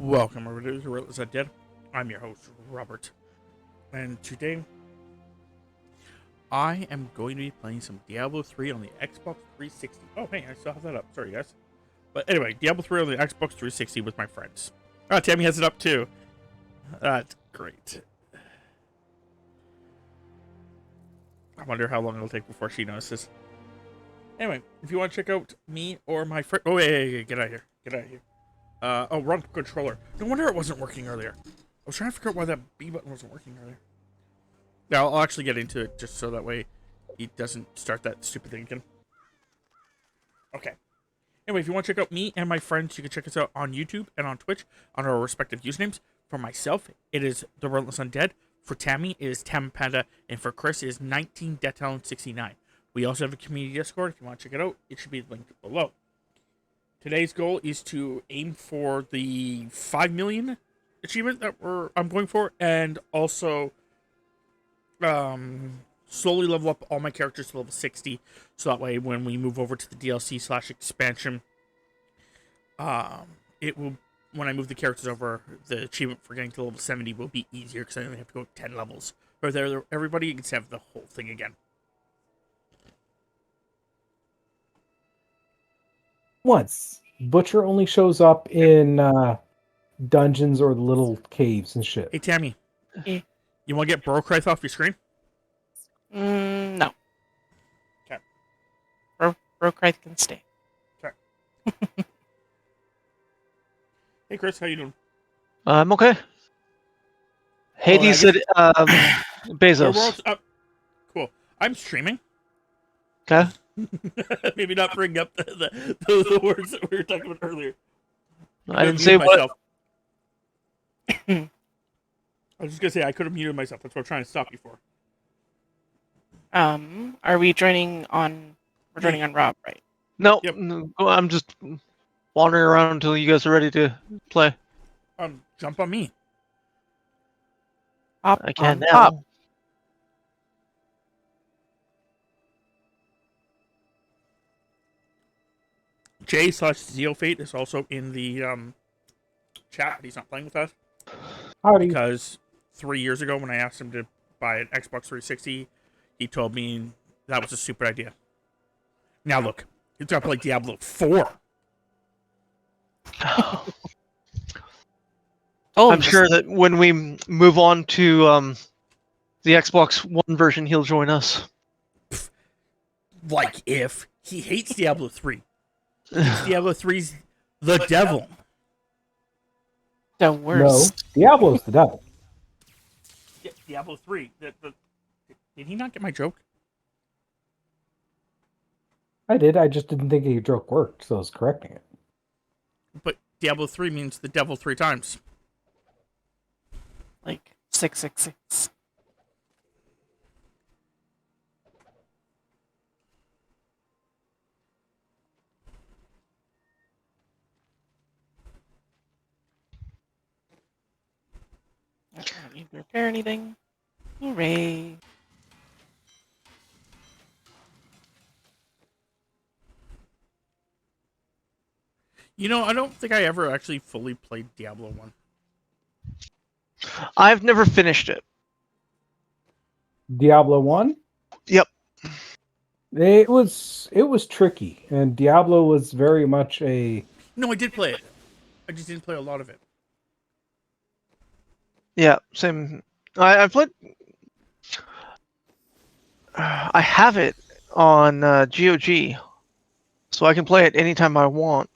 Welcome everybody to Therelentless Undead. I'm your host, Robert. And today, I am going to be playing some Diablo 3 on the Xbox 360. Oh, hey, I still have that up. Sorry, guys. But anyway, Diablo 3 on the Xbox 360 with my friends. Oh, Tammy has it up too. That's great. I wonder how long it'll take before she notices. Anyway, if you want to check out me or my friend... Oh, hey, get out of here. Get out of here. Oh, wrong controller. No wonder it wasn't working earlier. I was trying to figure out why that B button wasn't working earlier. Now, I'll actually get into it just so that way he doesn't start that stupid thing again. Okay. Anyway, if you want to check out me and my friends, you can check us out on YouTube and on Twitch on our respective usernames. For myself, it is The Relentless Undead. For Tammy, it is Tam Panda. And for Chris, it is 19deathtalent69. We also have a community Discord. If you want to check it out, it should be linked below. Today's goal is to aim for the 5 million achievement that I'm going for, and also slowly level up all my characters to level 60, so that way when we move over to the DLC/expansion, it will, when I move the characters over, the achievement for getting to level 70 will be easier because I only have to go 10 levels. Or there, everybody gets to have the whole thing again. Once. Butcher only shows up in dungeons or little caves and shit. Hey, Tammy. Yeah. You want to get Brokryth off your screen? No. Okay. Brokryth can stay. Okay. Hey, Chris, how you doing? I'm okay. Hades said Bezos. Cool. I'm streaming. Okay. Maybe not bring up the words that we were talking about earlier. I didn't say what. I was just gonna say I could have muted myself. That's what I'm trying to stop you for. Are we joining on? We're joining on Rob, right? No, Yep. no, I'm just wandering around until you guys are ready to play. Jump on me. Hop I can on now. top. J/ZeoFate is also in the chat, but he's not playing with us. Howdy. Because 3 years ago, when I asked him to buy an Xbox 360, he told me that was a stupid idea. Now look, he's gonna play Diablo 4. I'm sure that when we move on to the Xbox One version, he'll join us. Like if he hates Diablo 3. Diablo 3's the devil. The No, worst. Diablo's the devil. Diablo 3. Did he not get my joke? I did. I just didn't think your joke worked, so I was correcting it. But Diablo 3 means the devil 3 times. Like 666. I don't need to repair anything. Hooray! You know, I don't think I ever actually fully played Diablo 1. I've never finished it. Diablo 1? Yep. It was tricky, and Diablo was very much a... No, I did play it. I just didn't play a lot of it. Yeah, same. I've played. I have it on GOG, so I can play it anytime I want,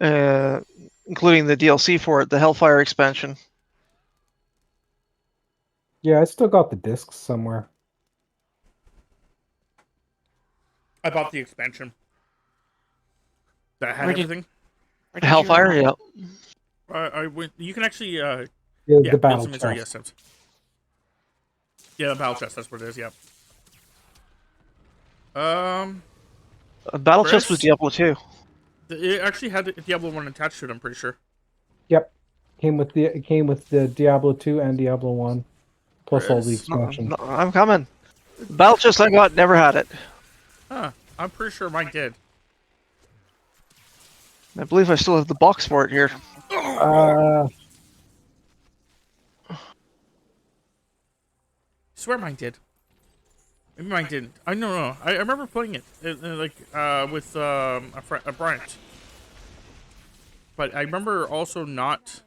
including the DLC for it, the Hellfire expansion. Yeah, I still got the discs somewhere. I bought the expansion. That had Where did- everything. Or did you Hellfire, remember- yeah. I went. You can actually. Yeah, Yeah, the battle build some inventory, chest. yes, yeah, the battle chest. That's what it is. Yeah. Battle Chest was Chris? Diablo 2. It actually had the Diablo 1 attached to it. I'm pretty sure. Yep. It came with the Diablo 2 and Diablo 1, plus all the Chris. expansions. No, I'm coming. Battle Chest I got never had it. Huh? I'm pretty sure mine did. I believe I still have the box for it here. Uh, Swear mine did. Maybe mine didn't. I don't know. I remember playing it, like with a Bryant. But I remember also not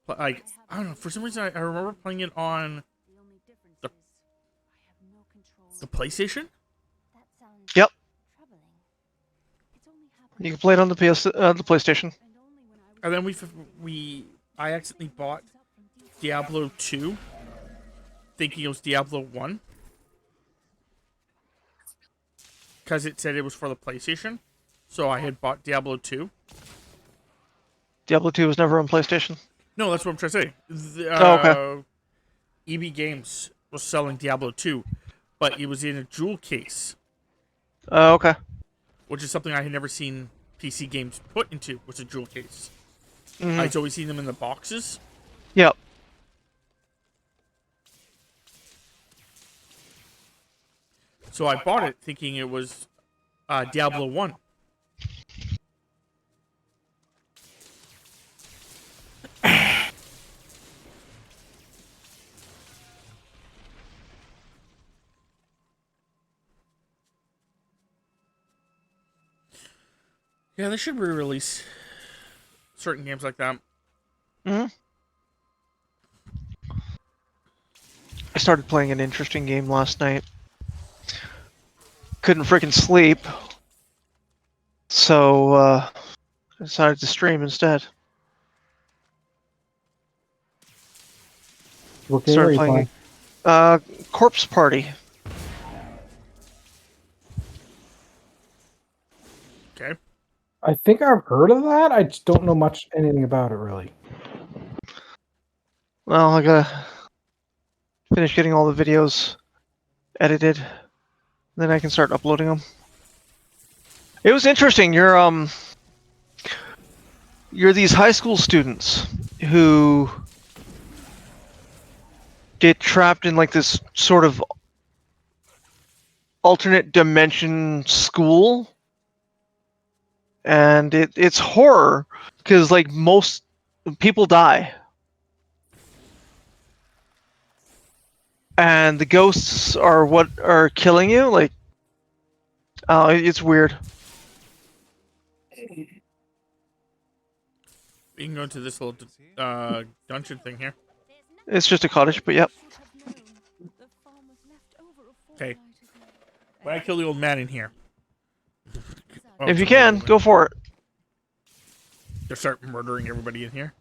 like I don't know. For some reason, I remember playing it on the PlayStation. Yep. You can play it on the the PlayStation. And then I accidentally bought Diablo 2, thinking it was Diablo 1, because it said it was for the PlayStation. So I had bought Diablo 2. Diablo 2 was never on PlayStation. No, that's what I'm trying to say. Okay. EB Games was selling Diablo 2, but it was in a jewel case, Okay. which is something I had never seen PC games put into, was a jewel case. Mhm. I'd always seen them in the boxes. Yep. So I bought it thinking it was Diablo 1. Yeah, they should re-release certain games like that. Mhm. I started playing an interesting game last night. Couldn't freaking sleep, so I decided to stream instead. what game are Started you playing playing? Corpse Party. Okay. I think I've heard of that. I just don't know anything about it really. Well, I gotta finish getting all the videos edited, then I can start uploading them. It was interesting. You're these high school students who get trapped in like this sort of alternate dimension school, and it's horror because like most people die, and the ghosts are what are killing you. Like, it's weird. We can go into this little dungeon thing here. It's just a cottage, but yep. Okay. When I kill the old man in here. Oh, If you it's a can, little go for it. Just start murdering everybody in here.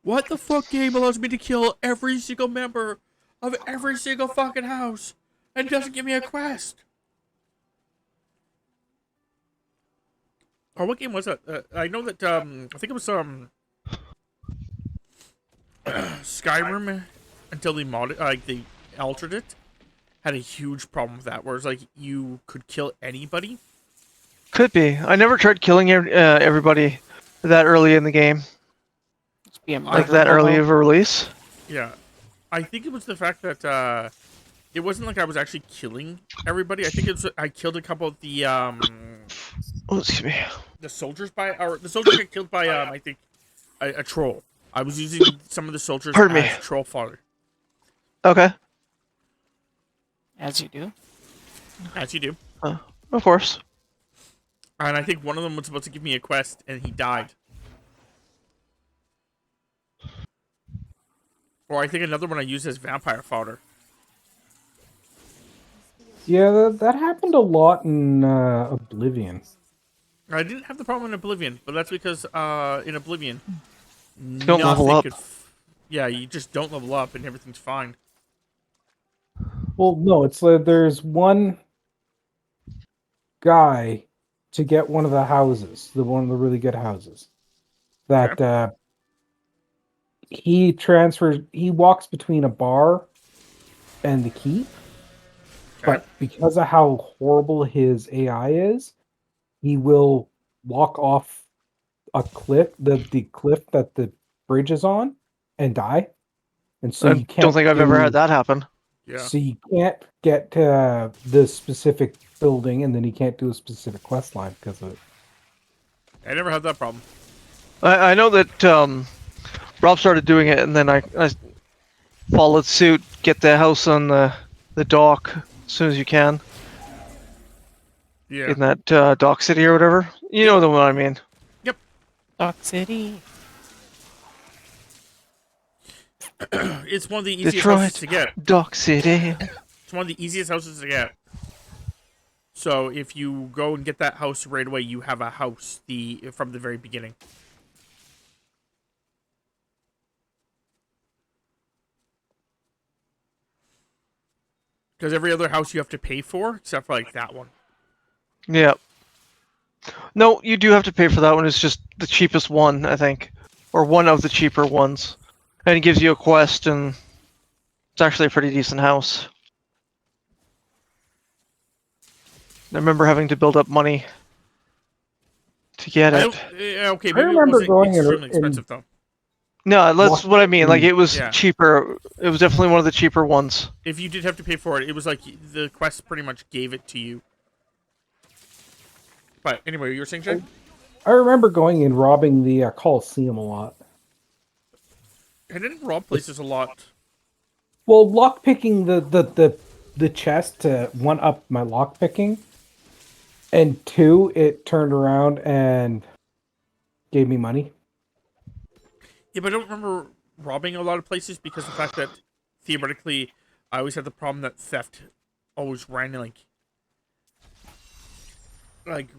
What the fuck game allows me to kill every single member of every single fucking house and doesn't give me a quest? Or what game was that? I know that I think it was Skyrim until they modded, like they altered it, had a huge problem with that. Whereas like you could kill anybody. Could be. I never tried killing everybody that early in the game, Just be a like murder that early hobo. of a release. Yeah, I think it was the fact that it wasn't like I was actually killing everybody. I think it was I killed a couple of the Oh, excuse me. the soldiers the soldiers got killed by I think a troll. I was using some of the soldiers Pardon me. as troll fodder, Okay. As you do. as you do. Of course. And I think one of them was supposed to give me a quest, and he died. Or I think another one I used as vampire fodder. Yeah, that happened a lot in Oblivion. I didn't have the problem in Oblivion, but that's because in Oblivion, You don't level up. Yeah, you just don't level up, and everything's fine. Well, no, it's there's one guy to get one of the houses, one of the really good houses. That he walks between a bar and the keep, but because of how horrible his AI is, he will walk off a cliff, the cliff that the bridge is on, and die. And so I you can't don't think I've ever had that happen. Yeah. So you can't get to the specific building, and then you can't do a specific quest line because of it. I never had that problem. I know that Rob started doing it, and then I followed suit. Get the house on the dock as soon as you can Yeah. in that dock city or whatever. You know the one I mean. Yep. Dock City. It's one of the easiest houses to Detroit, get. Dock City. It's one of the easiest houses to get. So if you go and get that house right away, you have a house from the very beginning. Because every other house you have to pay for, except for like that one. Yeah. No, you do have to pay for that one. It's just the cheapest one, I think, or one of the cheaper ones, and it gives you a quest, and it's actually a pretty decent house. I remember having to build up money to get it. Okay, I maybe it remember wasn't going extremely expensive though. No, that's what I mean. Like it was Yeah. cheaper. It was definitely one of the cheaper ones. If you did have to pay for it, it was like the quest pretty much gave it to you. But anyway, you were saying, Jay? I remember going and robbing the Coliseum a lot. I didn't rob places a lot. Well, lockpicking the chest to one up my lockpicking, and two, it turned around and gave me money. Yeah, but I don't remember robbing a lot of places because the fact that theoretically I always had the problem that theft always ran like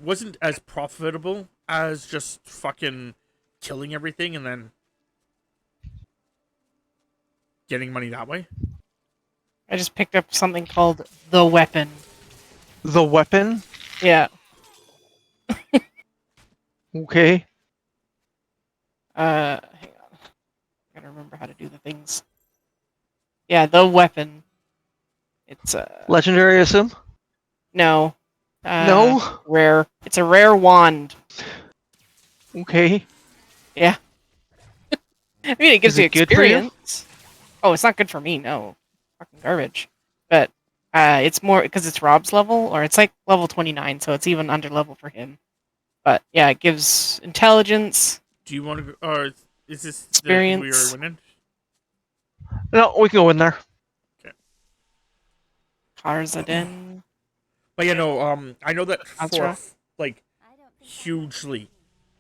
wasn't as profitable as just fucking killing everything and then getting money that way. I just picked up something called the weapon. The weapon? Yeah. Okay. Hang on. Gotta remember how to do the things. Yeah, the weapon. It's Legendary, I assume? no. No? Rare. It's a rare wand. Okay. Yeah. I mean, it gives Is you it good for you? experience. Oh, it's not good for me. No, fucking garbage. But it's more because it's Rob's level, or it's like level 29, so it's even under level for him. But yeah, it gives intelligence, Do you want to go, or is this the thing we were experience, winning? No, we can go in there. Karzaden. But yeah, no, I know that for Azra? like hugely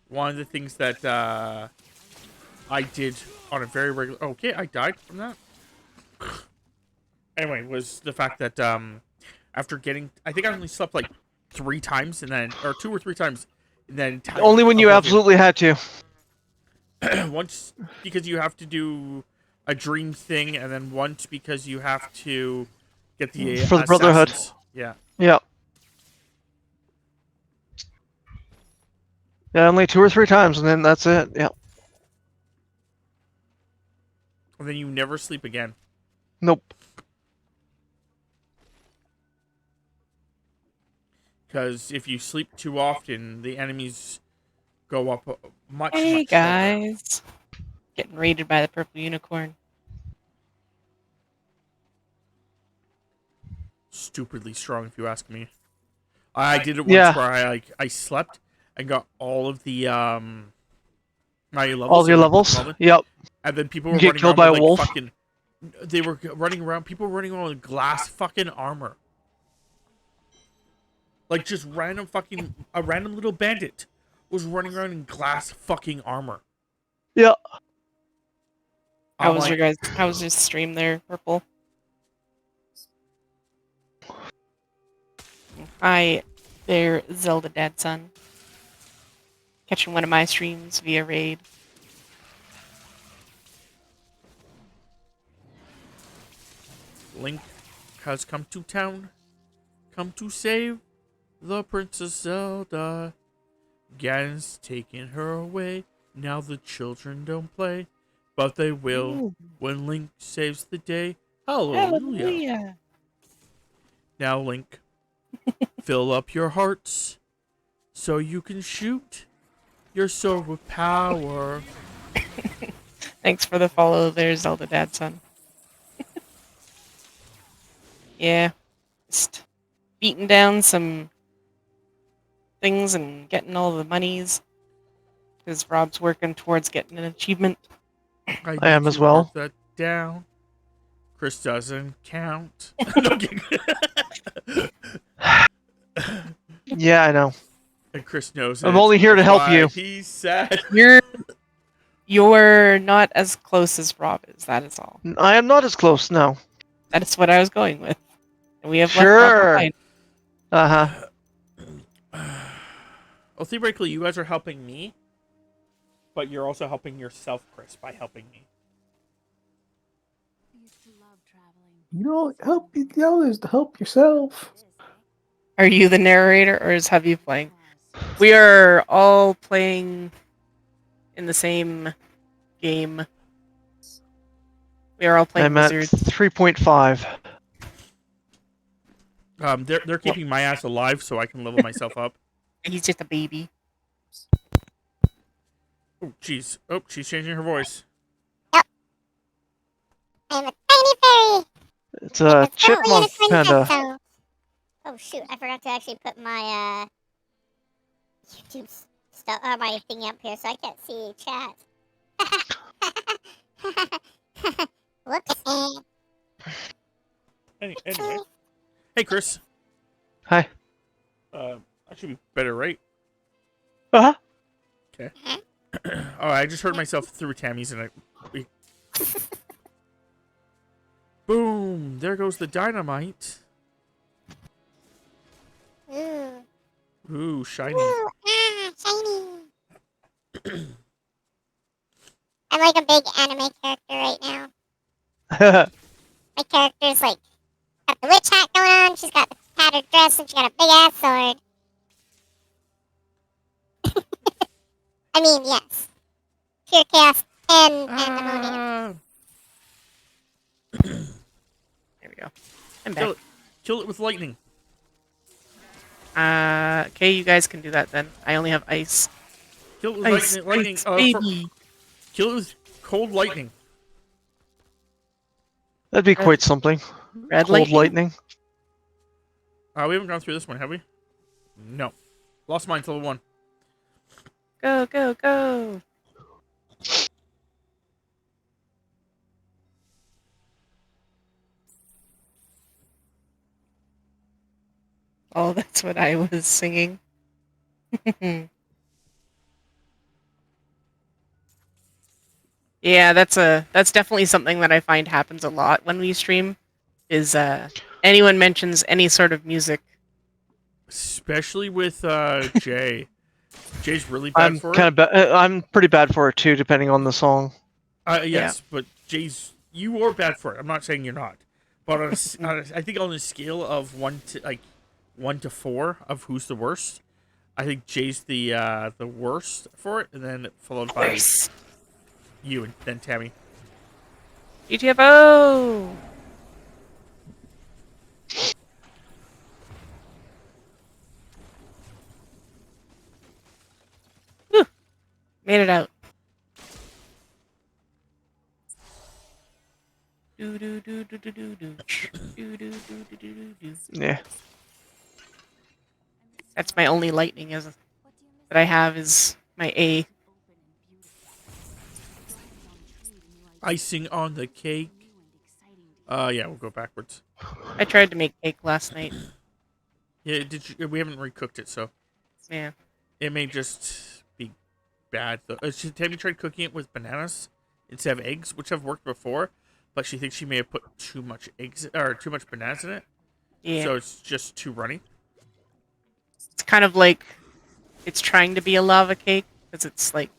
one of the things that I did on a very regular. Okay, I died from that. Anyway, was the fact that after getting, I think I only slept like 3 times, and then or 2 or 3 times, and then Only when you absolutely had to. once because you have to do a dream thing, and then once because you have to get the For the Brotherhood. assassins. Yeah. Yeah. Yeah, only 2 or 3 times, and then that's it. Yeah. And then you never sleep again. Nope. Because if you sleep too often, the enemies go up much, Hey much slower. guys, getting raided by the purple unicorn. Stupidly strong, if you ask me. I did it once Yeah. where I slept and got all of the my levels. All your levels? Yep. And then people You were get running killed around by with a like wolf? fucking. They were running around. People were running around with glass fucking armor. Like just random fucking a random little bandit was running around in glass fucking armor. Yeah. How I'm was like, your guys? How was your stream there, Purple? Hi, there, Zelda Dad Son. Catching one of my streams via raid. Link has come to town, come to save the Princess Zelda. Ganon's taking her away. Now the children don't play, but they will Ooh. when Link saves the day. Hallelujah. Now, Link, fill up your hearts so you can shoot your sword with power. Thanks for the follow there, Zelda Dad Son. Yeah, just beating down some things and getting all the monies. because Rob's working towards getting an achievement. I need am as to well. mark that down. Chris doesn't count. No, I'm kidding. Yeah, I know. And Chris knows I'm it. only here to That's help why you. He's sad. You're not as close as Rob is. That is all. I am not as close now. That is what I was going with. And we have left Sure. Rob behind. Well, theoretically, you guys are helping me, but you're also helping yourself, Chris, by helping me. You know, help the others to help yourself. Are you the narrator, or is Heavy playing? We are all playing in the same game. We are all playing I'm at Wizards. 3.5. They're keeping my ass alive so I can level myself up. He's just a baby. Oh, jeez. Oh, she's changing her voice. I'm a tiny fairy. It's a chipmunk Apparently in a panda. princess, oh shoot! I forgot to actually put my YouTube stuff, my thing up here, so I can't see chat. Whoops. Anyway. Hey, Chris. Hi. I should be better, right? Uh-huh. Okay. Oh, I just heard myself through Tammy's and boom! There goes the dynamite. Ooh. Ooh, shiny. Ooh, shiny. I'm like a big anime character right now. My character's like got the witch hat going on. She's got the tattered dress and she got a big ass sword. I mean, yes. Pure chaos and pandemonium. There we go. I'm Kill back. it. Kill it with lightning. Okay, you guys can do that then. I only have ice. Kill it with Ice, lightning. ice, baby. Kill it with cold lightning. That'd be quite something. Red Cold lightning? lightning. We haven't gone through this one, have we? No. Lost mine to level 1. Go, go, go. Oh, that's what I was singing. Yeah, that's definitely something that I find happens a lot when we stream. Is anyone mentions any sort of music? Especially with Jay. Jay's really bad I'm for kind it. of bad. I'm pretty bad for it too, depending on the song. Yes, but Jay's you are bad for it. I'm not saying you're not, but I think on a scale of 1 to 4 of who's the worst, I think Jay's the worst for it, and then followed by you and then Tammy. GTFO! Whew. Made it out. Do do do do do do do do do do do do do. Yeah. That's my only lightning that I have is my A. Icing on the cake. Yeah, we'll go backwards. I tried to make cake last night. Yeah, we haven't recooked it, so Yeah. it may just be bad. Though. Tammy tried cooking it with bananas instead of eggs, which have worked before, but she thinks she may have put too much eggs or too much bananas in it. Yeah. So it's just too runny. It's kind of like it's trying to be a lava cake because it's like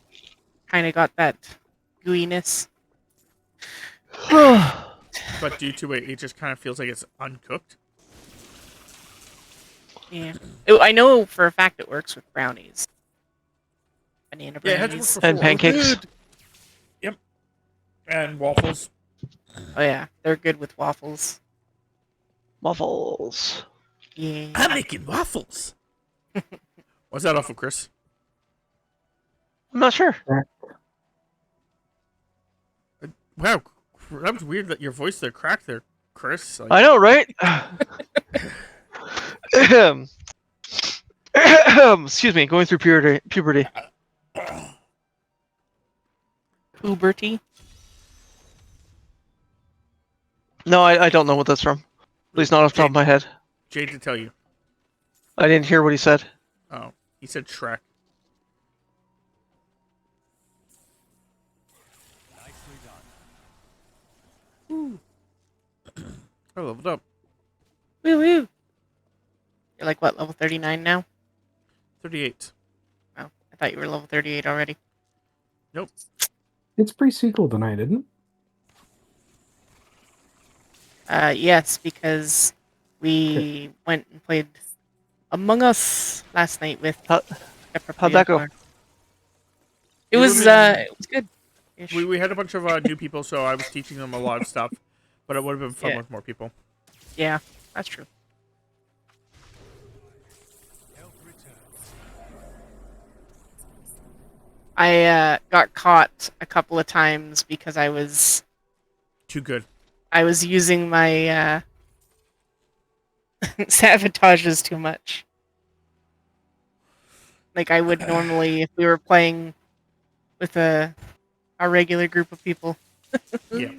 kind of got that gooiness. But due to it just kind of feels like it's uncooked. Yeah. I know for a fact it works with brownies. Banana Yeah, it had to work brownies. before. And pancakes. Good. Yep. And waffles. Oh yeah, they're good with waffles. Waffles. Yeah. I'm making waffles. What's that off of, Chris? I'm not sure. Wow, that was weird that your voice there cracked there, Chris. Like, I know, right? Excuse me, going through puberty. Puberty. No, I don't know what that's from. At least not off the top of my head. Jade to tell you. I didn't hear what he said. Oh, he said Shrek. I leveled up. Woo woo. You're like what, level 39 now? 38. Oh, I thought you were level 38 already. Nope. It's pre-sequel tonight, isn't it? Yes, because we went and played Among Us last night with How- Pepper how'd that go? It It was would've it was good. We had a bunch of new people, so I was teaching them a lot of stuff. But it would have been fun Yeah. with more people. Yeah, that's true. I got caught a couple of times because I was Too good. using my sabotages too much. Like I would normally if we were playing with a regular group of people. Yeah.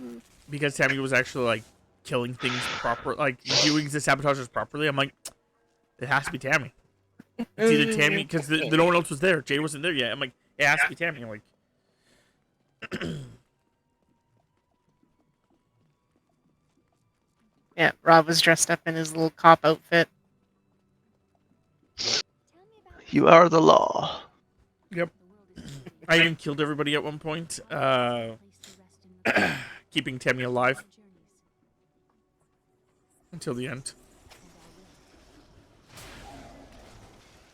Because Tammy was actually, like, killing things proper, like, doing the sabotages properly. I'm like, it has to be Tammy. It's either Tammy, because no one else was there. Jay wasn't there yet. I'm like, it has to be Tammy. I'm like, Yeah, Rob was dressed up in his little cop outfit. You are the law. yep. I even killed everybody at one point, keeping Tammy alive until the end.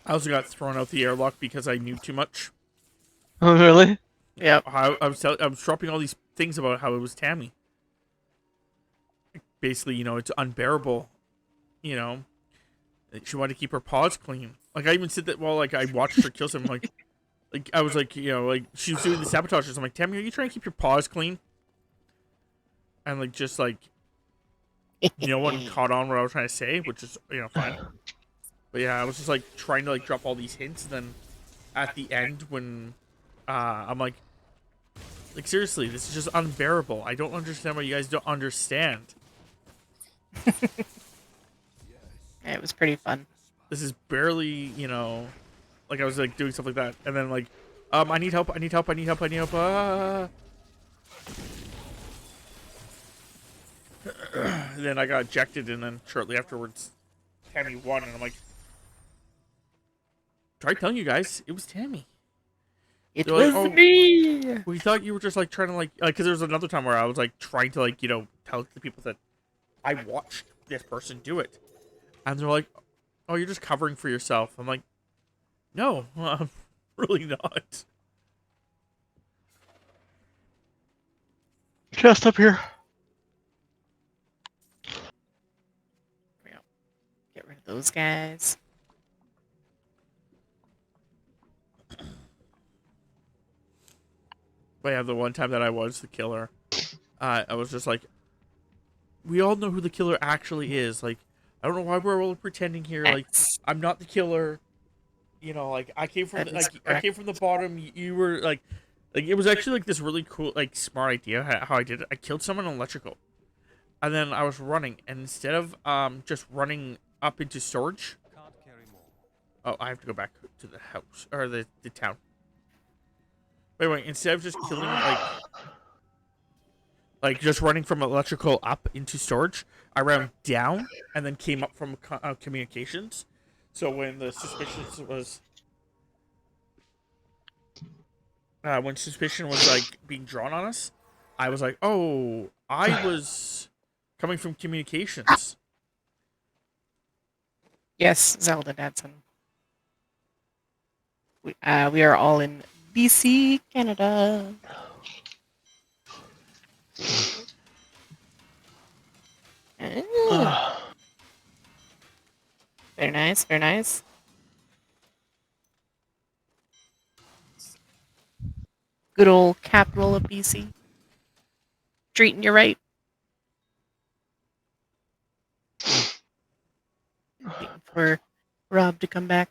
I also got thrown out the airlock because I knew too much. Oh, really? Yep. I was dropping all these things about how it was Tammy. Basically, you know, it's unbearable. You know, she wanted to keep her paws clean. Like I even said that while like I watched her kill someone. Like I was like, you know, like she was doing the sabotages. I'm like, Tammy, are you trying to keep your paws clean? And like just like no one caught on what I was trying to say, which is fine. But yeah, I was just like trying to like drop all these hints, and then at the end when I'm like seriously, this is just unbearable. I don't understand why you guys don't understand. Yeah, it was pretty fun. This is barely, like I was like doing stuff like that, and then like, I need help, I need help, I need help, I need help. And then I got ejected, and then shortly afterwards, Tammy won, and I'm like, try telling you guys, it was Tammy. It They're was like, oh, me. we thought you were just like trying to like, because there was another time where I was like trying to like, tell the people that I watched this person do it, and they're like, oh, you're just covering for yourself. I'm like, no, I'm really not. Chest up here. Get rid of those guys. But yeah, the one time that I was the killer, I was just like, we all know who the killer actually is. Like, I don't know why we're all pretending here. Like, I'm not the killer. Like I came from I came from the bottom. You were like it was actually like this really cool, like smart idea how I did it. I killed someone on electrical, and then I was running, and instead of just running up into storage. Oh, I have to go back to the house or the town. Wait. Instead of just killing like just running from electrical up into storage, I ran down and then came up from communications. So when the suspicion was like being drawn on us, I was like, oh, I was coming from communications. Yes, Zelda Dadson. We are all in BC, Canada. Very nice, very nice. Good old capital of BC. Treating you right. Waiting for Rob to come back.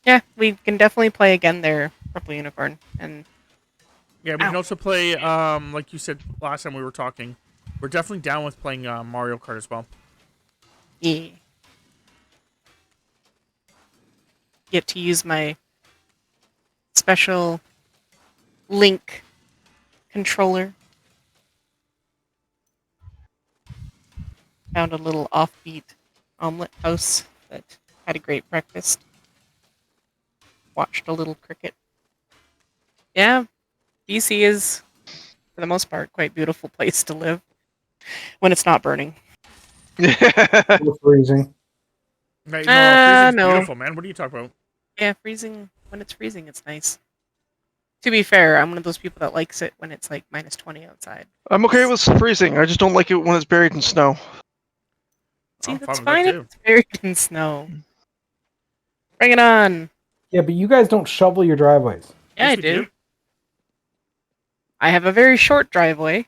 Yeah, we can definitely play again there, Purple Unicorn. And Yeah, we can Ow. also play, like you said last time we were talking. We're definitely down with playing Mario Kart as well. yeah. Get to use my special Link controller. Found a little offbeat omelet house that had a great breakfast. Watched a little cricket. Yeah, BC is, for the most part, quite beautiful place to live when it's not burning. Or freezing. No, freezing's No. beautiful, man. What are you talking about? Yeah, freezing. When it's freezing, it's nice. To be fair, I'm one of those people that likes it when it's like minus 20 outside. I'm okay with freezing. I just don't like it when it's buried in snow. See, I'm that's fine with fine that if too. it's buried in snow. Bring it on. Yeah, but you guys don't shovel your driveways. Yeah, I Yes, we do. I have a very short driveway.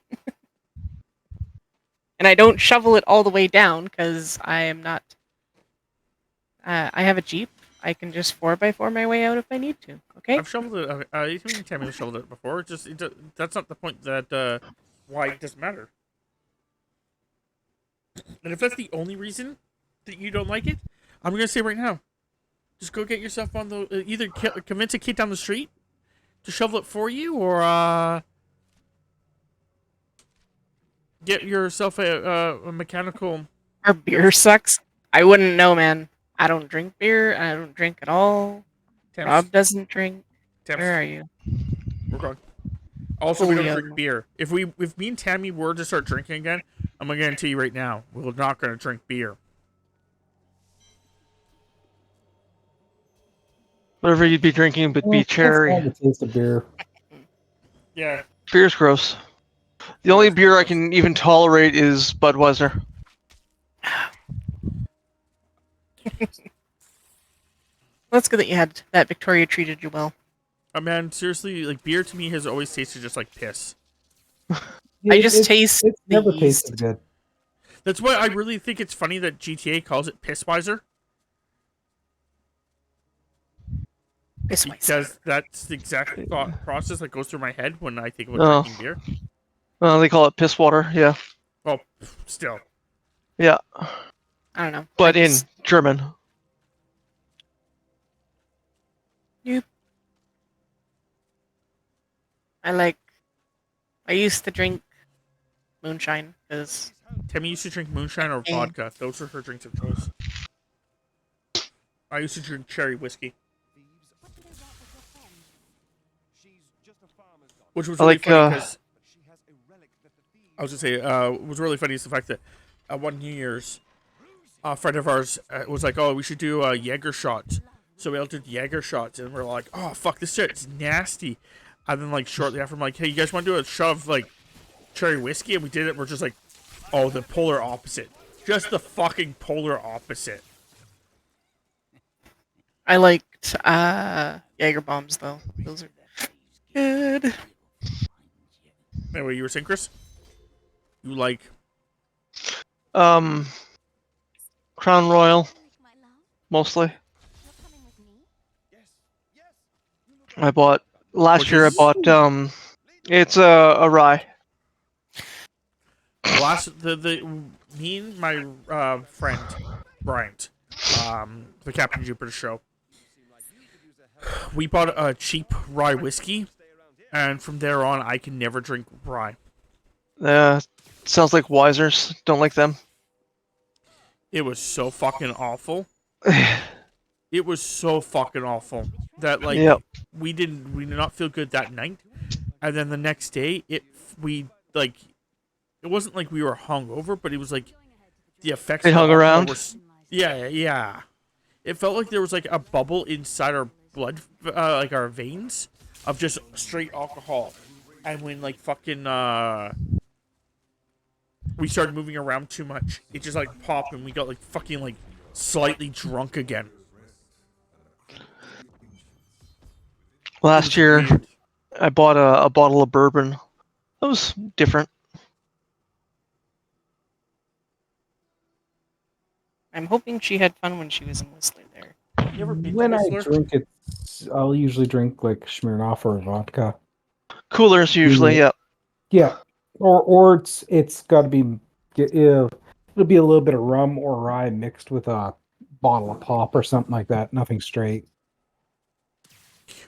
And I don't shovel it all the way down because I am not. I have a Jeep. I can just 4x4 my way out if I need to. Okay? I've shoveled it. Even Tammy has shoveled it before. That's not the point. That why it doesn't matter. And if that's the only reason that you don't like it, I'm gonna say right now, just go get yourself on the either convince a kid down the street to shovel it for you, or get yourself a mechanical. Our beer sucks. I wouldn't know, man. I don't drink beer. I don't drink at all. Temps, Rob doesn't drink. temps, Where are you? we're going. Also, we don't Julio. drink beer. If me and Tammy were to start drinking again, I'm gonna guarantee you right now, we're not gonna drink beer. Whatever you'd be drinking would be That's cherry. fine, the taste of beer. Yeah. Beer's gross. The only beer I can even tolerate is Budweiser. Well, it's good that you had that Victoria treated you well. Man, seriously, like beer to me has always tasted just like piss. I just taste It's the never yeast. tasted good. That's why I really think it's funny that GTA calls it Pissweiser. This way. Because that's the exact thought process that goes through my head when I think about Oh. drinking beer. They call it piss water, yeah. Well, still. Yeah, I don't know. but I in just- German. I used to drink moonshine because Tammy used to drink moonshine or Yeah. vodka. Those are her drinks of choice. I used to drink cherry whiskey. Which was I really like, funny because I was gonna say, what was really funny is the fact that one New Year's, a friend of ours was like, "Oh, we should do a Jaeger shot." So we all did Jaeger shots, and we're like, "Oh, fuck, this shit's nasty." And then like shortly after, I'm like, "Hey, you guys want to do a shot of like cherry whiskey?" And we did it. We're just like, "Oh, the polar opposite. Just the fucking polar opposite." I liked Jaeger bombs though. Those are good. Anyway, you were saying, Chris? You like? Crown Royal, mostly. I bought last Which year. is- I bought it's a rye. Me and my friend Bryant, the Captain Jupiter show, we bought a cheap rye whiskey, and from there on, I can never drink rye. Sounds like Wisers. Don't like them. It was so fucking awful. It was so fucking awful that like Yep. we did not feel good that night, and then the next day it wasn't like we were hungover, but it was like the effects. They of the hung alcohol around? were yeah. It felt like there was like a bubble inside our blood, like our veins, of just straight alcohol, and when like fucking we started moving around too much, it just like popped, and we got like fucking like slightly drunk again. Last was year, weird. I bought a bottle of bourbon. That was different. I'm hoping she had fun when she was in Whistler there. You ever been to When I Whistler? drink it, I'll usually drink like Smirnoff or vodka. Coolers usually, yeah. Yeah, or it's got to be it'll be a little bit of rum or rye mixed with a bottle of pop or something like that. Nothing straight.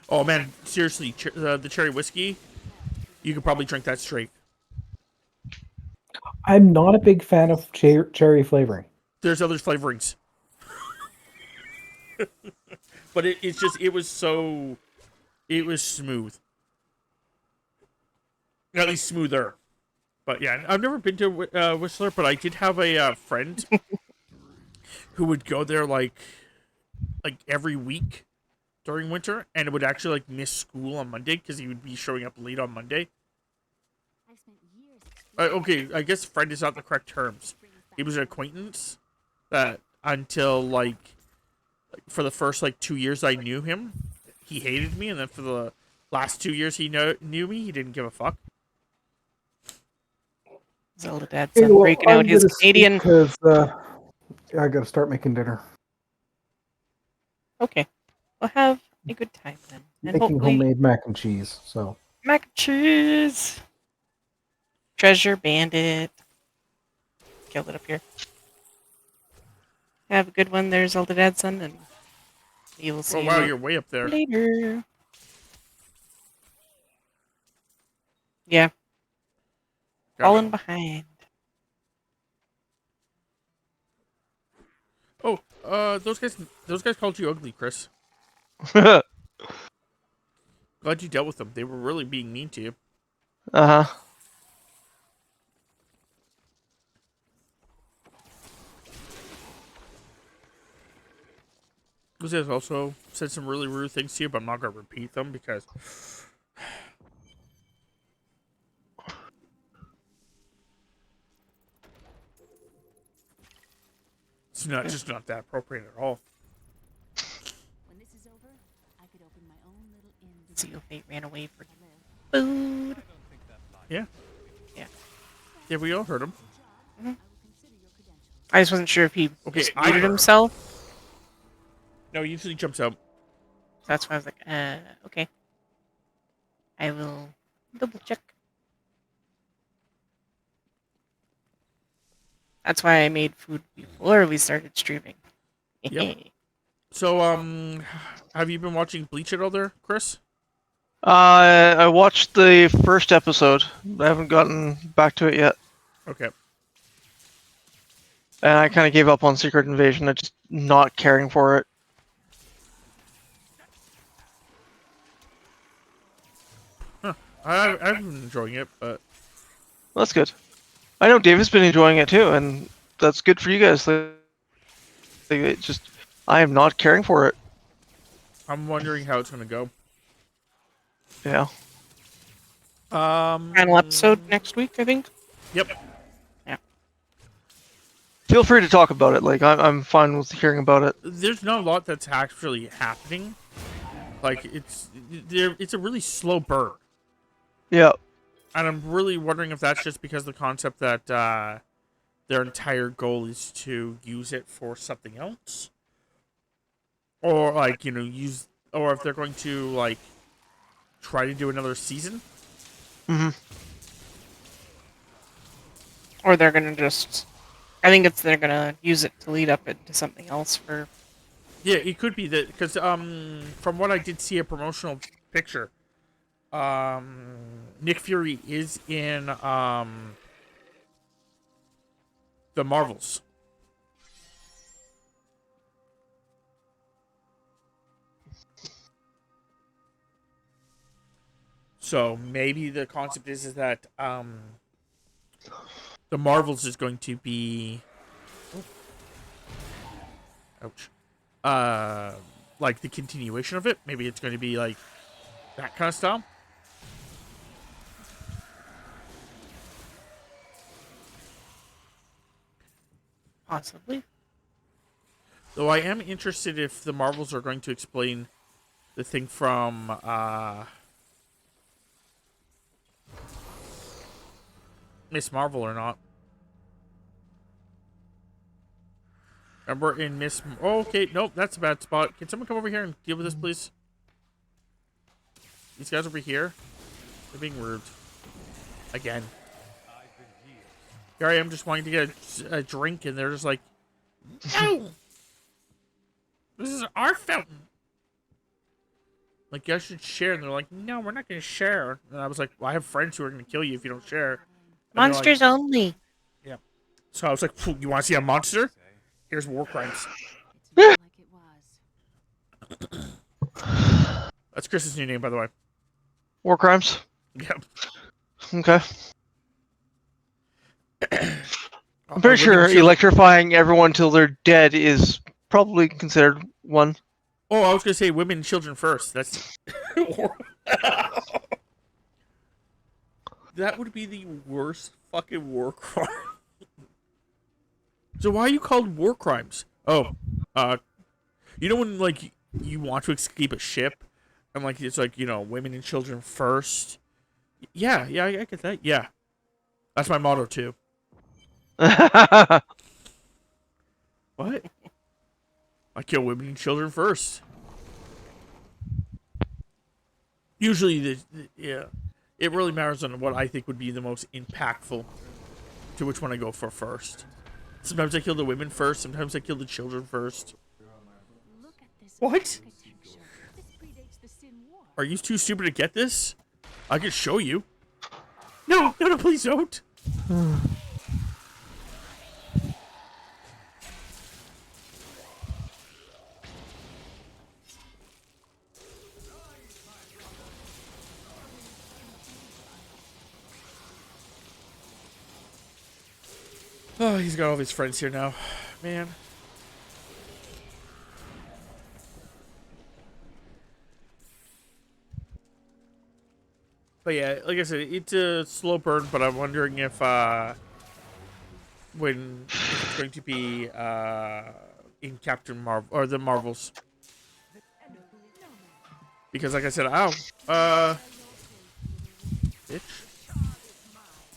Oh man, seriously, the cherry whiskey, you could probably drink that straight. I'm not a big fan of cherry flavoring. There's other flavorings, but it's just it was smooth, at least smoother. But yeah, I've never been to Whistler, but I did have a friend who would go there like every week during winter, and would actually like miss school on Monday because he would be showing up late on Monday. Okay, I guess friend is not the correct terms. He was an acquaintance that until like for the first like 2 years I knew him, he hated me, and then for the last 2 years he knew me, he didn't give a fuck. Zelda Dad's Hey, son well, breaking out I'm his gonna skip Canadian. because I got to start making dinner. Okay, we'll have a good time then, and Making hopefully homemade mac and cheese. So mac and cheese. Treasure Bandit. Killed it up here. Have a good one there, Zelda Dad's son, and we will see Oh wow, you you're way up there. later. Yeah, Got it. falling behind. Oh, those guys called you ugly, Chris. Uh Glad you dealt with them. They were really being mean to you. huh. Those guys also said some really rude things to you, but I'm not gonna repeat them because it's not that appropriate at all. When this is over, I could open my own little inn. Zeo Fate ran away for food. Yeah. Yeah. Yeah, we all heard him. I just wasn't sure if he Okay, just I muted heard him. himself. No, he usually jumps out. That's why I was like, okay. I will double check. That's why I made food before we started streaming. Yep. So, have you been watching Bleach at all there, Chris? I watched the first episode. I haven't gotten back to it yet. Okay. And I kind of gave up on Secret Invasion. I'm just not caring for it. I've been enjoying it, but Well, that's good. I know David's been enjoying it too, and that's good for you guys. It just, I am not caring for it. I'm wondering how it's gonna go. Yeah. Final episode next week, I think. Yep. Feel free to talk about it. Like, I'm fine with hearing about it. There's not a lot that's actually happening. Like it's a really slow burn. Yeah. And I'm really wondering if that's just because of the concept that their entire goal is to use it for something else, or like use, or if they're going to like try to do another season. Mm-hmm. Or they're gonna just. I think they're gonna use it to lead up into something else for. Yeah, it could be that because from what I did see a promotional picture, Nick Fury is in the Marvels. So maybe the concept is that the Marvels is going to be ouch. Like the continuation of it. Maybe it's going to be like that kind of style. Possibly. Though I am interested if the Marvels are going to explain the thing from Miss Marvel or not. Remember in Miss... Oh, okay, nope, that's a bad spot. Can someone come over here and deal with this, please? These guys over here, they're being rude. Again. Here I am just wanting to get a drink, and they're just like, no! This is our fountain! Like, you guys should share. And they're like, no, we're not going to share. And I was like, well, I have friends who are going to kill you if you don't share. And they're Monsters only. yeah. So I was like, you want to see a monster? Here's war crimes. It's not like it was. That's Chris's new name, by the way. War crimes. Yep. Okay. I'm A pretty sure living children- electrifying everyone till they're dead is probably considered one. Oh, I was going to say women and children first. That's... That would be the worst fucking war crime. So why are you called war crimes? Oh, you know when, like, you want to escape a ship, and, like, it's like, you know, women and children first? Yeah, I get that. Yeah. That's my motto, too. What? I kill women and children first. Usually, yeah, it really matters on what I think would be the most impactful to which one I go for first. Sometimes I kill the women first, sometimes I kill the children first. Look at this What? architecture. This predates the Sin War. Are you too stupid to get this? I can show you. No, please don't. Oh, he's got all his friends here now. Man. But yeah, like I said, it's a slow burn, but I'm wondering if when it's going to be in Captain Marvel or the Marvels. Because like I said, bitch.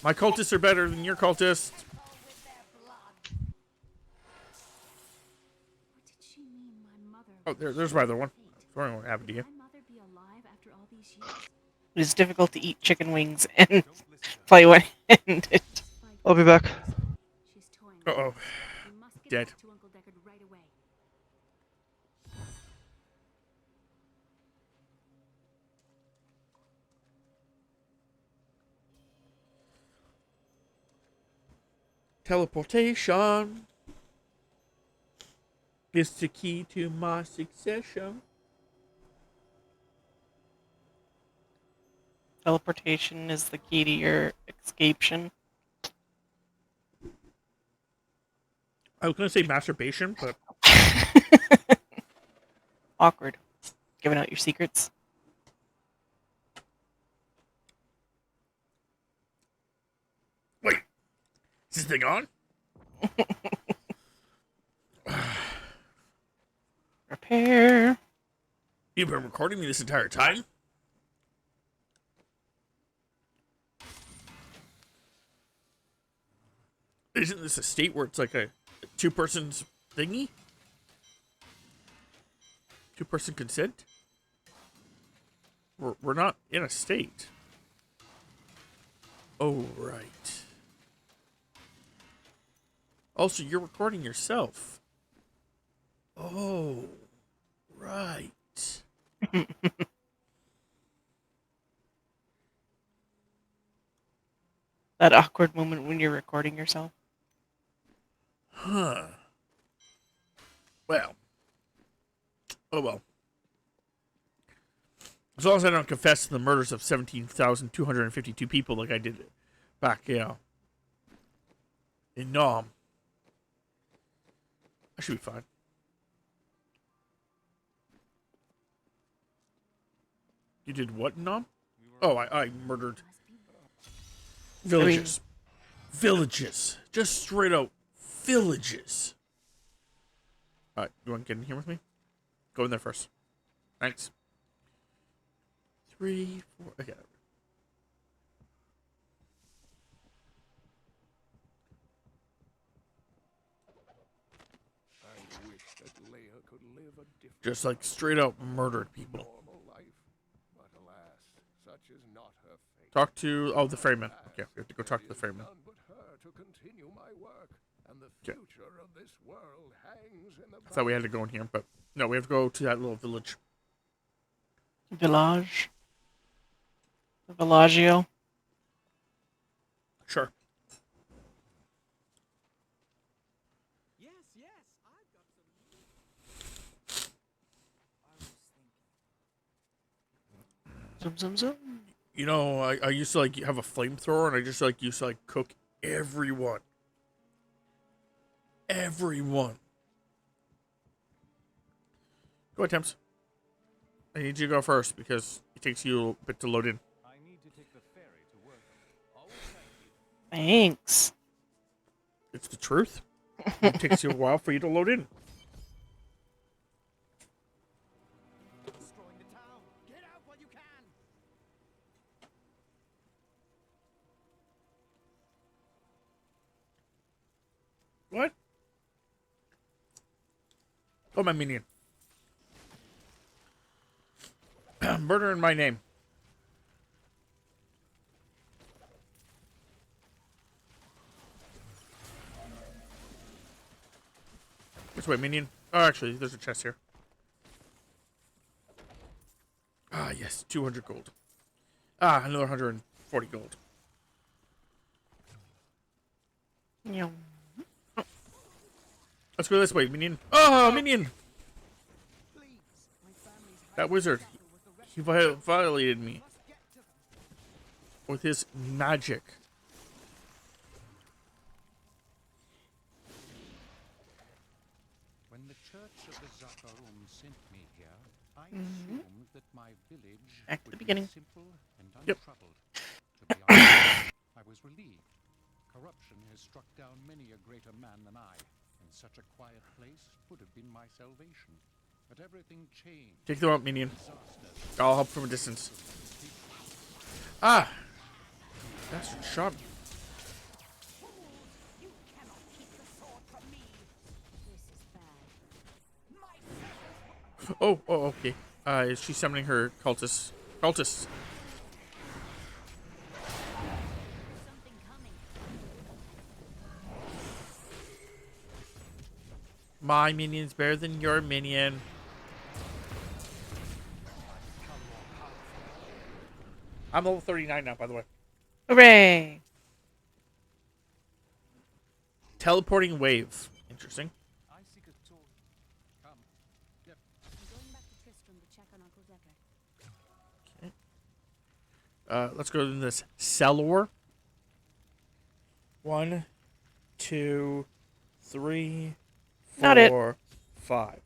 My cultists are better than your cultists. What did she mean my mother Oh, there's my other one. Sorry, what happened to you? Can my mother be alive after all these years? It is difficult to eat chicken wings and play one-handed. I'll be back. She's toying. Uh-oh. We must get Dead. back to Uncle Deckard right away. Teleportation is the key to my succession. Teleportation is the key to your escapation. I was gonna say masturbation, but Awkward. Giving out your secrets. wait, is this thing on? Repair. You've been recording me this entire time? Isn't this a state where it's like a two-person's thingy? Two-person consent? We're not in a state. Oh, right. Also, you're recording yourself. Oh, right. That awkward moment when you're recording yourself. Huh. Well. Oh well. As long as I don't confess to the murders of 17,252 people like I did back, in Nam. I should be fine. You did what in Nam? Oh, I murdered villages. Villages. Just straight out villages. Alright, you want to get in here with me? Go in there first. Thanks. 3, 4. Okay. Just like straight up murdered people. Normal life, but alas, such is not her fate. Talk to the Freeman. Okay, we have to go talk to the Freeman. None but her to continue my work, and the Okay. future of this world hangs in the I thought we had to go in here, but no, we have to go to that little village. Village. The Villaggio. Sure. Zoom, zoom, zoom. You know, I used to like have a flamethrower, and I just like used to like cook everyone. Everyone. Go ahead, Temps. I need you to go first because it takes you a bit to load in. I need to take the ferry to work. Always thank you. Thanks. It's the truth. It takes you a while for you to load in. Destroying the town. Get out while you can. What? Oh, my minion. Murder in my name. Which way, minion? Oh, actually, there's a chest here. Ah, yes, 200 gold. Ah, another 140 gold. Yeah. Let's go this way, minion. Oh, minion! That wizard, he violated me with his magic. When the Church of the Zakarum sent me here, I assumed that my village Back to the would beginning. be simple and Yep. untroubled. To be honest, I was relieved. Corruption has struck down many a greater man than I, and such a quiet place would have been my salvation. But everything changed. Take them out, minion. Disaster. I'll help from a distance. Ah! That's shot. Oh, okay. Is she summoning her cultists? Cultists. My minion's better than your minion. I'm level 39 now, by the way. Hooray! Teleporting wave. Interesting. I seek a sword. Come. Yep. I'm going back to Tristram to check on Uncle Decker. Let's go to this Cellor. 1, 2, 3, Not it. 4, 5.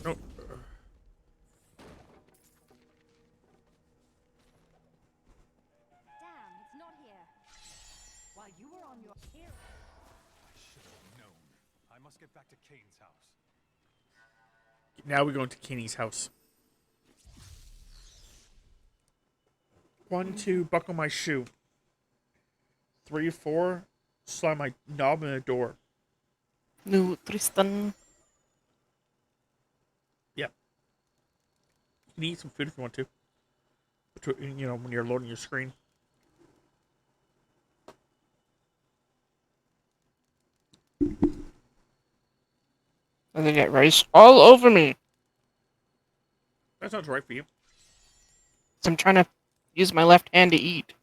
Oh. Damn, it's not here. While you were on your hero. I should have known. I must get back to Kane's house. Now we're going to Kenny's house. 1, 2, buckle my shoe. 3, 4, slam my knob in the door. New Tristan. Yep. You can eat some food if you want to. You know, when you're loading your screen. And they get rice all over me. That sounds right for you. So I'm trying to use my left hand to eat.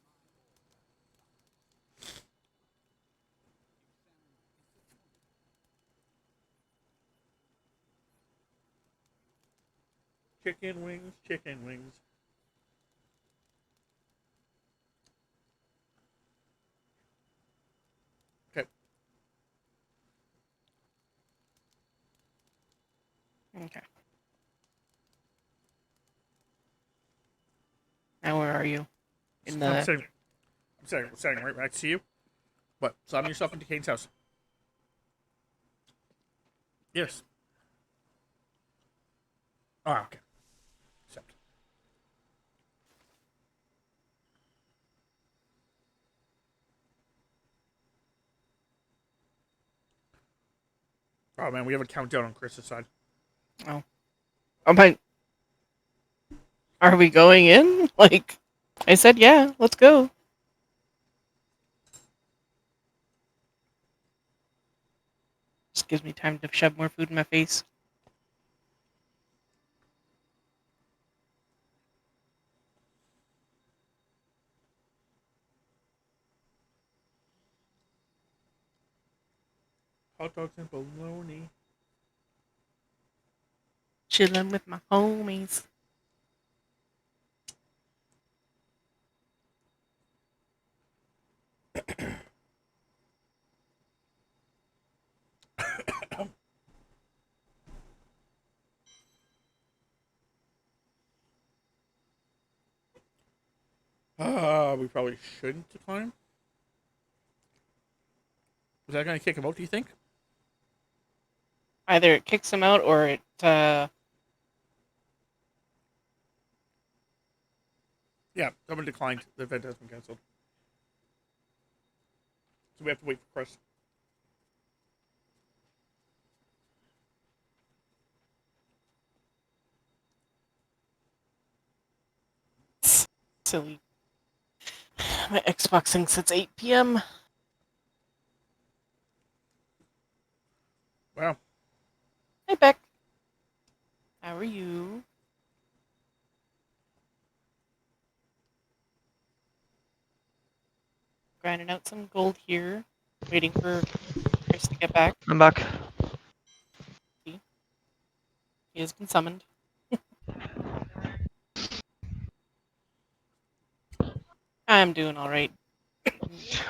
Chicken wings, chicken wings. Okay. Okay. Now where are you? In I'm the sitting right next to you. What? Slam yourself into Kane's house. Yes. Ah, okay. Accept. Oh man, we have a countdown on Chris's side. Oh my! Are we going in? Like, I said, yeah. Let's go. Just gives me time to shove more food in my face. Hot dogs and bologna. Chilling with my homies. We probably shouldn't decline. Is that gonna kick him out? Do you think? Either it kicks him out or it. Yeah, someone declined. The event has been canceled. So we have to wait for Chris. Silly. My Xbox thinks it's 8 p.m. Wow. Hey, Beck. How are you? Grinding out some gold here. Waiting for Chris to get back. I'm back. He has been summoned. I'm doing all right.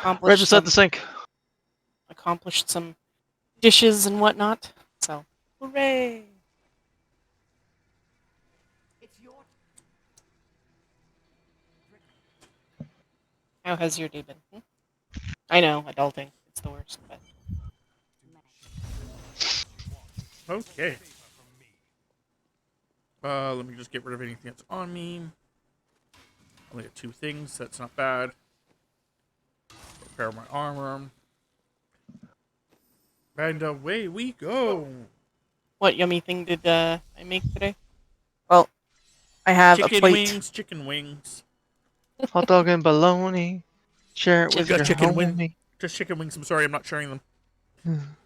Right beside the sink. Accomplished some dishes and whatnot. So, hooray! How has your day been? I know, adulting. It's the worst, but Okay. Let me just get rid of anything that's on me. Only got 2 things. That's not bad. Repair my armor. And away we go. what yummy thing did I make today? Well, I have a Chicken plate. wings, chicken wings. Hot dog and bologna. Share it with Just your chicken homie. wing. Just chicken wings. I'm sorry, I'm not sharing them.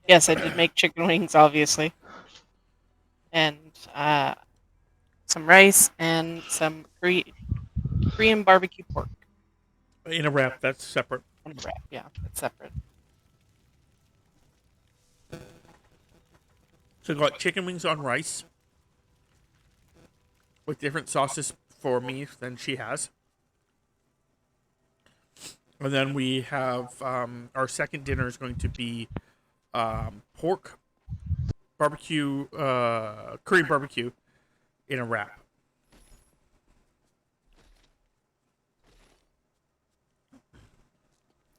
Yes, I did make chicken wings, obviously. And some rice and some Korean barbecue pork. In a wrap, that's separate. And a wrap, yeah, that's separate. So I got chicken wings on rice with different sauces for me than she has. And then we have our second dinner is going to be pork barbecue, Korean barbecue in a wrap.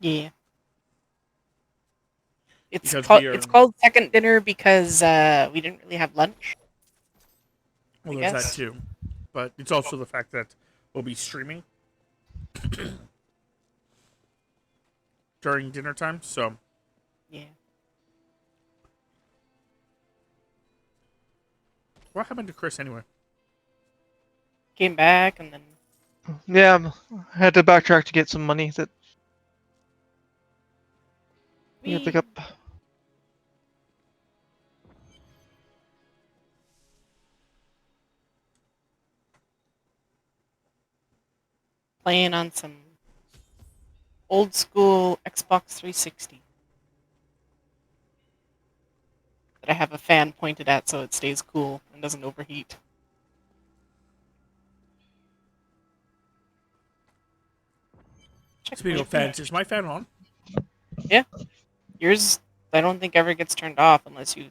Yeah. It's Because called we are- it's called second dinner because we didn't really have lunch. Well, I there's guess. that too. But it's also the fact that we'll be streaming during dinner time. So Yeah. what happened to Chris anyway? Came back and then Yeah, I had to backtrack to get some money that you pick up. playing on some old school Xbox 360 that I have a fan pointed at so it stays cool and doesn't overheat. Speaking of fans, is my fan on? Yeah. Yours, I don't think ever gets turned off unless you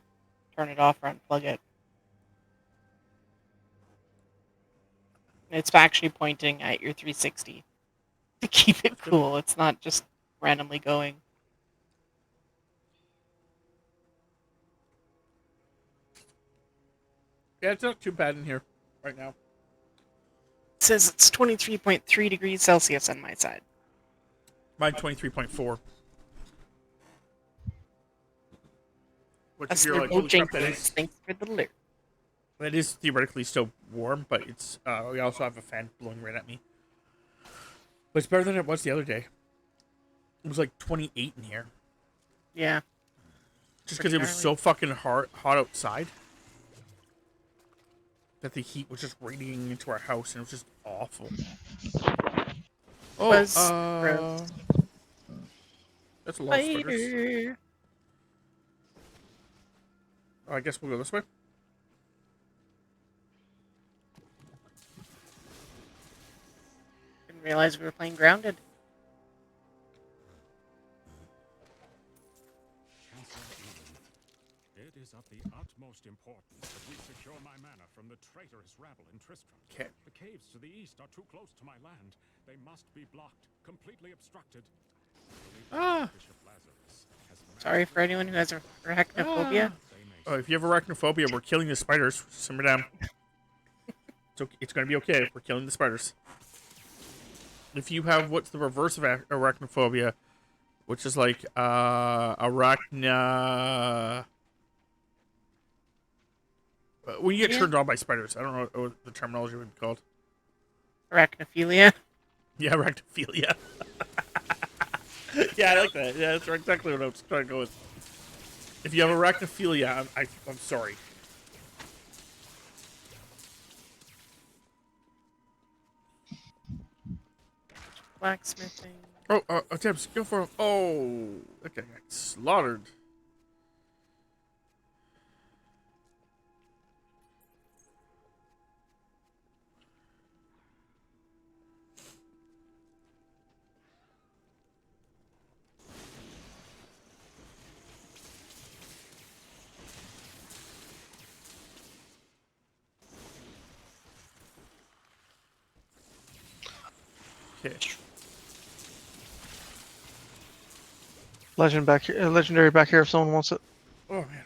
turn it off or unplug it. It's actually pointing at your 360 to keep it cool. It's not just randomly going. Yeah, it's not too bad in here right now. It says it's 23.3 degrees Celsius on my side. Mine 23.4. Which That's if you're the like, holy crap, Jenkins. Thanks for the alert. that is theoretically still warm, but it's we also have a fan blowing right at me. But it's better than it was the other day. It was like 28 in here. Yeah. Just Pretty because it was gnarly. so fucking hot outside that the heat was just radiating into our house, and it was just awful. Oh, Was gross. that's a lot of spiders. Spider. Oh, I guess we'll go this way. Didn't realize we were playing Grounded. It is of the utmost importance that we secure my mana from the traitorous rabble in Tristram. Okay. The caves to the east are too close to my land. They must be blocked, completely obstructed. Ah. Bishop Lazarus has Sorry for anyone who has arachnophobia. Oh, if you have arachnophobia, we're killing the spiders. Simmer down. It's going to be okay. We're killing the spiders. If you have what's the reverse of arachnophobia, which is like arachna. When you get Yeah. turned on by spiders, I don't know what the terminology would be called. Arachnophilia. Yeah, arachnophilia. Yeah, I like that. Yeah, that's exactly what I was trying to go with. If you have arachnophilia, I'm sorry. Blacksmithing. Oh, attempts. Go for him. Oh, that guy got slaughtered. Okay. Legendary back here if someone wants it. Oh man,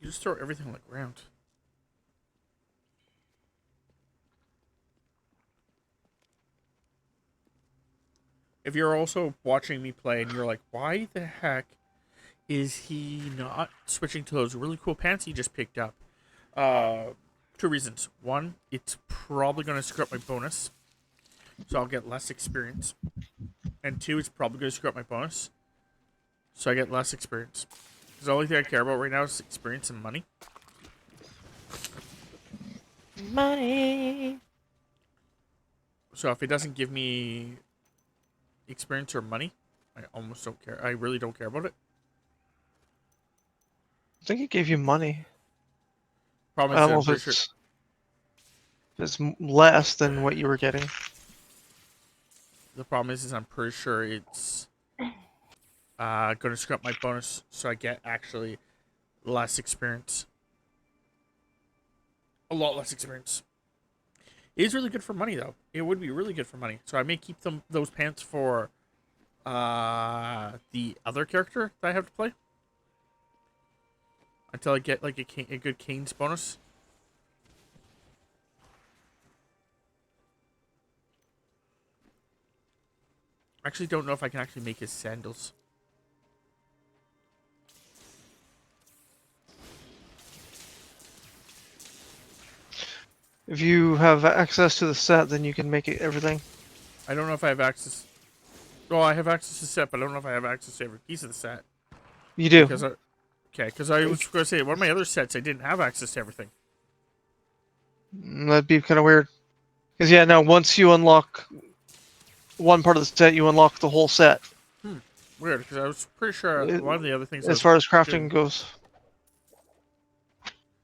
you just throw everything on the ground. If you're also watching me play and you're like, why the heck is he not switching to those really cool pants he just picked up? Two reasons. One, it's probably going to screw up my bonus, so I'll get less experience. And two, it's probably going to screw up my bonus, so I get less experience. Because the only thing I care about right now is experience and money. Money. So if it doesn't give me experience or money, I almost don't care. I really don't care about it. I think it gave you money. Problem I is, don't know I'm if pretty sure. it's less than what you were getting. The problem is I'm pretty sure it's going to screw up my bonus, so I get actually less experience. A lot less experience. It is really good for money, though. It would be really good for money. So I may keep those pants for the other character that I have to play. Until I get like a good Cane's bonus. I actually don't know if I can actually make his sandals. If you have access to the set, then you can make it everything. I don't know if I have access. Well, I have access to the set, but I don't know if I have access to every piece of the set. You do. Because I was going to say, one of my other sets, I didn't have access to everything. That'd be kind of weird. Because yeah, no. Once you unlock one part of the set, you unlock the whole set. Weird, because I was pretty sure one of the other things. As far as crafting goes.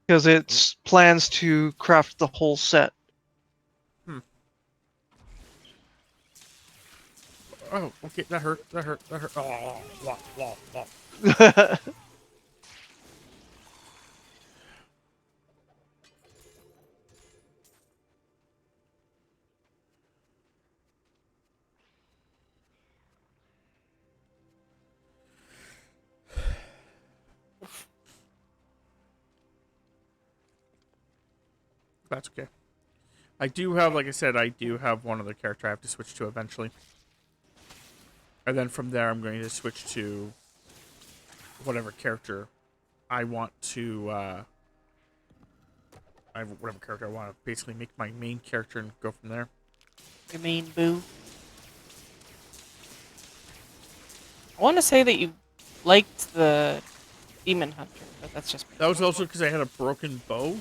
Because it plans to craft the whole set. Oh, okay, that hurt. That hurt. That hurt. Oh, blah, blah, blah. That's okay. I do have, like I said, I do have one other character I have to switch to eventually. And then from there, I'm going to switch to whatever character I want to. I have whatever character I want to basically make my main character and go from there. Your main boo. I want to say that you liked the Demon Hunter, but that's just me. That was also because I had a broken bow.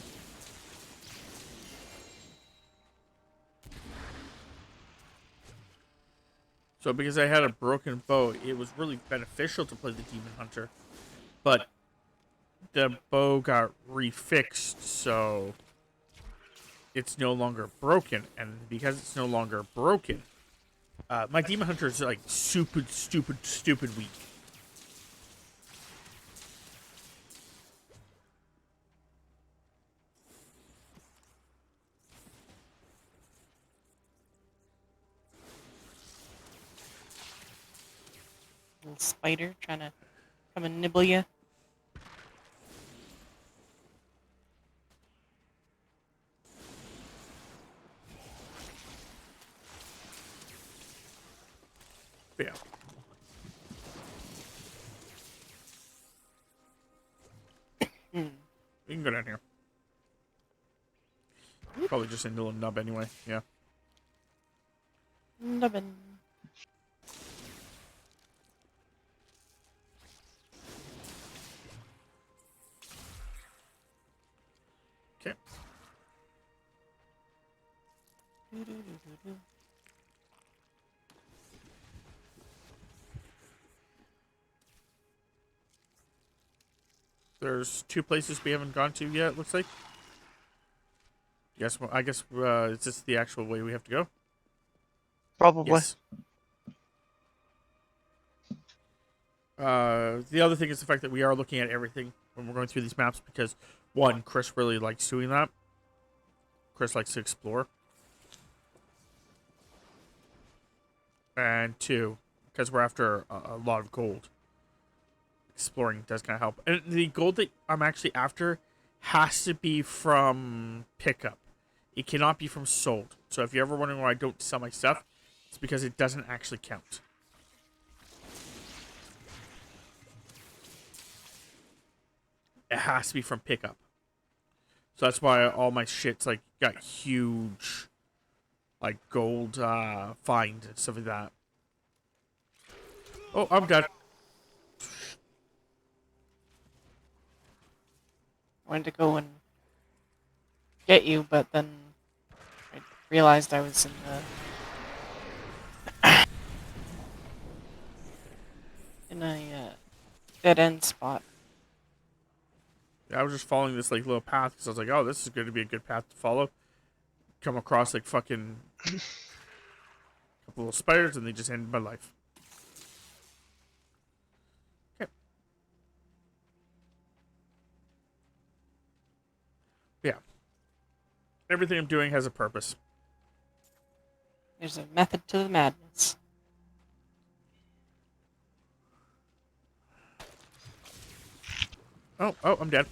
So because I had a broken bow, it was really beneficial to play the Demon Hunter. But the bow got refixed, so it's no longer broken. And because it's no longer broken, my Demon Hunter is like stupid weak. Little spider trying to come and nibble you. Yeah. We can go down here. Probably just a little nub anyway. Yeah. Nubbin. Okay. There's 2 places we haven't gone to yet, looks like. Yes, well, I guess is this the actual way we have to go? Probably. Yes. The other thing is the fact that we are looking at everything when we're going through these maps because, 1, Chris really likes doing that. Chris likes to explore. And 2, because we're after a lot of gold. Exploring does kind of help. And the gold that I'm actually after has to be from pickup. It cannot be from sold. So if you're ever wondering why I don't sell my stuff, it's because it doesn't actually count. It has to be from pickup. So that's why all my shit's like got huge like gold find and stuff like that. Oh, I'm dead. I wanted to go and get you, but then I realized I was in the in a dead end spot. I was just following this like little path because I was like, oh, this is going to be a good path to follow. Come across like fucking couple little spiders and they just ended my life. Okay. Yeah. Everything I'm doing has a purpose. There's a method to the madness. Oh, I'm dead.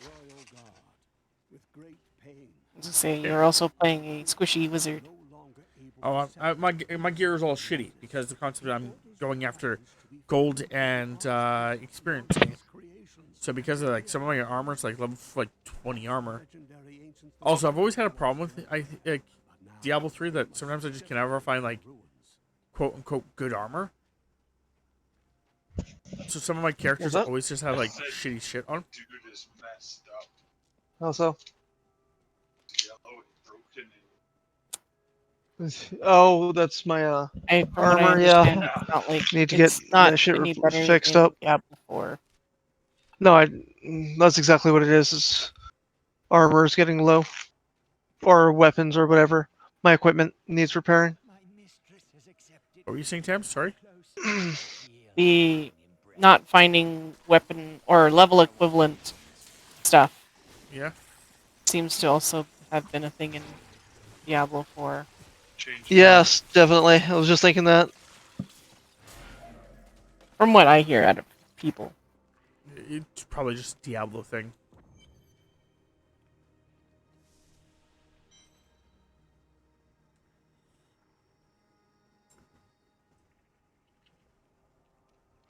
Royal guard, with great pain, I was gonna say you're also playing a squishy wizard. no longer able Oh, my gear is all shitty because the concept I'm going after gold and experience. So because of like some of my armor, it's like level like 20 armor. legendary ancient Also, I've always had a problem with Diablo 3 that sometimes I just can never find like quote unquote good armor. So some of my characters that? always just have like shitty shit on. Dude is messed up. Also. Yellow and broken. Oh, that's my From what I armor, yeah. understand, it's not like Need to get it's not that shit any better fixed in up. Diablo 4. No, that's exactly what it is. Armor is getting low. Or weapons or whatever. My equipment needs repairing. What were you saying, Tam? Sorry. The not finding weapon or level equivalent stuff Yeah. seems to also have been a thing in Diablo 4. Yes, definitely. I was just thinking that. From what I hear out of people. It's probably just a Diablo thing.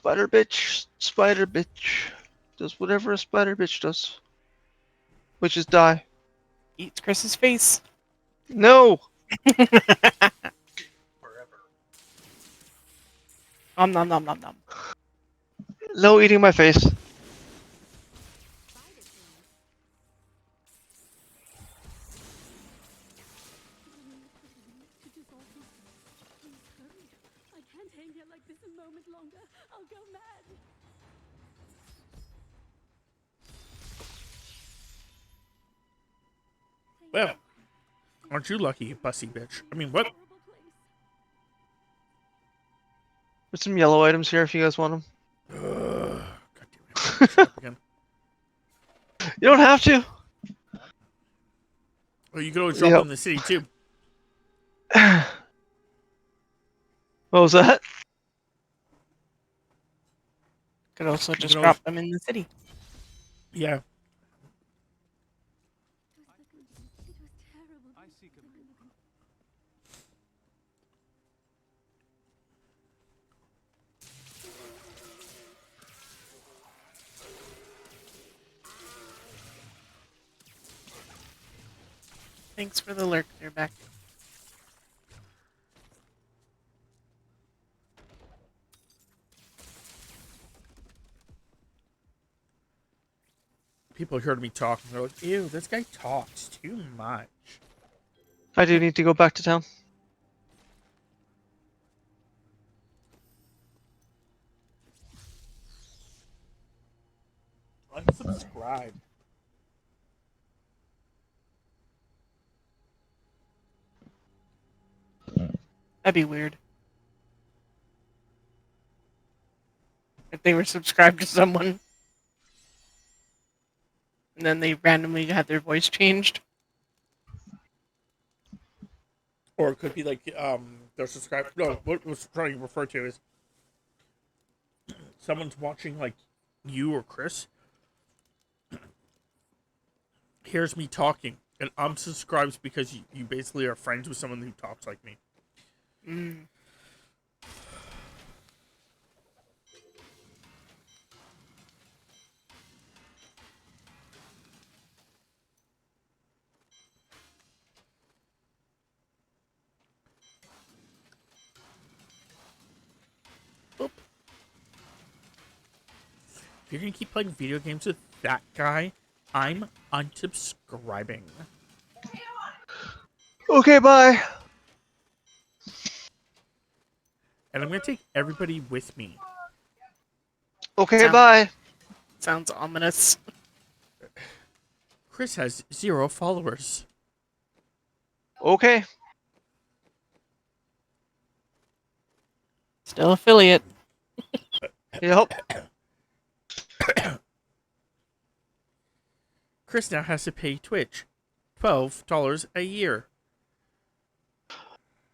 Spider bitch, spider bitch. Does whatever a spider bitch does. Which is die. Eats Chris's face. No! Forever. Nom nom nom nom nom. No eating my face. I can't hang here like this a moment longer. I'll go mad. Well, aren't you lucky, you pussy bitch? I mean, what? Horrible place. There's some yellow items here if you guys want them. God damn it. Shut up again. You don't have to. Oh, you could always drop Yep. them in the city, too. What was that? Could also just can drop always- them in the city. Yeah. It was terrible. I seek a Thanks for the lurk there, back. People heard me talk and they're like, ew, this guy talks too much. I do need to go back to town. Unsubscribe. That'd be weird. If they were subscribed to someone. And then they randomly had their voice changed. Or it could be like, they're subscribed. No, what I was trying to refer to is someone's watching, like, you or Chris, hears me talking, and unsubscribes because you basically are friends with someone who talks like me. Mm. If you're gonna keep playing video games with that guy, I'm unsubscribing. Okay, bye. And I'm gonna take everybody with me. Okay, Sound- bye. Sounds ominous. Chris has 0 followers. Okay. Still affiliate. Yep. Chris now has to pay Twitch $12 a year.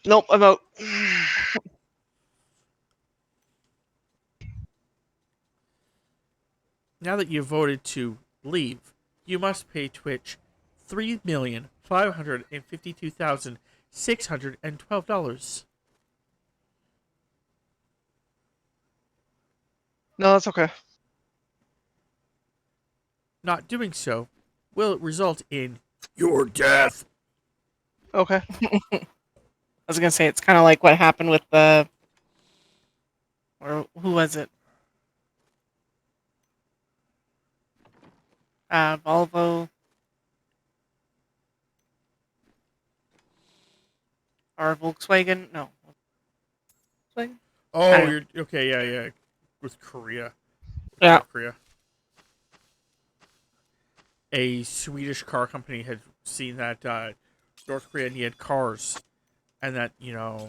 Nope, I'm out. Now that you've voted to leave, you must pay Twitch $3,552,612. No, that's okay. Not doing so will result in your death. Okay. I was gonna say it's kind of like what happened with the, or who was it? Volvo or Volkswagen? No. Volkswagen? Oh, don't you're okay. Yeah. With Korea. Yeah. North Korea. A Swedish car company had seen that North Korea needed cars, and that no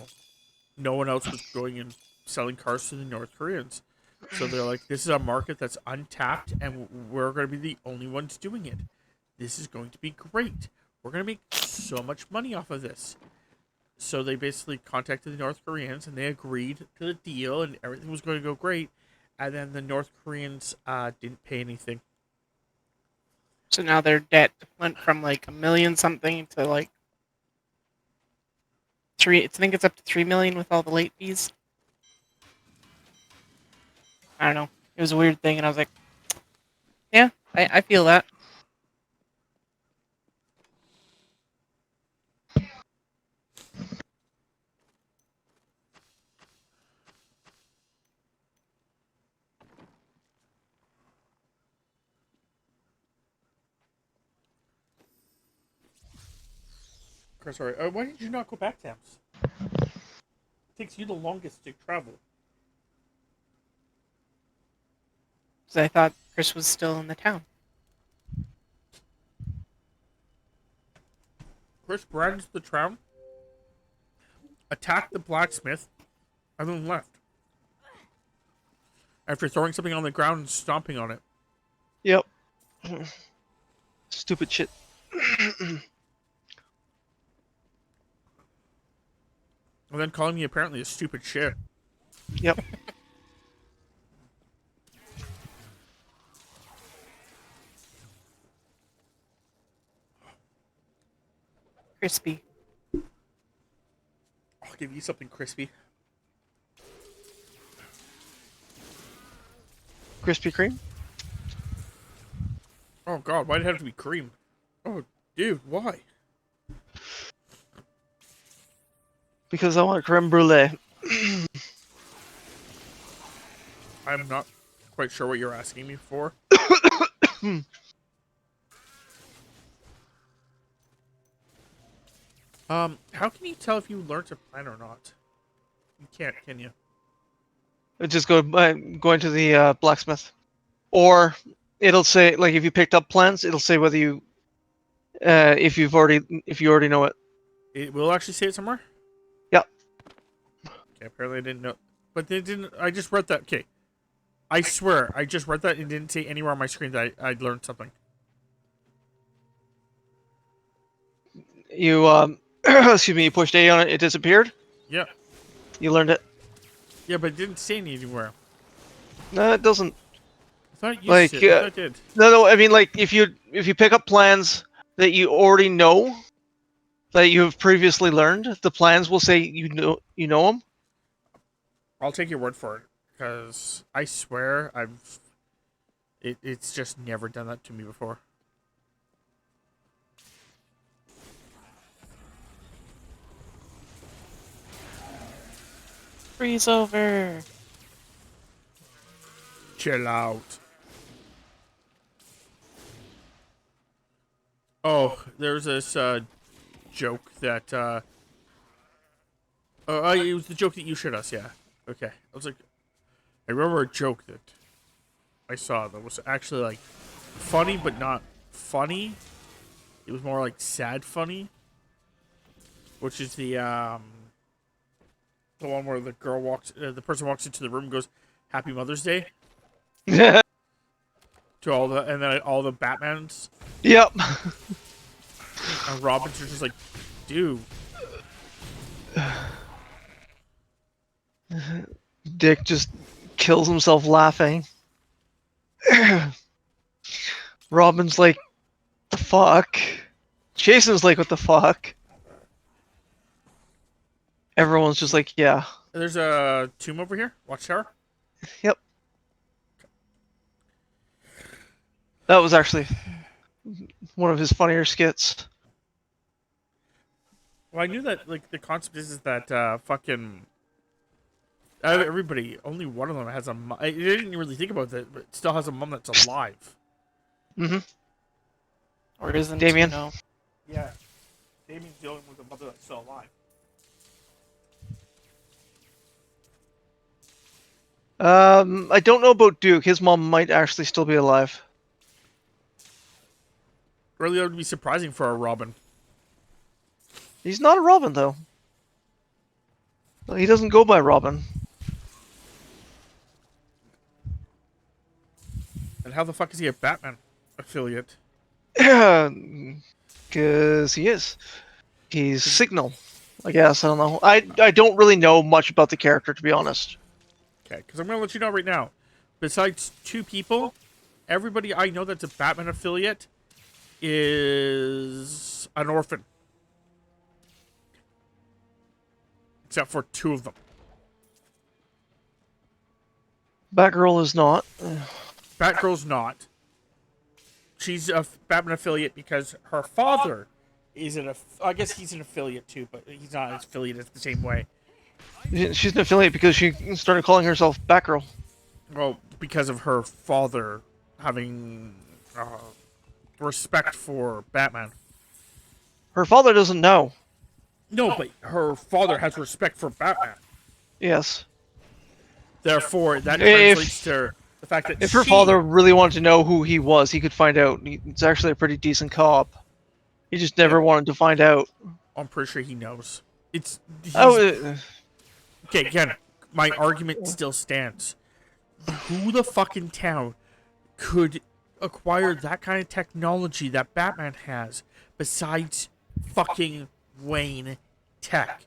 one else was going and selling cars to the North Koreans. So they're like, this is a market that's untapped, and we're going to be the only ones doing it. This is going to be great. We're going to make so much money off of this. So they basically contacted the North Koreans, and they agreed to the deal, and everything was going to go great. And then the North Koreans didn't pay anything. So now their debt went from like $1 million something to like I think it's up to $3 million with all the late fees. I don't know. It was a weird thing, and I was like, yeah, I feel that. Chris, sorry. Why did you not go back, Tams? It takes you the longest to travel. Because I thought Chris was still in the town. Chris ran into the town, attacked the blacksmith, and then left. After throwing something on the ground and stomping on it. Yep. Stupid shit. And then calling me apparently a stupid shit. Yep. Crispy. I'll give you something crispy. Krispy Kreme? Oh god, why'd it have to be cream? Oh, dude, why? Because I want creme brulee. I'm not quite sure what you're asking me for. How can you tell if you learned to plan or not? You can't, can you? Just going to the blacksmith, or it'll say like if you picked up plans, it'll say whether you if you already know it. It will actually say it somewhere? Yep. Okay, apparently I didn't know. But they didn't. I just read that. Okay. I swear, I just read that and didn't say anywhere on my screen that I'd learned something. You excuse me, you pushed A on it, it disappeared. Yeah. You learned it. Yeah, but it didn't say anywhere. No, it doesn't. I thought it used Like, to. I thought it did. No. I mean, like if you pick up plans that you already know, that you have previously learned, the plans will say you know them. I'll take your word for it, because I swear it's just never done that to me before. Freeze over. Chill out. Oh, there's this joke that it was the joke that you showed us, yeah. Okay. I was like, I remember a joke that I saw that was actually like funny but not funny. It was more like sad funny. Which is the one where the person walks into the room and goes, "Happy Mother's Day." To all the Batmans. Yep. And Robin's just like, dude. Dick just kills himself laughing. Robin's like, the fuck? Jason's like, what the fuck? Everyone's just like, yeah. There's a tomb over here. Watchtower. Yep. That was actually one of his funnier skits. Well, I knew that, like, the concept is that fucking everybody, only one of them has a mom. I didn't really think about that, but still has a mom that's alive. Mm-hmm. Or isn't, Damien. you know. Yeah. Damien's dealing with a mother that's still alive. I don't know about Duke. His mom might actually still be alive. Really, that would be surprising for a Robin. He's not a Robin, though. He doesn't go by Robin. And how the fuck is he a Batman affiliate? Because he is. He's Signal, I guess. I don't know. I don't really know much about the character, to be honest. Okay, because I'm going to let you know right now. Besides two people, everybody I know that's a Batman affiliate is an orphan. Except for two of them. Batgirl is not. Batgirl's not. She's a Batman affiliate because her father is I guess he's an affiliate too, but he's not as affiliate as the same way. She's an affiliate because she started calling herself Batgirl. Well, because of her father having respect for Batman. Her father doesn't know. No, but her father has respect for Batman. Yes. Therefore, that translates to the fact that if her father really wanted to know who he was, he could find out. He's actually a pretty decent cop. He just never wanted to find out. I'm pretty sure he knows. Okay, again, my argument still stands. Who the fucking town could acquire that kind of technology that Batman has besides fucking Wayne Tech?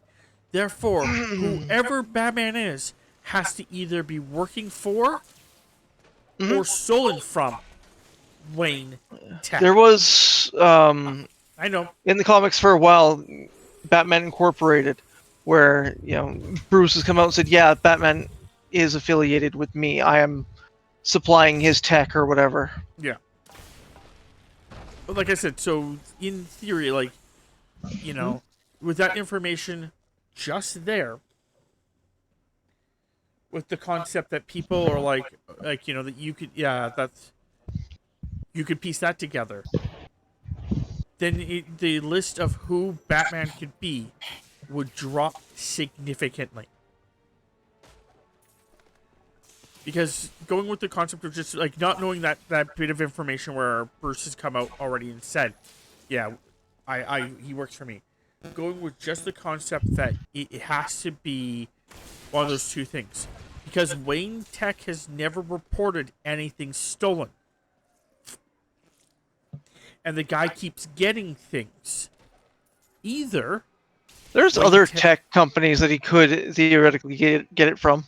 Therefore, whoever Batman is has to either be working for or stolen from Wayne Tech. There was, I know, in the comics for a while, Batman Incorporated, where, Bruce has come out and said, yeah, Batman is affiliated with me. I am supplying his tech or whatever. Yeah. But like I said, so in theory, with that information just there, with the concept that people are that you could, you could piece that together, then the list of who Batman could be would drop significantly. Because going with the concept of just not knowing that bit of information where Bruce has come out already and said, yeah, he works for me. Going with just the concept that it has to be one of those two things. Because Wayne Tech has never reported anything stolen. And the guy keeps getting things. Either there's other tech companies that he could theoretically get it from.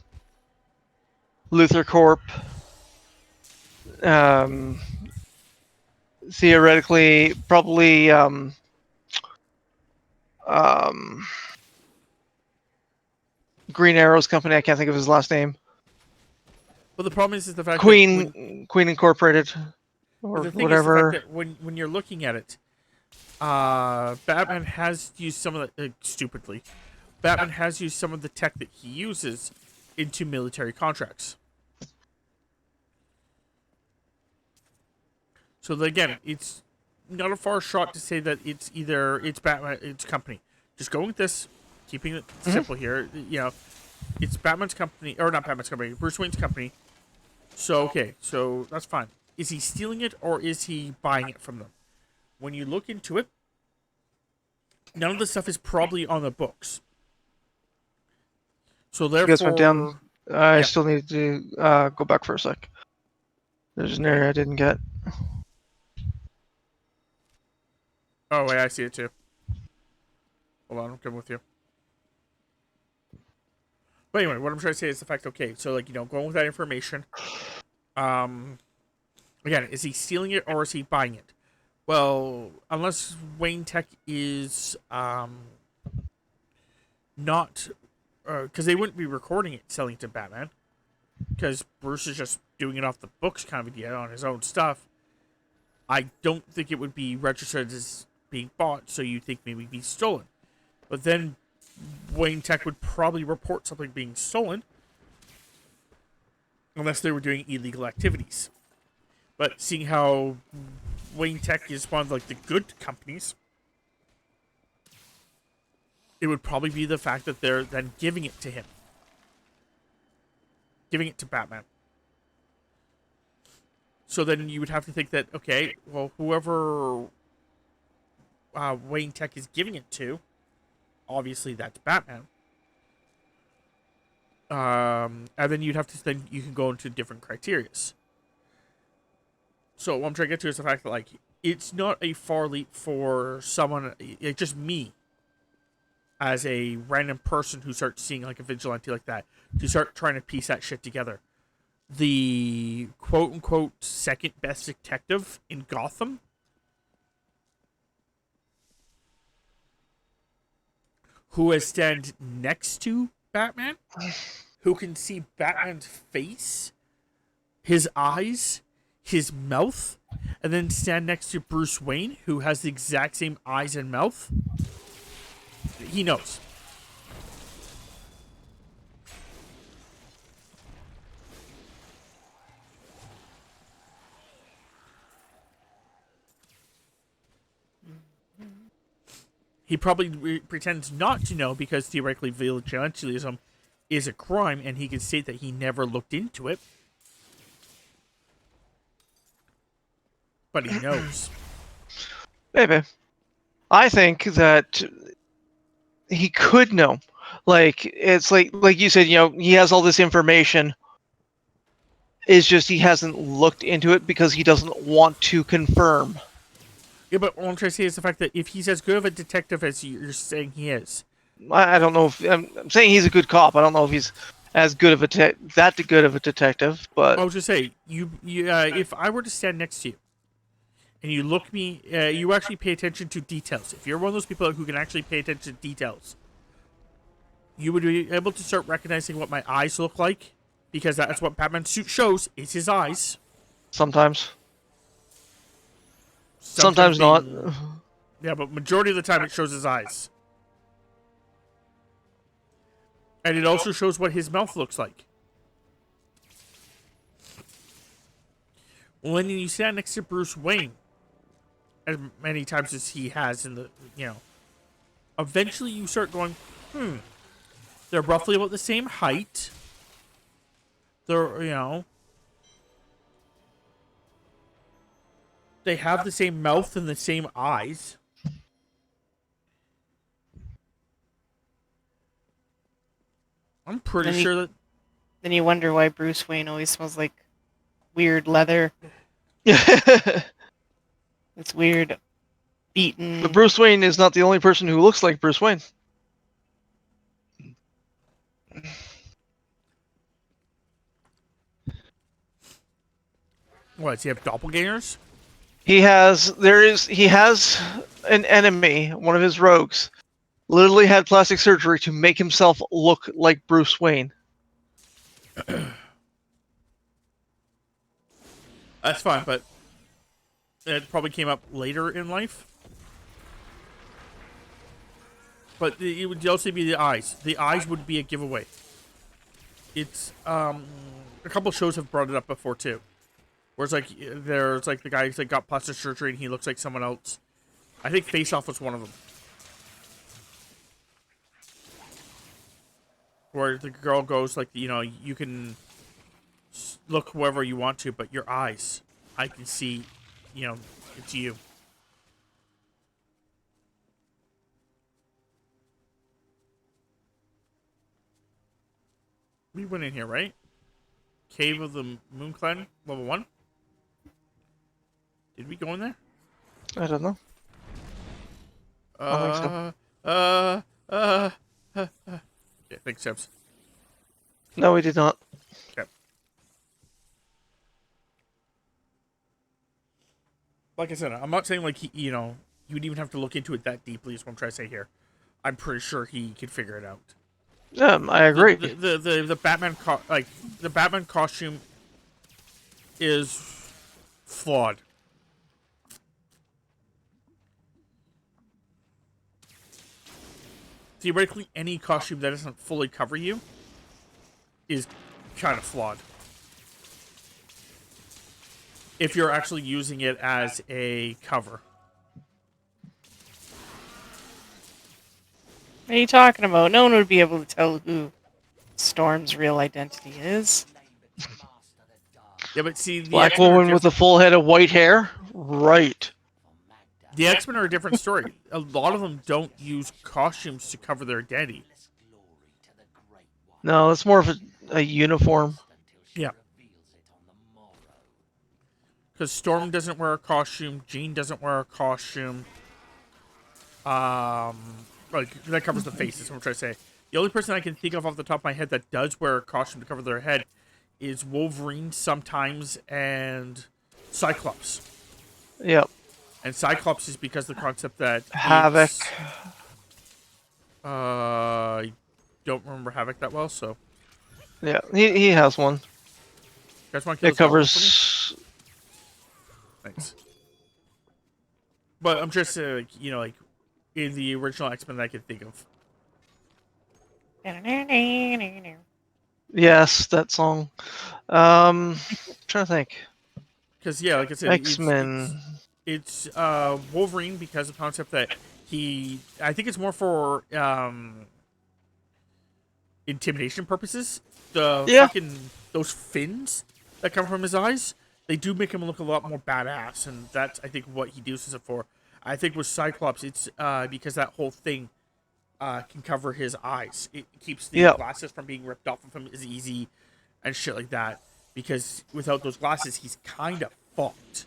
Luthor Corp. Theoretically, probably Green Arrow's company. I can't think of his last name. Well, the problem is the fact Queen Incorporated or the thing whatever. Is the fact that when you're looking at it, Batman has used some of the stupidly. Batman has used some of the tech that he uses into military contracts. So again, it's not a far shot to say that it's Batman, it's company. Just going with this, keeping it simple here. It's Batman's company, or not Batman's company, Bruce Wayne's company. So okay, so that's fine. Is he stealing it or is he buying it from them? When you look into it, none of the stuff is probably on the books. So therefore, you guys went down. I still need to go back for a sec. There's an area I didn't get. Oh wait, I see it too. Hold on, I'm coming with you. But anyway, what I'm trying to say is the fact. Okay, so going with that information. Again, is he stealing it or is he buying it? Well, unless Wayne Tech is not, because they wouldn't be recording it, selling it to Batman, because Bruce is just doing it off the books, kind of idea on his own stuff. I don't think it would be registered as being bought, so you think maybe be stolen. But then Wayne Tech would probably report something being stolen, unless they were doing illegal activities. But seeing how Wayne Tech is one of the good companies, it would probably be the fact that they're then giving it to him. Giving it to Batman. So then you would have to think that, okay, well, whoever Wayne Tech is giving it to, obviously that's Batman. And then you can go into different criterias. So what I'm trying to get to is the fact that it's not a far leap for someone, just me, as a random person who starts seeing a vigilante like that, to start trying to piece that shit together. The quote-unquote second best detective in Gotham who has stand next to Batman, who can see Batman's face his eyes, his mouth, and then stand next to Bruce Wayne, who has the exact same eyes and mouth, he knows. He probably pretends not to know because theoretically vigilantism is a crime, and he can state that he never looked into it. But he knows. Maybe. I think that he could know. Like, it's like you said, he has all this information. It's just he hasn't looked into it because he doesn't want to confirm. Yeah, but what I'm trying to say is the fact that if he's as good of a detective as you're saying he is. I don't know if I'm saying he's a good cop. I don't know if he's as good of a that good of a detective, but I was just saying, if I were to stand next to you and you look me, you actually pay attention to details. If you're one of those people who can actually pay attention to details, you would be able to start recognizing what my eyes look like, because that's what Batman's suit shows, is his eyes. sometimes not. Yeah, but majority of the time it shows his eyes. And it also shows what his mouth looks like. When you stand next to Bruce Wayne, as many times as he has in the, eventually you start going, they're roughly about the same height. They're, they have the same mouth and the same eyes. I'm pretty sure that... Then you wonder why Bruce Wayne always smells like weird leather. It's weird, beaten. But Bruce Wayne is not the only person who looks like Bruce Wayne. What, does he have doppelgangers? He has an enemy, one of his rogues, literally had plastic surgery to make himself look like Bruce Wayne. That's fine, but it probably came up later in life. But it would also be the eyes. The eyes would be a giveaway. It's a couple shows have brought it up before too. Where it's like there's like the guy who's like got plastic surgery and he looks like someone else. I think Face Off was one of them. Where the girl goes like, you can look whoever you want to, but your eyes, I can see, it's you. We went in here, right? Cave of the Moon Clan, level 1. Did we go in there? I don't know. Yeah, thanks, Sebs. No, we did not. Okay. Like I said, I'm not saying like you would even have to look into it that deeply. Is what I'm trying to say here. I'm pretty sure he could figure it out. I agree. The Batman the Batman costume is flawed. Theoretically, any costume that doesn't fully cover you is kind of flawed. If you're actually using it as a cover. What are you talking about? No one would be able to tell who Storm's real identity is. Yeah, but see, the Black X-Men are woman with a full head of white hair? Right. The X-Men are a different story. A lot of them don't use costumes to cover their identity. No, it's more of a uniform. Yeah. Because Storm doesn't wear a costume, Jean doesn't wear a costume. Like, that covers the face, is what I'm trying to say. The only person I can think of off the top of my head that does wear a costume to cover their head is Wolverine sometimes and Cyclops. Yep. And Cyclops is because the concept that Havoc. I don't remember Havoc that well, so. Yeah, he has one. guys want to kill It this outlaw for me? covers. Thanks. But I'm just, you know, like, in the original X-Men that I could think of. Yes, that song. Trying to think. Because, yeah, like I said, X-Men. it's Wolverine because of the concept that I think it's more for intimidation purposes. The Yeah. fucking, those fins that come from his eyes, they do make him look a lot more badass, and that's, I think, what he uses it for. I think with Cyclops, it's because that whole thing can cover his eyes. It keeps the Yep. glasses from being ripped off of him as easy and shit like that. Because without those glasses, he's kind of fucked.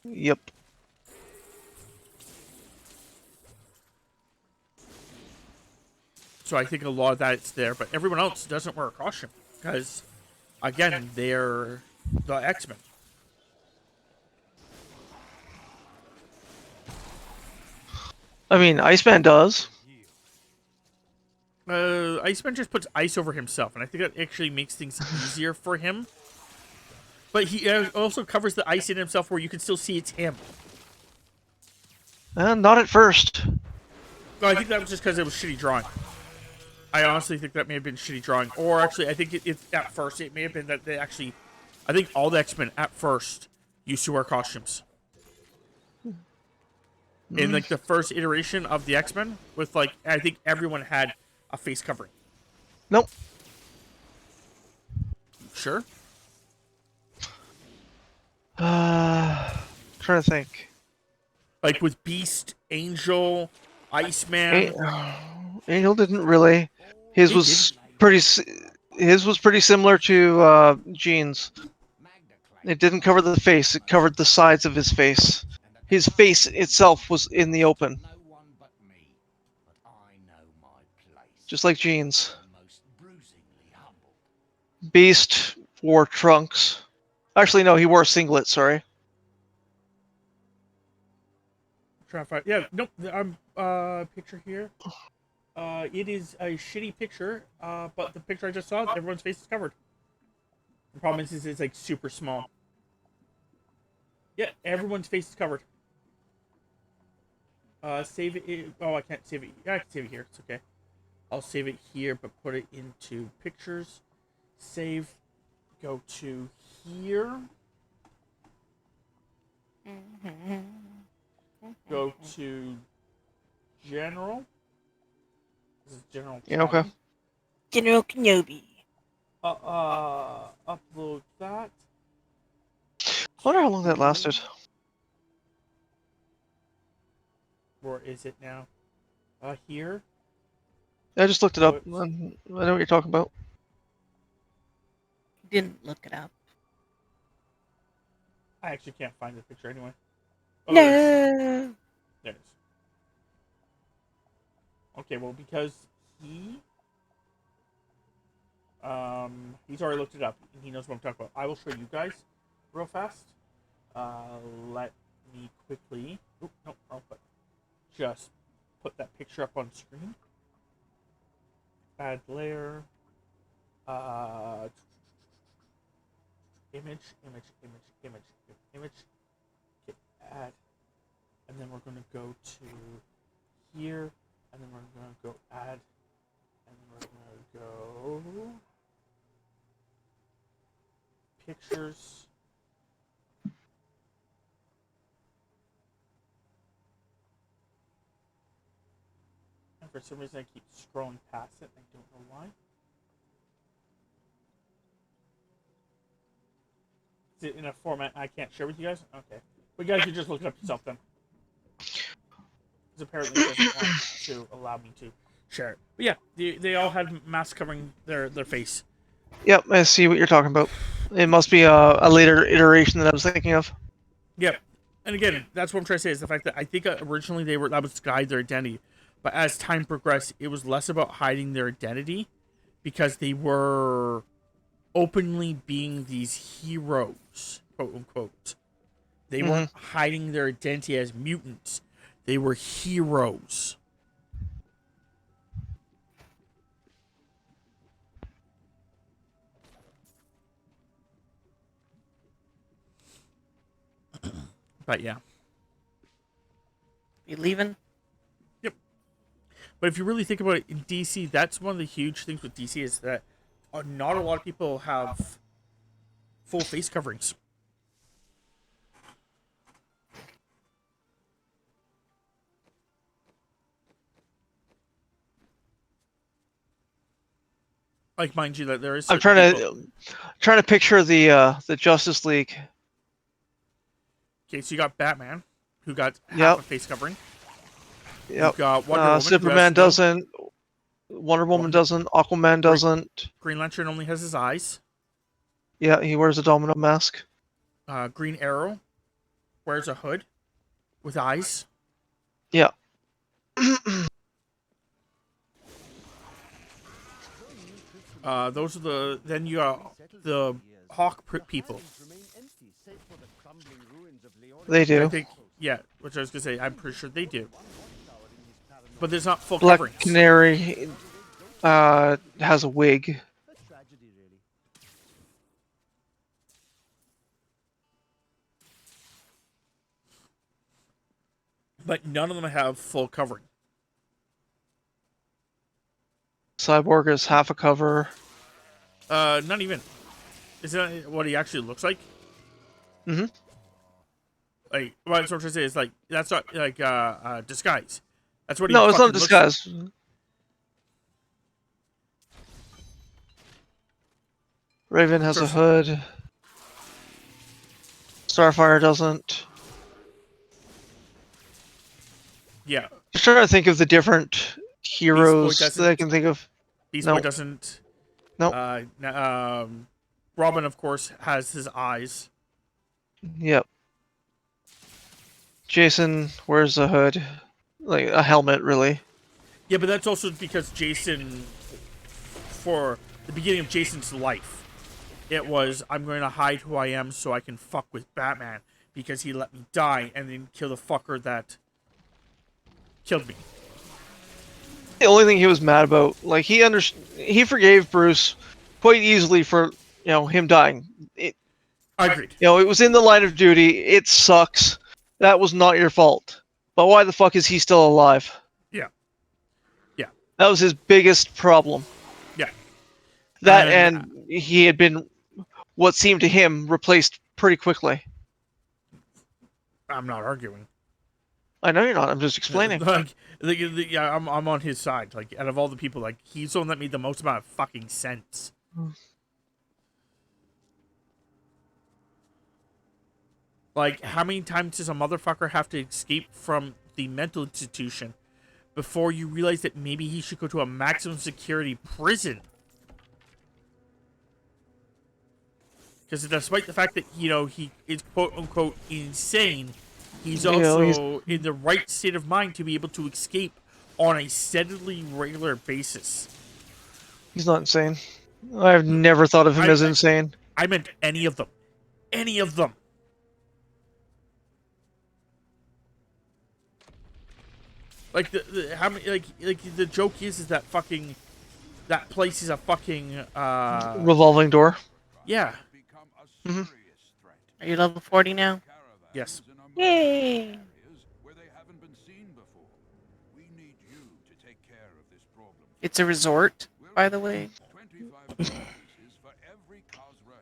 Yep. So I think a lot of that's there, but everyone else doesn't wear a costume because, again, they're the X-Men. I mean, Iceman does. Iceman just puts ice over himself, and I think that actually makes things easier for him. But he also covers the ice in himself where you can still see it's him. Not at first. No, I think that was just because it was shitty drawing. I honestly think that may have been shitty drawing. Or actually, I think at first it may have been that they actually... I think all the X-Men at first used to wear costumes. In like the first iteration of the X-Men, with like, I think everyone had a face covering. Nope. Sure? Trying to think. Like with Beast, Angel, Iceman. Angel didn't really. His He was pretty similar to Jean's. It didn't cover the face. It covered the sides of his face. His face itself was in the open, just like Jean's. Beast wore trunks. Actually, no, he wore a singlet. Sorry. Try to find, yeah, nope. I'm picture here. It is a shitty picture. But the picture I just saw, everyone's face is covered. The problem is it's like super small. Yeah, everyone's face is covered. Save it. Oh, I can't save it. Yeah, I can save it here. It's okay. I'll save it here, but put it into pictures. Save. Go to here. Go to general. This is general. Yeah. Okay. General Kenobi. Upload that. I wonder how long that lasted. Where is it now? Here. I just looked it up. Oops. I know what you're talking about. Didn't look it up. I actually can't find the picture anyway. No. There it is. Okay, well, because he's already looked it up and he knows what I'm talking about. I will show you guys real fast. Let me quickly. Oh no, wrong button. Just put that picture up on screen. Add layer. Image. Okay, add. And then we're going to go to here. And then we're going to go add. And then we're going to go pictures. And for some reason I keep scrolling past it. I don't know why. Is it in a format I can't share with you guys? Okay. But you guys can just look it up yourself then. Because apparently it doesn't want to allow me to share it. But yeah, they all had masks covering their face. Yep, I see what you're talking about. It must be a later iteration that I was thinking of. Yep. And again, that's what I'm trying to say is the fact that I think originally that was to hide their identity. But as time progressed, it was less about hiding their identity because they were openly being these heroes, quote unquote. They weren't hiding their identity as mutants. They were heroes. But yeah. You leaving? But if you really think about it, in DC, that's one of the huge things with DC is that not a lot of people have full face coverings. Like, mind you, that there is. I'm certain trying to picture the Justice League. Okay, so you got Batman, who got half Yep. a face covering. Yep. You've got Wonder Woman, who Superman has no. doesn't. Wonder Woman doesn't. Aquaman doesn't. Green Lantern only has his eyes. Yeah, he wears a domino mask. Green Arrow wears a hood with eyes. Yeah. Those are the. Then you got the Hawk people. They do. I think, yeah, which I was gonna say, I'm pretty sure they do. But there's not full Black coverings. Canary has a wig. But none of them have full covering. Cyborg is half a cover. Not even. Is that what he actually looks like? Mm-hmm. Like, what I'm trying to say is like that's not like disguise. That's what he. No, it's not fucking looks disguise. like. Raven has a hood. Starfire doesn't. Yeah. Just trying to think of the different heroes doesn't. that I can think of. Beast No. Boy doesn't. Nope. Robin, of course, has his eyes. Yep. Jason wears a hood, like a helmet, really. Yeah, but that's also because Jason, for the beginning of Jason's life, it was, I'm going to hide who I am so I can fuck with Batman because he let me die and then kill the fucker that killed me. The only thing he was mad about, like he forgave Bruce quite easily for him dying. I agreed. It was in the line of duty. It sucks. That was not your fault. But why the fuck is he still alive? Yeah. Yeah. That was his biggest problem. Yeah. That and he had been, what seemed to him, replaced pretty quickly. I'm not arguing. I know you're not. I'm just explaining. Yeah, I'm on his side. Like, out of all the people, like, he's the one that made the most amount of fucking sense. Like, how many times does a motherfucker have to escape from the mental institution before you realize that maybe he should go to a maximum security prison? Because despite the fact that, he is quote-unquote insane, he's also in the right state of mind to be able to escape on a steadily regular basis. He's not insane. I've never thought of him as insane. I meant any of them. Any of them. Like how many like the joke is that fucking that place is a fucking revolving door. Yeah. Mm-hmm. Are you level 40 now? Yes. Yay! It's a resort, by the way.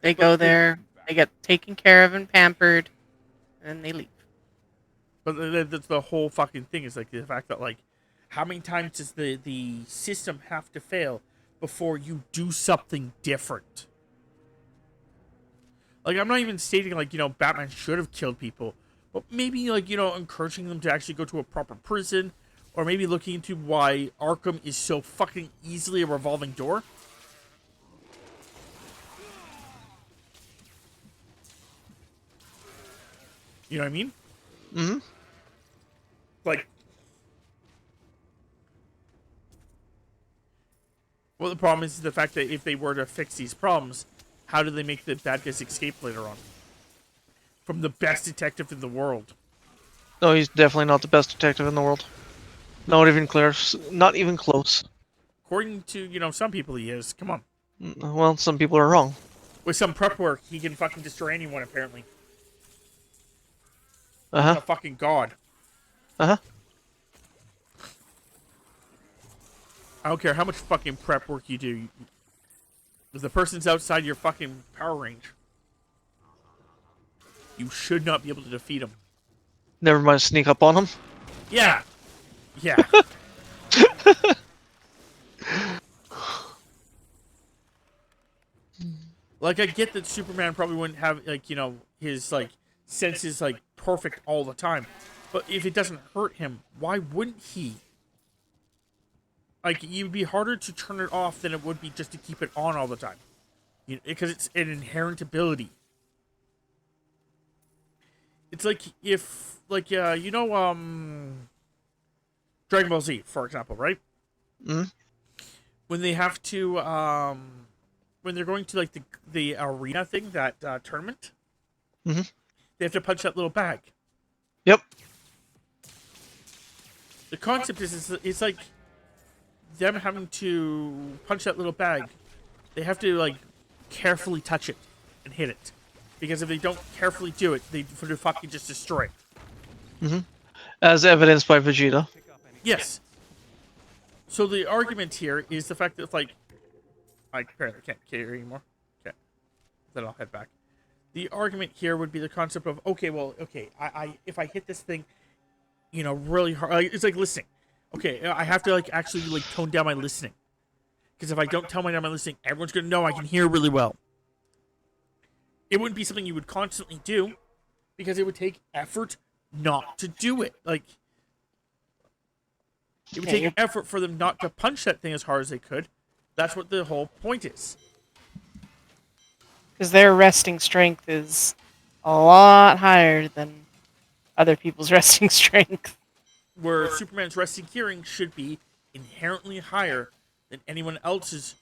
They go there, they get taken care of and pampered, and then they leave. But that's the whole fucking thing is like the fact that like how many times does the system have to fail before you do something different? Like, I'm not even stating like, Batman should have killed people, but maybe like, encouraging them to actually go to a proper prison, or maybe looking into why Arkham is so fucking easily a revolving door. You know what I mean? Mm-hmm. Like, well, the problem is the fact that if they were to fix these problems, how do they make the bad guys escape later on? From the best detective in the world. No, he's definitely not the best detective in the world. Not even close. Not even close. According to, some people he is. Come on. Well, some people are wrong. With some prep work, he can fucking destroy anyone, apparently. a fucking god. Uh-huh. I don't care how much fucking prep work you do. If the person's outside your fucking power range, you should not be able to defeat them. Never mind, sneak up on him. Yeah. Yeah. Like, I get that Superman probably wouldn't have, like, you know, his, like, senses, like, perfect all the time. But if it doesn't hurt him, why wouldn't he? Like, it would be harder to turn it off than it would be just to keep it on all the time. You know, because it's an inherent ability. It's like if, like, you know, Dragon Ball Z, for example, right? Mm-hmm. When they have to, when they're going to, like, the arena thing, that tournament, Mm-hmm. they have to punch that little bag. Yep. The concept is, it's like them having to punch that little bag. They have to, like, carefully touch it and hit it. Because if they don't carefully do it, they fucking just destroy it. Mm-hmm. As evidenced by Vegeta. Yes. So the argument here is the fact that, like, I apparently can't carry anymore. Okay. Then I'll head back. The argument here would be the concept of, okay, well, okay, I if I hit this thing, you know, really hard, like, it's like listening. Okay, I have to, like, actually, like, tone down my listening. Because if I don't tone down my listening, everyone's going to know I can hear really well. It wouldn't be something you would constantly do, because it would take effort not to do it. Like, it would take effort for them not to punch that thing as hard as they could. That's what the whole point is. Because their resting strength is a lot higher than other people's resting strength. Where Superman's resting hearing should be inherently higher than anyone else's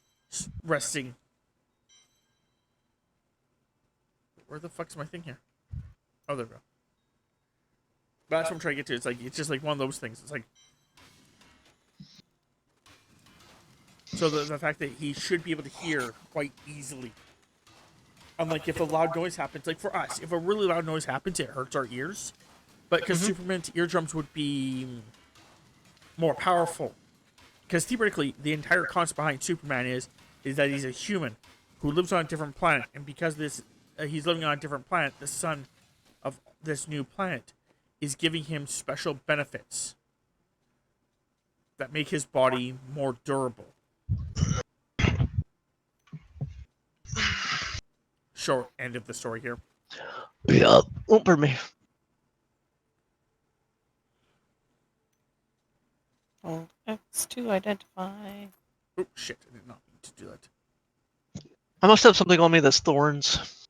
resting. Where the fuck's my thing here? Oh, there we go. But that's what I'm trying to get to. It's like, it's just like one of those things. It's like, so the fact that he should be able to hear quite easily. Unlike if a loud noise happens, like for us, if a really loud noise happens, it hurts our ears. But because Superman's eardrums would be more powerful. Because theoretically, the entire concept behind Superman is that he's a human who lives on a different planet. And because he's living on a different planet, the sun of this new planet is giving him special benefits that make his body more durable. Short end of the story here. Yeah. Oh, pardon me. Hold X to identify. Oh, shit. I did not mean to do that. I must have something on me that's thorns.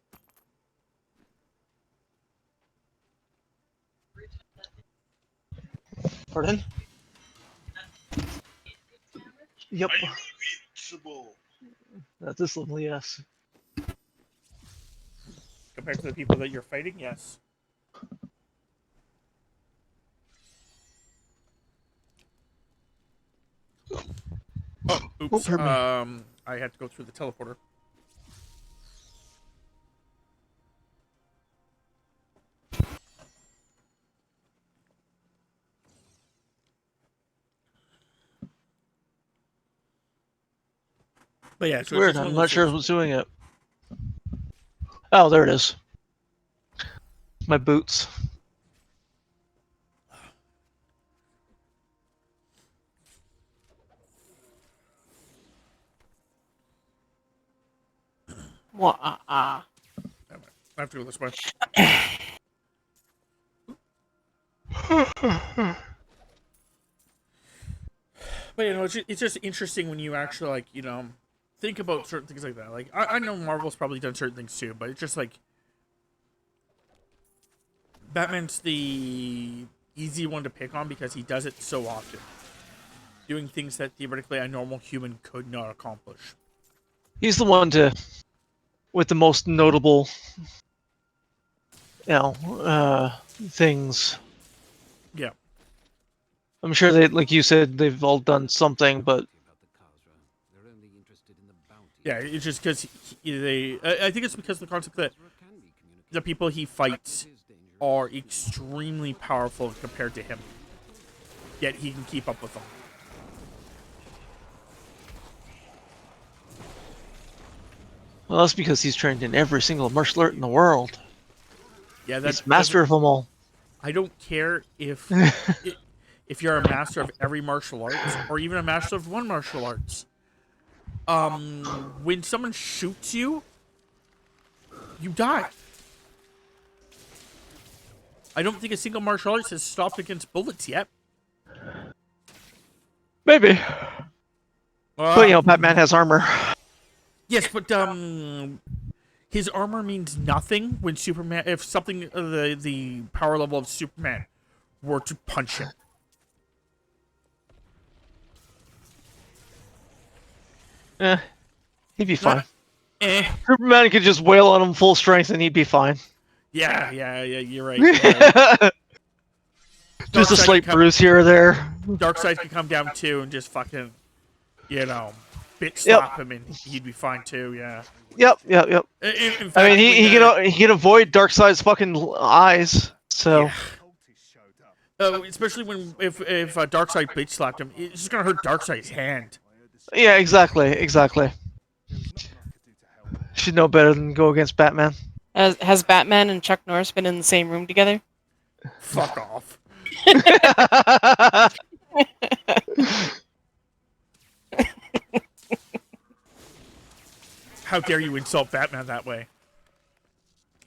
Pardon? Yep. Invincible. At this level, yes. Compared to the people that you're fighting, yes. Oh, oops. I had to go through the teleporter. But yeah, It's weird. I'm not sure who's doing it. Oh, there it is. My boots. What? I have to go this way. But you know, it's just interesting when you actually, like, you know, think about certain things like that. Like, I know Marvel's probably done certain things too, but it's just like Batman's the easy one to pick on because he does it so often, doing things that theoretically a normal human could not accomplish. He's the one with the most notable, things. Yeah. I'm sure they, like you said, they've all done something, but yeah, it's just because I think it's because of the concept that the people he fights are extremely powerful compared to him. Yet he can keep up with them. Well, that's because he's trained in every single martial art in the world. Yeah, that's He's master of them all. I don't care if if you're a master of every martial arts or even a master of one martial arts. When someone shoots you, you die. I don't think a single martial arts has stopped against bullets yet. Maybe. But, you know, Batman has armor. Yes, but his armor means nothing when Superman. If something the power level of Superman were to punch him. He'd be fine. Eh. Superman could just wail on him full strength and he'd be fine. Yeah, you're right. You're right. Just a slight bruise here or there. Darkseid could come down too and just fucking, bitch slap him and he'd be fine too. Yeah. Yep. In fact, I mean, he can avoid Darkseid's fucking eyes. So. Yeah. Especially if Darkseid bitch slapped him, it's just gonna hurt Darkseid's hand. Yeah, exactly. Should know better than go against Batman. Has Batman and Chuck Norris been in the same room together? Fuck off. How dare you insult Batman that way?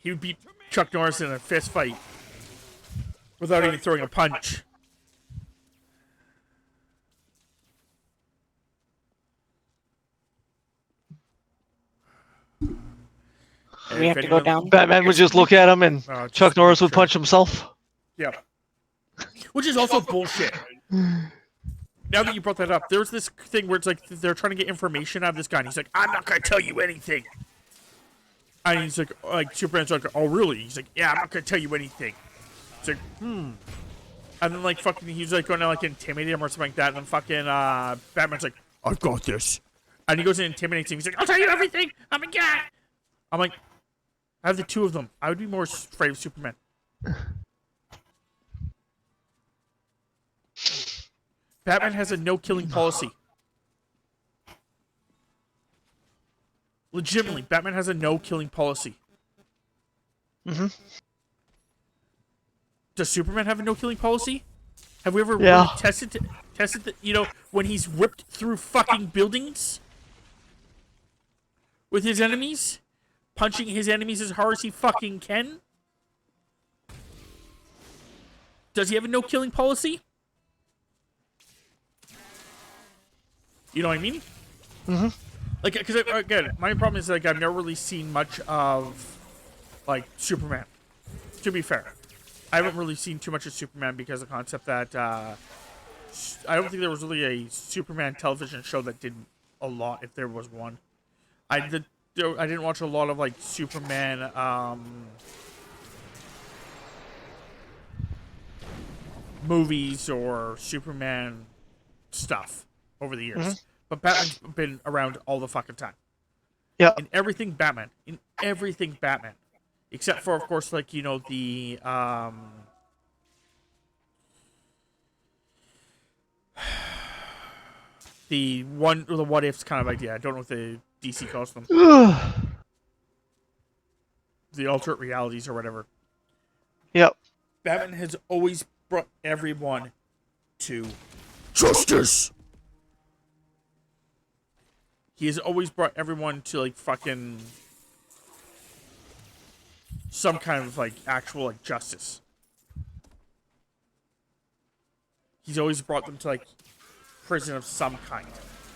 He would beat Chuck Norris in a fist fight without even throwing a punch. We have to go down. Batman would just look at him and Chuck Norris would punch himself. Yeah. Which is also bullshit. Now that you brought that up, there's this thing where it's like they're trying to get information out of this guy, and he's like, I'm not going to tell you anything. And he's like Superman's like, oh, really? He's like, yeah, I'm not going to tell you anything. It's like, And then, like, fucking, he's like going to, like, intimidate him or something like that, and then fucking, Batman's like, I've got this. And he goes and intimidates him. He's like, I'll tell you everything. I'm a guy. I'm like, I have the two of them. I would be more afraid of Superman. Batman has a no-killing policy. Legitimately, Batman has a no-killing policy. Mm-hmm. Does Superman have a no-killing policy? Have we ever really tested the, when he's ripped through fucking buildings with his enemies? Punching his enemies as hard as he fucking can? Does he have a no-killing policy? You know what I mean? Mm-hmm. Like, because, again, my problem is, like, I've never really seen much of, like, Superman. To be fair. I haven't really seen too much of Superman because of the concept that, I don't think there was really a Superman television show that did a lot, if there was one. I didn't watch a lot of, like, Superman, movies or Superman stuff over the years. Mm-hmm. But Batman's been around all the fucking time. Yeah. In everything Batman. Except for, of course, like, the, the what ifs kind of idea. I don't know what the DC calls them. The alternate realities or whatever. Yep. Batman has always brought everyone to justice. He has always brought everyone to, like, fucking some kind of, like, actual, like, justice. He's always brought them to, like, prison of some kind.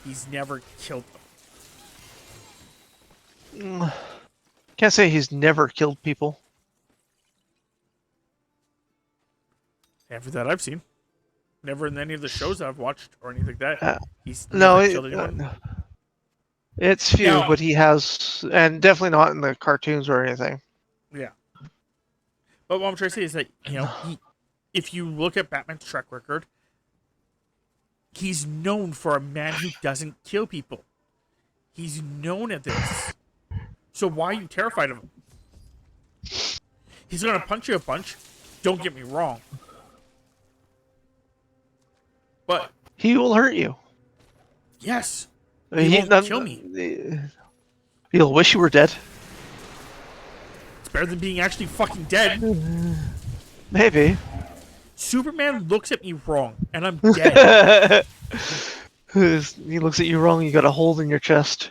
He's never killed them. Can't say he's never killed people. Never that I've seen. Never in any of the shows I've watched or anything like that. He's never killed anyone. It's few, but he has, and definitely not in the cartoons or anything. Yeah. But what I'm trying to say is that, if you look at Batman's track record, he's known for a man who doesn't kill people. He's known at this. So why are you terrified of him? He's going to punch you a bunch, Don't get me wrong. But He will hurt you. yes, I he mean, won't kill me. He'll wish you were dead. It's better than being actually fucking dead. Maybe. Superman looks at me wrong, and I'm dead. He looks at you wrong, you got a hole in your chest.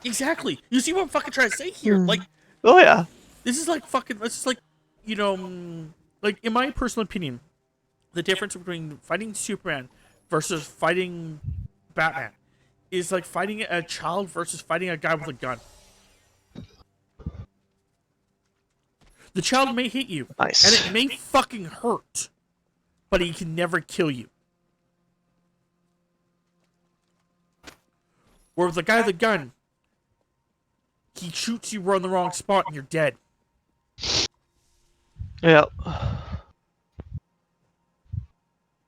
Exactly. You see what I'm fucking trying to say here? Like, Oh, yeah. this is like fucking. This is like, you know, like in my personal opinion, the difference between fighting Superman versus fighting Batman is like fighting a child versus fighting a guy with a gun. The child may hit you, Nice. and it may fucking hurt, but he can never kill you. Where with the guy with the gun, he shoots you on the wrong spot and you're dead. Yeah.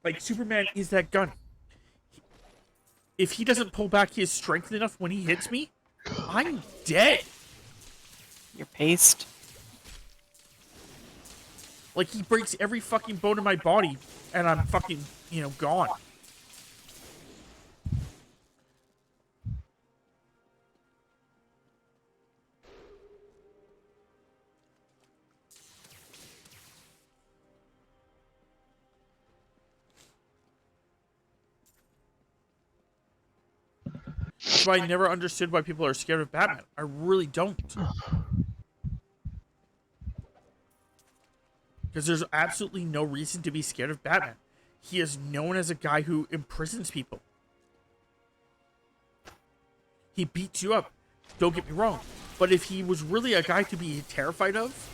Like, Superman is that gun. If he doesn't pull back his strength enough when he hits me, I'm dead. You're paced. Like, he breaks every fucking bone in my body, and I'm fucking, you know, gone. That's why I never understood why people are scared of Batman. I really don't. Because there's absolutely no reason to be scared of Batman. He is known as a guy who imprisons people. He beats you up. Don't get me wrong. But if he was really a guy to be terrified of,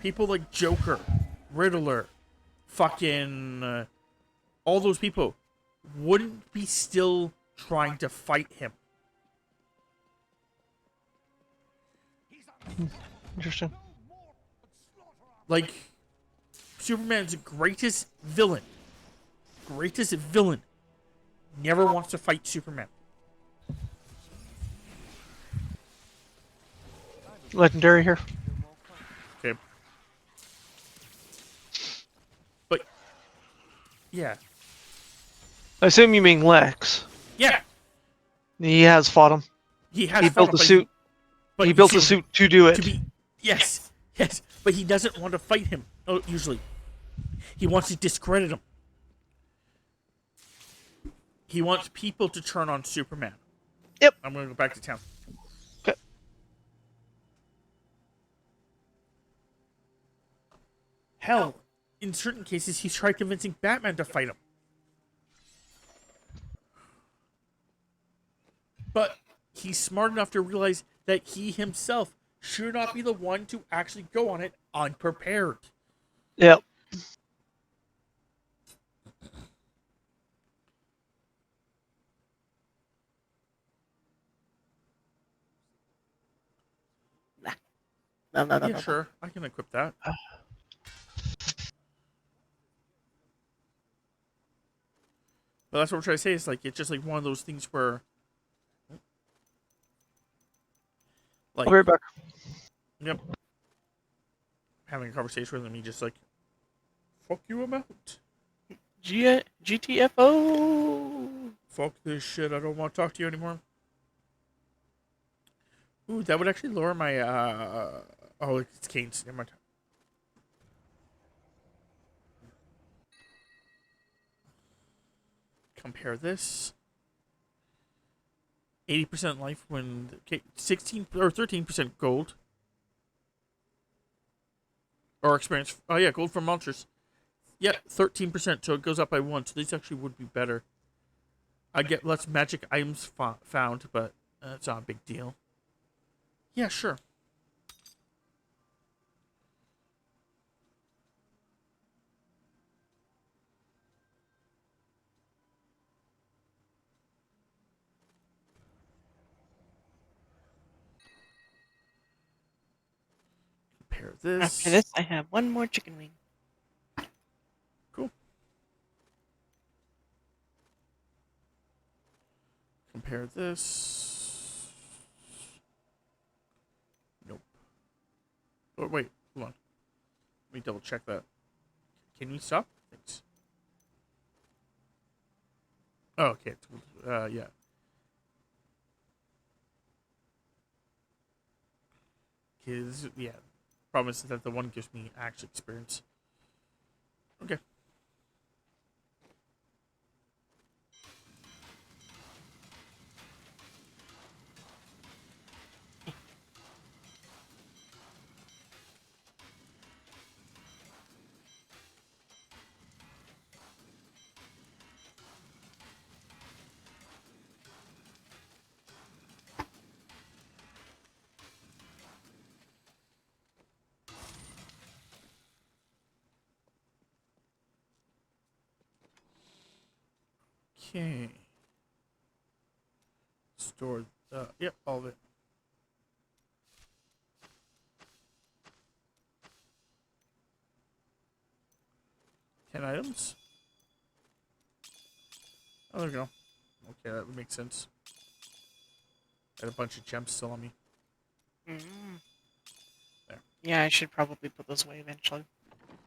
people like Joker, Riddler, fucking all those people wouldn't be still trying to fight him. Interesting. Like, Superman's greatest villain, never wants to fight Superman. Legendary here. Okay. But, yeah. I assume you mean Lex. Yeah. He has fought him. He has He built the suit. He built the suit to do it. Yes. But he doesn't want to fight him, usually. He wants to discredit him. He wants people to turn on Superman. Yep. I'm going to go back to town. Okay. Hell, in certain cases, he's tried convincing Batman to fight him. But he's smart enough to realize that he himself should not be the one to actually go on it unprepared. Yep. No. Yeah, sure. I can equip that. But that's what we're trying to say. Is like it's just like one of those things where, like, I'll be right back. Yep. Having a conversation with him, he just like, fuck you, I'm out. GTFO. Fuck this shit. I don't want to talk to you anymore. Ooh, that would actually lower my oh, it's Kane's. Never mind. Compare this. 80% life when 16 or 13% gold. Or experience. Oh yeah, gold from monsters. Yeah, 13%, so it goes up by 1. So these actually would be better. I get less magic items found, but it's not a big deal. Yeah, sure. Compare this. After this, I have one more chicken wing. Cool. Compare this. Nope. Oh, wait. Hold on. Let me double check that. Can we stop? Thanks. Oh, okay. Yeah. Because, yeah. Problem is that the one gives me actual experience. Okay. Okay. Store. Yep, all of it. 10 items. Oh, there we go. Okay, that would make sense. I had a bunch of gems still on me. Mm. There. Yeah, I should probably put those away eventually.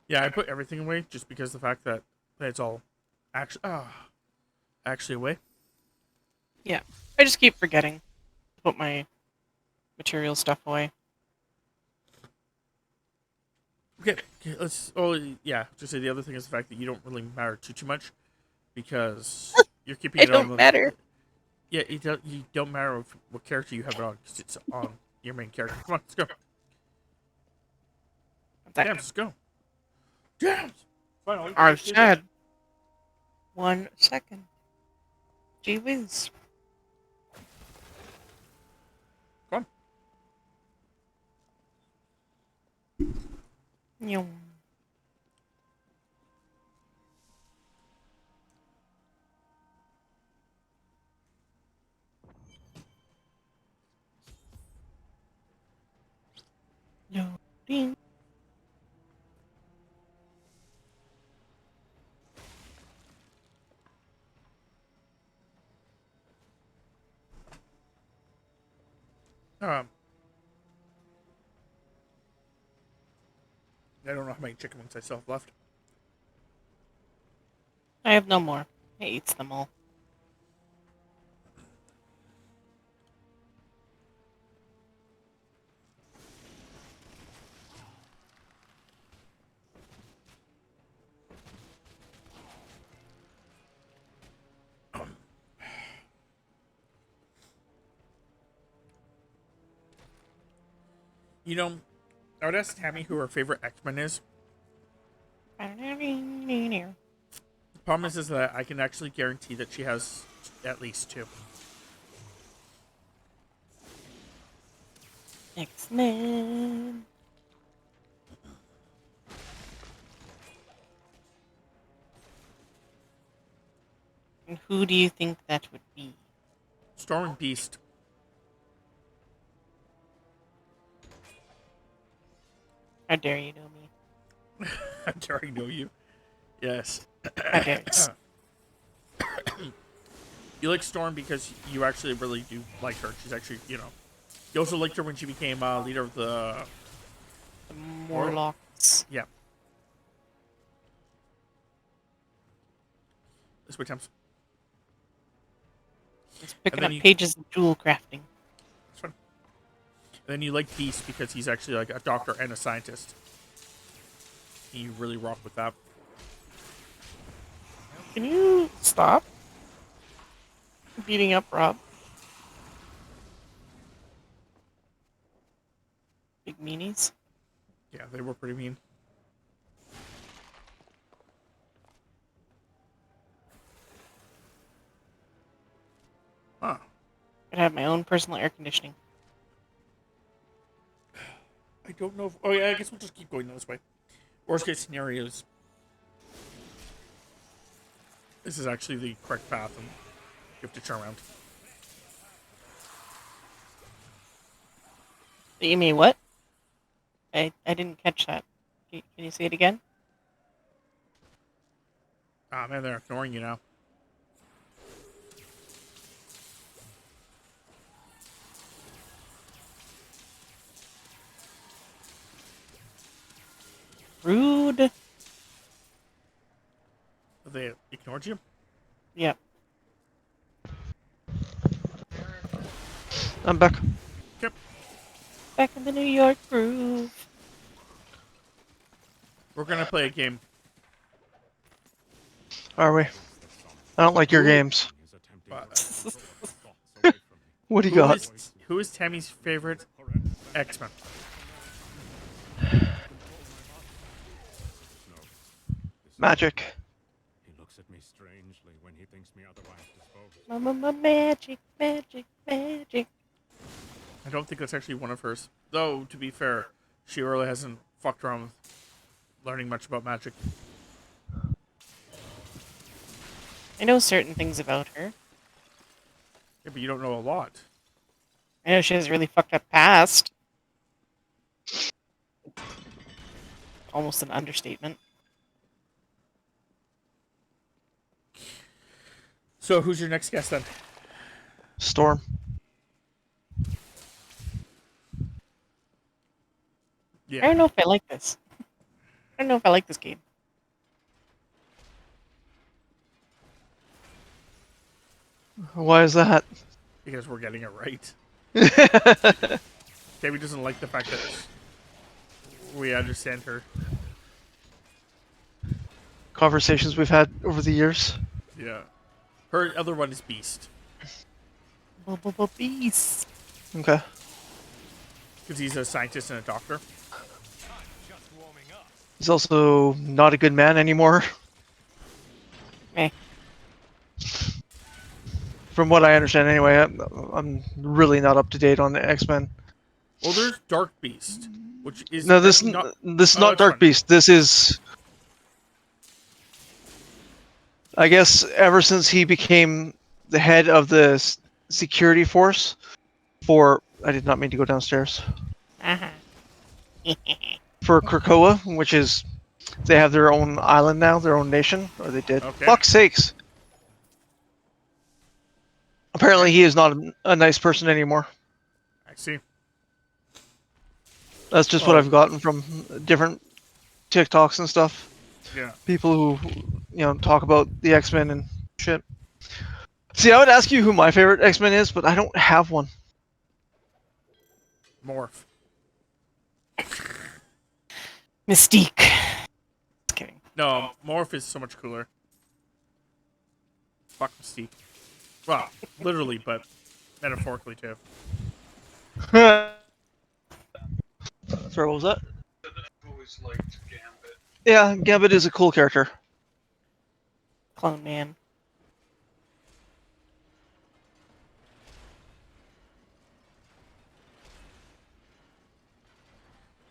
Yeah, I put everything away just because the fact that it's all actually away. Yeah, I just keep forgetting to put my material stuff away. Okay, let's. Oh, yeah. Just say the other thing is the fact that you don't really matter too much because you're keeping I it on. don't matter. Yeah, you don't matter what character you have it on because it's on your main character. Come on, let's go. That Damn, let's go. Damn. Finally. I said 1 second. Gee whiz. Come Yo. No. Ding. on. I don't know how many chicken wings I still have left. I have no more. I eats them all. You know, I would ask Tammy who her favorite X-Men is. The problem is that I can actually guarantee that she has at least 2. X-Men. And who do you think that would be? Storm and Beast. How dare you know me? How dare I know you? Yes. How dare you? You like Storm because you actually really do like her. She's actually, you also liked her when she became leader of the... The Morlocks. Yeah. This way, Thames. It's picking then up you- pages of jewel crafting. It's fun. And then you like Beast because he's actually like a doctor and a scientist. You really rock with that. Can you stop beating up Rob? Big meanies. Yeah, they were pretty mean. Huh. I'd have my own personal air conditioning. I don't know if... Oh, yeah, I guess we'll just keep going this way. Worst case scenarios. This is actually the correct path, and you have to turn around. You mean what? I didn't catch that. Can you say it again? Ah, man, they're ignoring you now. Rude. aren't you? Yep. I'm back. Yep. Back in the New York groove. We're gonna play a game. Are we? I don't like your Ooh. games. Is attempting Uh, to control my thoughts away from me. What do you got? Who is Tammy's favorite X-Men? Magic. He looks at me strangely when he thinks me otherwise disposed. Magic, magic, magic. I don't think that's actually one of hers. Though, to be fair, she really hasn't fucked around with learning much about magic. I know certain things about her. Yeah, but you don't know a lot. I know she has a really fucked up past. Almost an understatement. So, who's your next guest then? Storm. I Yeah. don't know if I like this. I don't know if I like this game. Why is that? Because we're getting it right. Tammy doesn't like the fact that we understand her. Conversations we've had over the years. Yeah. Her other one is Beast. Beast. Okay. Because he's a scientist and a doctor. He's also not a good man anymore. Eh. From what I understand, anyway, I'm really not up to date on the X-Men. Well, there's Dark Beast, which is No, this not. this is Oh, not that's Dark fine. Beast. This is, I guess, ever since he became the head of the security force for. I did not mean to go downstairs. Uh-huh. For Krakoa, which is, they have their own island now, their own nation, or they did. Okay. Fuck's sakes. Apparently, he is not a nice person anymore. I see. That's just what Oh. I've gotten from different TikToks and stuff. Yeah. People who, talk about the X-Men and shit. See, I would ask you who my favorite X-Men is, but I don't have one. Morph. Mystique. Just kidding. No, Morph is so much cooler. Fuck Mystique. Well, literally, but metaphorically too. Sorry, what was that? Always liked Gambit. Yeah, Gambit is a cool character. Clone Man.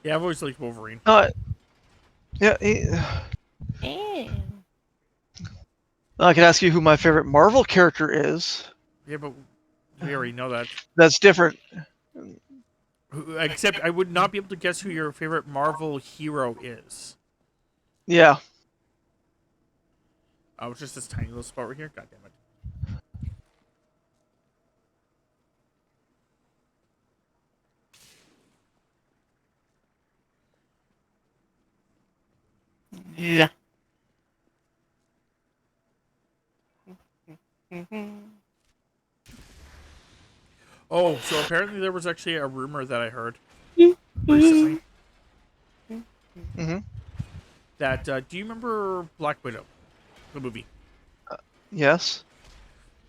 Yeah, I've always liked Wolverine. Yeah, Eh. I could ask you who my favorite Marvel character is. Yeah, but we already know that. That's different. Except I would not be able to guess who your favorite Marvel hero is. Yeah. Oh, it's just this tiny little spot right here. God damn it. Yeah. Mm-hmm. Oh, so apparently there was actually a rumor that I heard recently Mm-hmm. that do you remember Black Widow, the movie? Yes.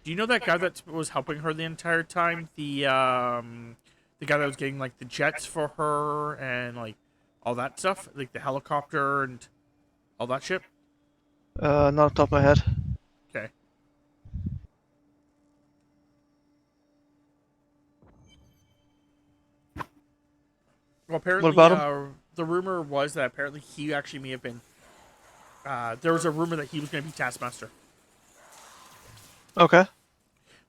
Do you know that guy that was helping her the entire time? The guy that was getting like the jets for her and like all that stuff, like the helicopter and all that shit. Not off the top of my head. Okay. Well, apparently, What about the rumor was that apparently he actually may have been. There was a rumor that he was going to be Taskmaster. Okay.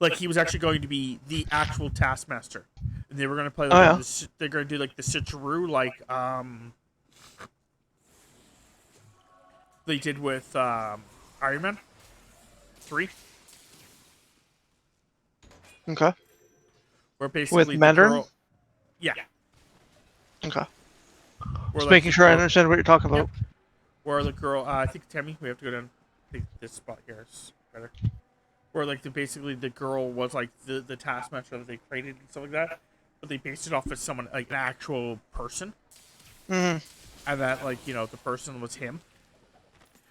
Like he was actually going to be the actual Taskmaster, and they were going to play. Oh, Like, yeah. they're going to do like the switcheroo, like they did with Iron Man 3, Okay. where basically the Mandarin? girl- yeah. Okay. Where, Just like, making the sure I girl- understand what you're talking about. Where the girl, I think Tammy, we have to go down. think this spot here is better. Where like basically the girl was like the taskmaster that they created and stuff like that, but they based it off of someone like an actual person, Mm-hmm. and that like the person was him.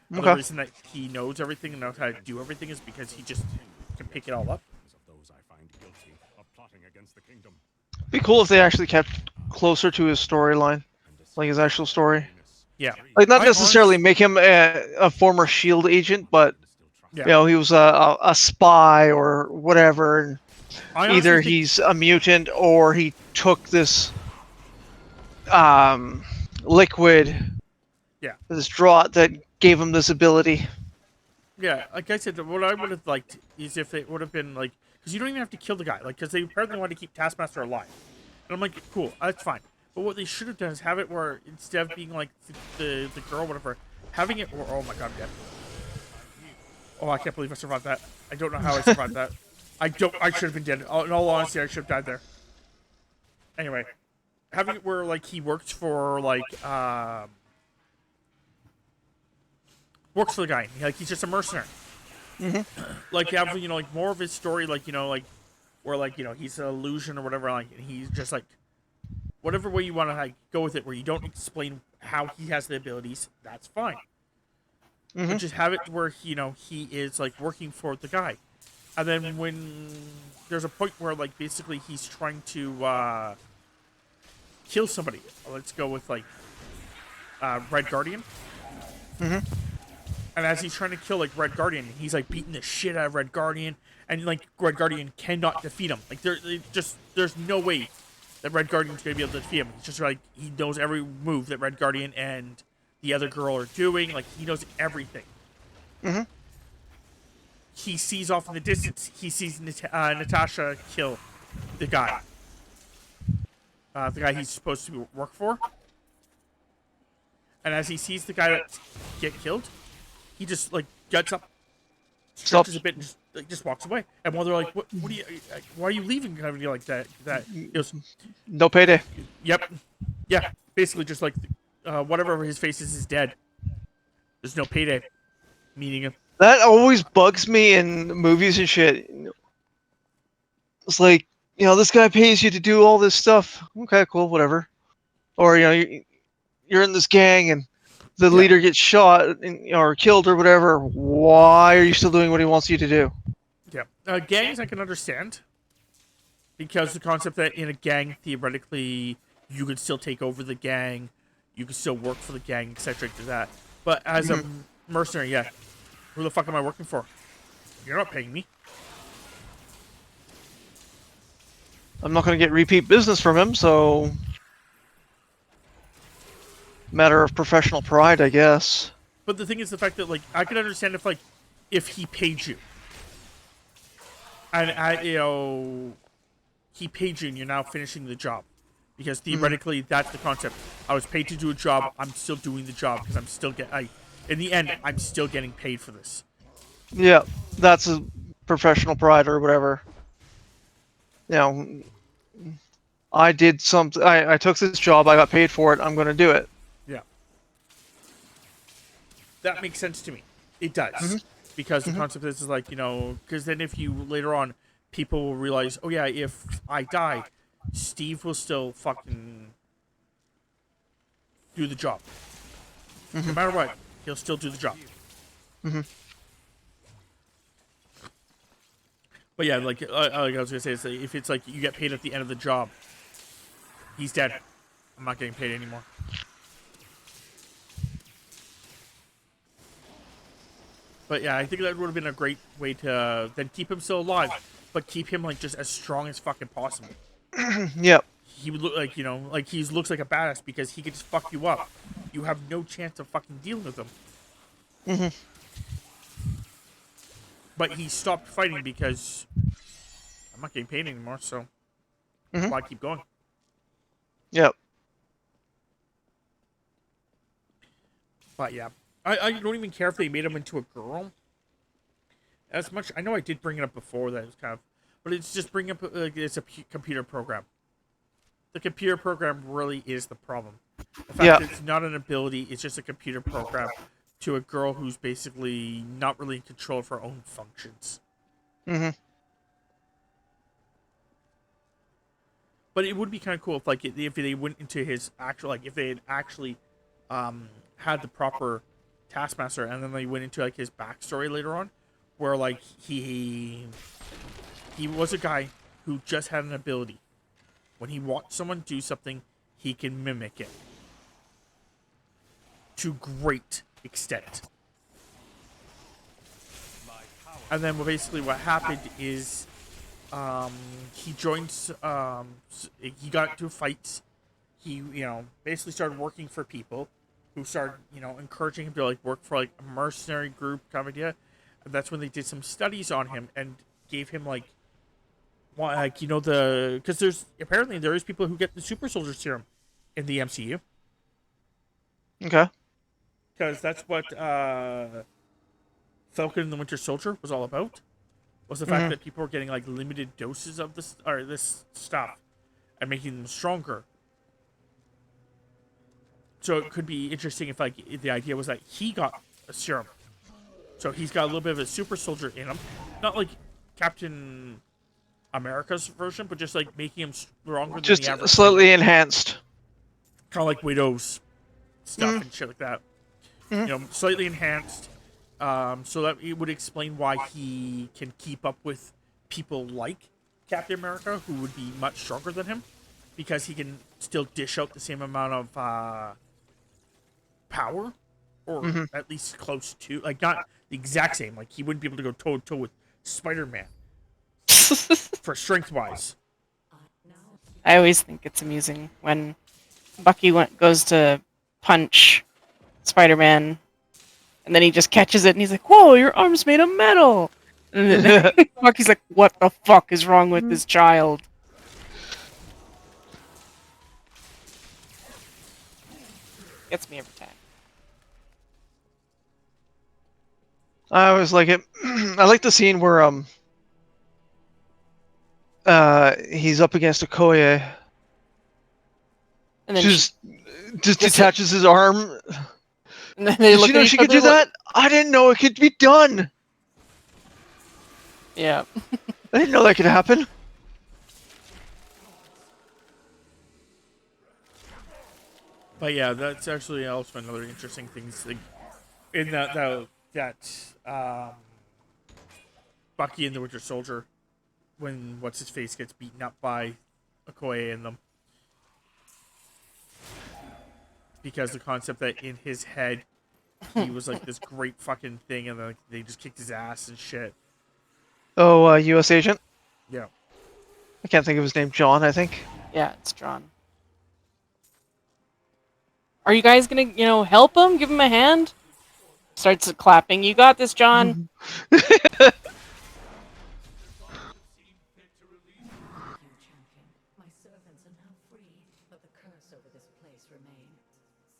And Okay. the reason that he knows everything and knows how to do everything is because he just can pick it all up. Of those I find guilty of plotting against the kingdom. Be cool if they actually kept closer to his storyline, like his actual story. Yeah. Like not I necessarily honest- make him a former Shield agent, but Yeah. he was a spy or whatever. And I honestly either think- he's a mutant or he took this liquid, Yeah. this draught that gave him this ability. Yeah, like I said, what I would have liked is if it would have been like, because you don't even have to kill the guy, like, because they apparently wanted to keep Taskmaster alive, and I'm like, cool, that's fine. But what they should have done is have it where instead of being like the girl, whatever, having it where, oh my god, I'm dead. Oh, I can't believe I survived that. I don't know how I survived that. I should have been dead. In all honesty, I should have died there. Anyway, having it where like he works for like works for the guy. Like he's just a mercenary. Like you have like more of his story, like like where like he's an illusion or whatever. Like and he's just like whatever way you want to like go with it, where you don't explain how he has the abilities. That's fine. But just have it where he is like working for the guy, and then when there's a point where like basically he's trying to kill somebody. Let's go with like Red Guardian. And as he's trying to kill like Red Guardian, he's like beating the shit out of Red Guardian, and like Red Guardian cannot defeat him. Like there's no way that Red Guardian's gonna be able to defeat him. It's just like he knows every move that Red Guardian and the other girl are doing. Like he knows everything. He sees off in the distance. He sees Natasha kill the guy he's supposed to work for. And as he sees the guy that get killed, he just like gets up, stretches a bit, and just walks away. And while they're like, "What are you? Why are you leaving?" Kind of like that. He goes, No payday. "Yep, yeah." Basically, just like whatever his face is dead. There's no payday, meaning him. That always bugs me in movies and shit. It's like, this guy pays you to do all this stuff. Okay, cool, whatever. Or, you're in this gang and the leader gets shot or killed or whatever. Why are you still doing what he wants you to do? Yeah. Gangs I can understand. Because the concept that in a gang, theoretically, you could still take over the gang. You could still work for the gang, etc. to that. But as a mercenary, yeah. Who the fuck am I working for? You're not paying me. I'm not going to get repeat business from him, so... Matter of professional pride, I guess. But the thing is the fact that, like, I could understand if he paid you. And, he paid you and you're now finishing the job. Because theoretically, that's the concept. I was paid to do a job, I'm still doing the job, because I'm still in the end, I'm still getting paid for this. Yeah, that's a professional pride or whatever. I did something. I took this job. I got paid for it. I'm going to do it. Yeah. That makes sense to me. It does. Because the concept is like, because then if you later on, people will realize, oh yeah, if I die, Steve will still fucking do the job. No matter what, he'll still do the job. But yeah, like I was gonna say, is if it's like you get paid at the end of the job, he's dead. I'm not getting paid anymore. But yeah, I think that would have been a great way to then keep him still alive, but keep him like just as strong as fucking possible. Yep. He would look like like he looks like a badass because he could just fuck you up. You have no chance of fucking dealing with him. But he stopped fighting because I'm not getting paid anymore, so why keep going? Yep. But yeah, I don't even care if they made him into a girl. As much I know, I did bring it up before that it was kind of, but it's just bring up it's a computer program. The computer program really is the problem. The fact that it's not an ability; it's just a computer program to a girl who's basically not really in control of her own functions. Mm-hmm. But it would be kind of cool if, like, if they went into his actual, like, if they had actually had the proper Taskmaster, and then they went into, like, his backstory later on, where, like, he was a guy who just had an ability. When he watched someone do something, he can mimic it to great extent. And then basically what happened is he joins, he got into fights. He, basically started working for people who started, encouraging him to, like, work for, like, a mercenary group kind of idea. And that's when they did some studies on him and gave him, like, because there is people who get the super soldier serum in the MCU. Okay. Because that's what Falcon and the Winter Soldier was all about. Was the fact that people were getting, like, limited doses of this stuff and making them stronger. So it could be interesting if, like, the idea was that he got a serum. So he's got a little bit of a super soldier in him. Not like Captain America's version, but just, like, making him stronger than Just the average. slightly enhanced. Kind of like Widow's stuff and shit like that. Slightly enhanced. So that it would explain why he can keep up with people like Captain America, who would be much stronger than him, because he can still dish out the same amount of power, or at least close to, like, not the exact same. Like, he wouldn't be able to go toe to toe with Spider-Man for strength-wise. I always think it's amusing when Bucky goes to punch Spider-Man, and then he just catches it, and he's like, "Whoa, your arm's made of metal!" And then Bucky's like, "What the fuck is wrong with this child?" Gets me every time. I always like it. I like the scene where he's up against Okoye. And then Just detaches his arm. and then they Did look you at know each she could other do that? I didn't know it could be done. Yeah. I didn't know that could happen. But yeah, that's actually also another interesting thing. Like, in that Bucky and the Winter Soldier, when what's his face gets beaten up by Okoye and them, because the concept that in his head he was like this great fucking thing, and then, like, they just kicked his ass and shit. Oh, U.S. agent. Yeah. I can't think of his name. John, I think. Yeah, it's John. Are you guys gonna, help him? Give him a hand? Starts clapping. You got this, John.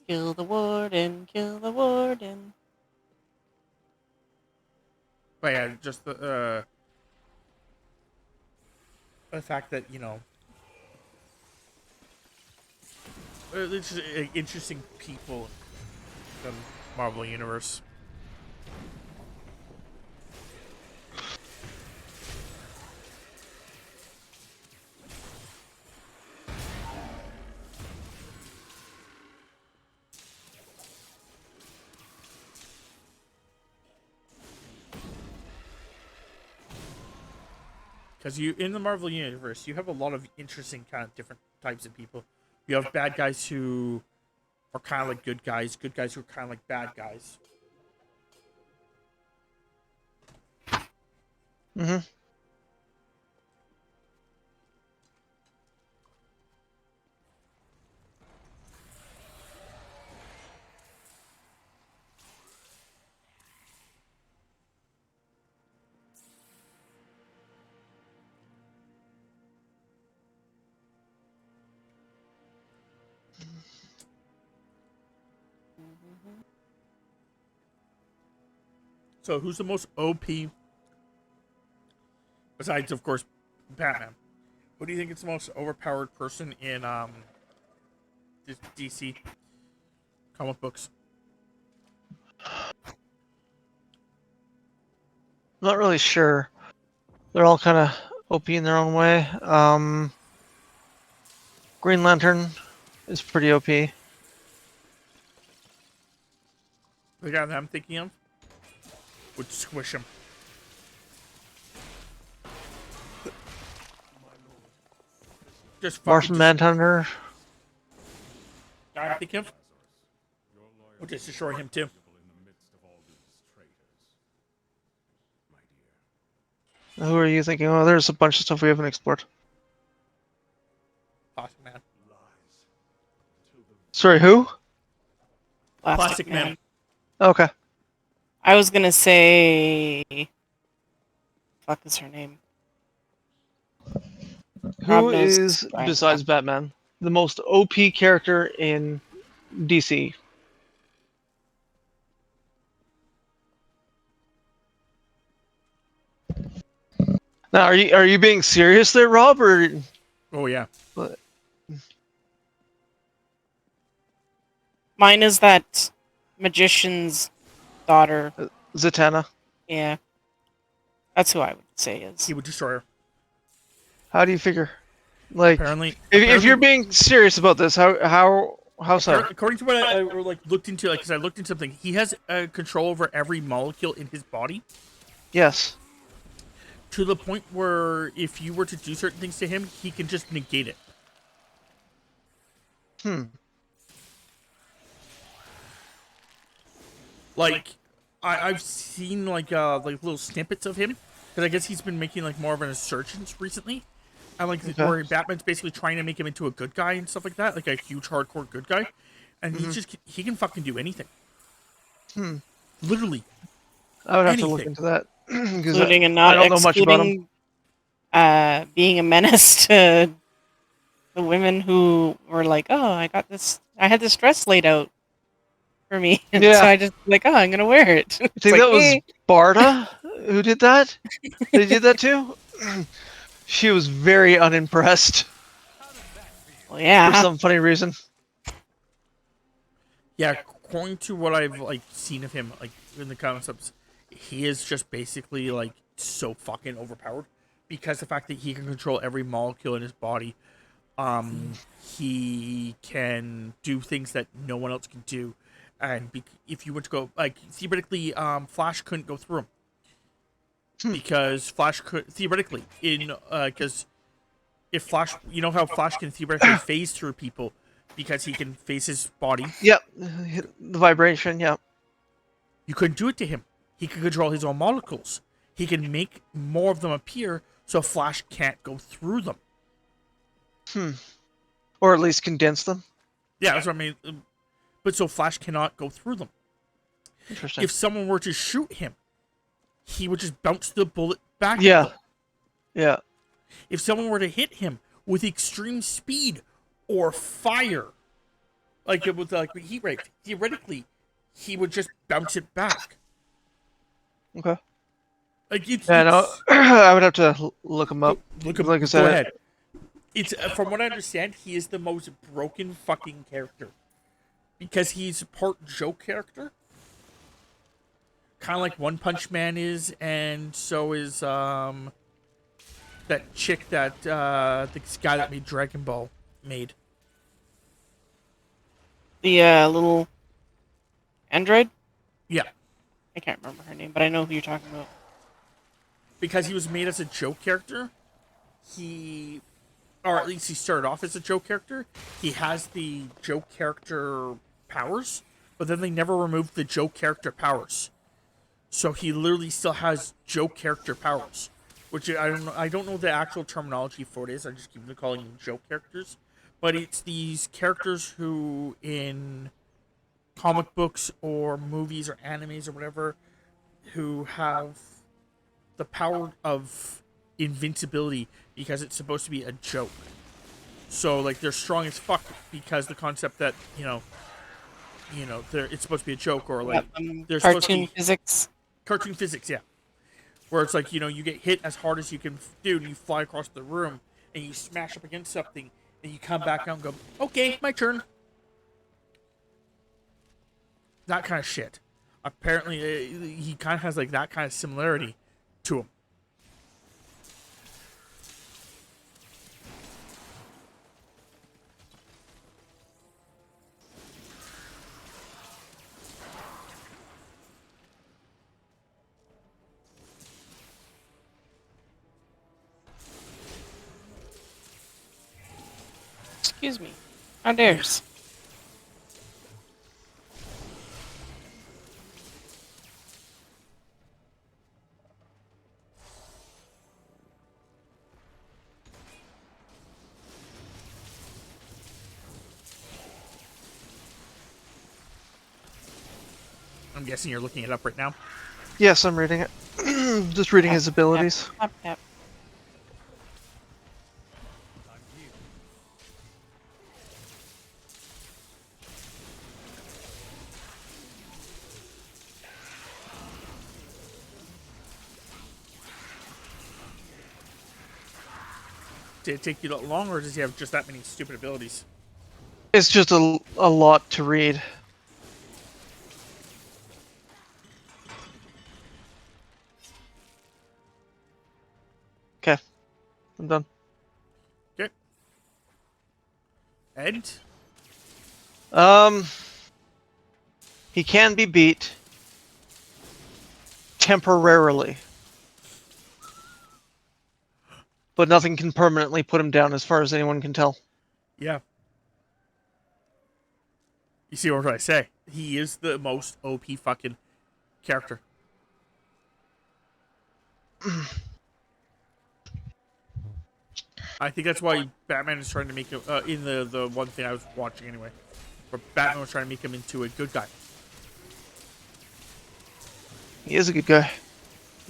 Kill the warden, kill the warden. But yeah, just the fact that, it's just interesting people in the Marvel Universe. Because in the Marvel Universe, you have a lot of interesting kind of different types of people. You have bad guys who are kind of like good guys who are kind of like bad guys. So who's the most OP, besides, of course, Batman? Who do you think is the most overpowered person in DC comic books? not really sure. They're all kind of OP in their own way. Green Lantern is pretty OP. The guy that I'm thinking of would squish him. Just fucking Martian Manhunter. guy I'm thinking of would just destroy him too. Who are you thinking? Oh, there's a bunch of stuff we haven't explored. Plastic Man. Sorry, who? Plastic Man. Okay. I was gonna say, fuck is her name? Rob Who knows is, Bryant. besides Batman, the most OP character in DC? Now, are you being serious there, Rob, or Oh yeah. what? Mine is that magician's daughter. Zatanna? Yeah, that's who I would say is. He would destroy her. How do you figure? Like, Apparently, if you're being serious about this, how so? according to what I like looked into, like, because I looked into something, he has control over every molecule in his body Yes. to the point where if you were to do certain things to him, he can just negate it. Like, I've seen like little snippets of him because I guess he's been making like more of an insurgence recently, and like where Batman's basically trying to make him into a good guy and stuff like that, like a huge hardcore good guy, and he can fucking do anything. Literally. I would have to look anything. into that. 'Cause Including and not I don't know much about him. excluding being a menace to the women who were like, "Oh, I had this dress laid out for me," and Yeah. so I just like, "Oh, I'm gonna wear it." I think that was Barda who did that. They did that too. She was very unimpressed Well, yeah. for some funny reason. Yeah, according to what I've like seen of him, like in the concepts, he is just basically like so fucking overpowered because the fact that he can control every molecule in his body. He can do things that no one else can do, and if you were to go like theoretically, Flash couldn't go through him because Flash could theoretically because if Flash, you know how Flash can theoretically phase through people because he can phase his body. Yep, the vibration. Yep. You couldn't do it to him. He can control his own molecules. He can make more of them appear so Flash can't go through them. Or at least condense them. Yeah, that's what I mean. But so Flash cannot go through them. Interesting. If someone were to shoot him, he would just bounce the bullet back. at Yeah. them. Yeah. If someone were to hit him with extreme speed or fire, like with like heat rate, theoretically, he would just bounce it back. Okay. Like Yeah, no, I would have to look him up. Look up, Like I go said, ahead. It's from what I understand, he is the most broken fucking character because he's part joke character, kind of like One Punch Man is, and so is that chick that this guy that made Dragon Ball made. The little android. Yeah, I can't remember her name, but I know who you're talking about. because he was made as a joke character. Or at least he started off as a joke character. He has the joke character powers, but then they never removed the joke character powers. So he literally still has joke character powers, which I don't know the actual terminology for it is. I just keep calling them joke characters. But it's these characters who in comic books or movies or animes or whatever who have the power of invincibility because it's supposed to be a joke. So like they're strong as fuck because the concept that it's supposed to be a joke or like they're supposed to Cartoon be physics. cartoon physics, yeah. Where it's like you get hit as hard as you can do and you fly across the room and you smash up against something and you come back out and go, okay, my turn. That kind of shit. Apparently, he kind of has like that kind of similarity to him. Excuse me. How dares? I'm guessing you're looking it up right now. Yes, I'm reading it. Just reading his abilities. Tap, tap. Did it take you that long, or does he have just that many stupid abilities? It's just a lot to read. Okay, I'm done. Okay. Ed? He can be beat temporarily, but nothing can permanently put him down as far as anyone can tell. Yeah. You see what I say? He is the most OP fucking character. I think that's why Batman is trying to make him, in the one thing I was watching anyway, where Batman was trying to make him into a good guy. He is a good guy.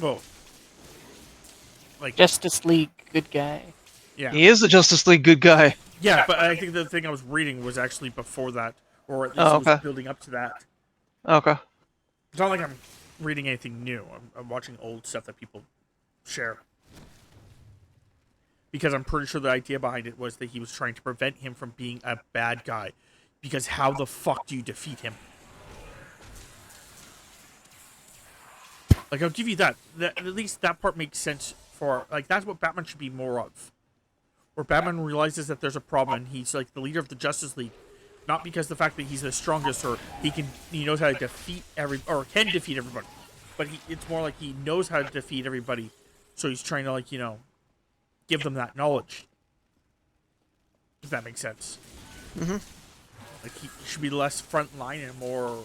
Well, like, Justice League, good guy. yeah. He is the Justice League good guy. Yeah, but I think the thing I was reading was actually before that, or at least Oh, it was okay. building up to that. Okay. It's not like I'm reading anything new. I'm watching old stuff that people share. Because I'm pretty sure the idea behind it was that he was trying to prevent him from being a bad guy. Because how the fuck do you defeat him? Like, I'll give you that. At least that part makes sense for... Like, that's what Batman should be more of. Where Batman realizes that there's a problem and he's, like, the leader of the Justice League. Not because the fact that he's the strongest or he knows how to defeat or can defeat everybody. But it's more like he knows how to defeat everybody. So he's trying to, like, give them that knowledge. If that makes sense. Mm-hmm. Like, he should be less front line and more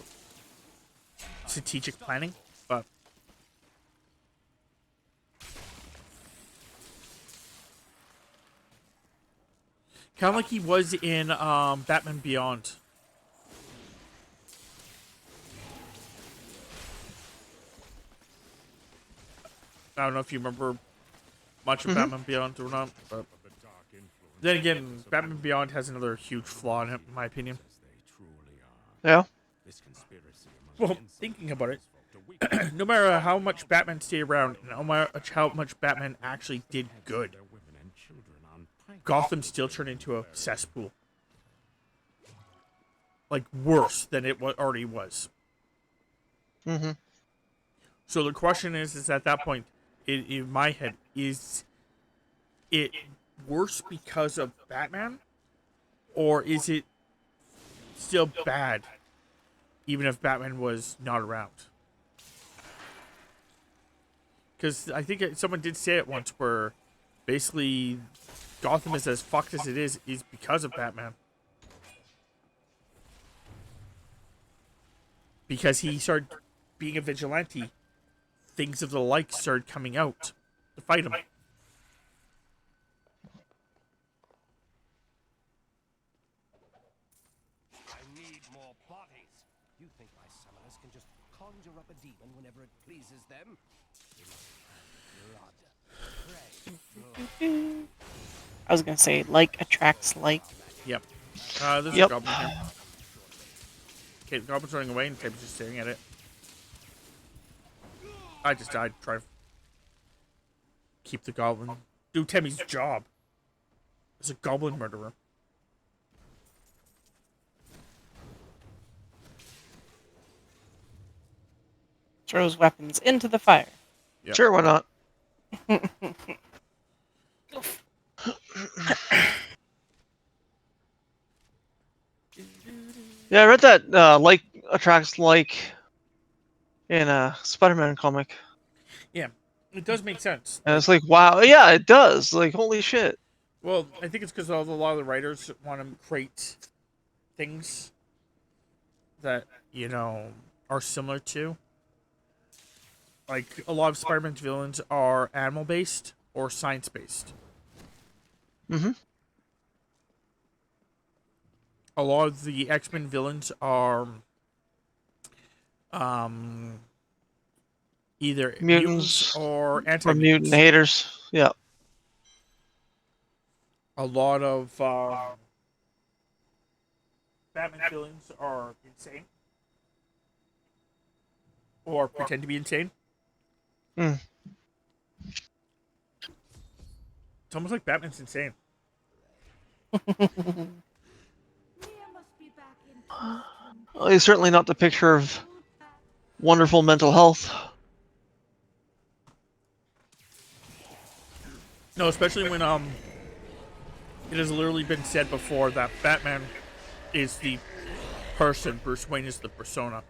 strategic planning. But kind of like he was in Batman Beyond. I don't know if you remember much of Batman Beyond or not, but then again, Batman Beyond has another huge flaw in it, in my opinion. Yeah. Well, thinking about it, no matter how much Batman stayed around, and no matter how much Batman actually did good, Gotham still turned into a cesspool. Like, worse than it already was. Mm-hmm. So the question is at that point, in my head, is it worse because of Batman? Or is it still bad, even if Batman was not around? Because I think someone did say it once where basically Gotham is as fucked as it is because of Batman. Because he started being a vigilante, things of the like started coming out to fight him. I need more bodies. You think my summoners can just conjure up a demon whenever it pleases them? I was gonna say, like attracts like. Yep. There's a goblin here. Okay, the goblin's running away and Tammy's just staring at it. I just died trying to keep the goblin. Do Tammy's job as a goblin murderer. Throws weapons into the fire. Yep. Sure, why not? Yeah, I read that like attracts like in a Spider-Man comic. Yeah, it does make sense. And it's like, wow, yeah, it does. Like, holy shit. Well, I think it's because a lot of the writers want to create things that, you know, are similar to. Like, a lot of Spider-Man's villains are animal-based or science-based. Mm-hmm. A lot of the X-Men villains are either mutants Mutants or or mutant anti-mutants. haters. Yeah. A lot of Batman villains are insane. Or pretend to be insane. Mm. It's almost like Batman's insane. Well, he's certainly not the picture of wonderful mental health. No, especially when it has literally been said before that Batman is the person, Bruce Wayne is the persona.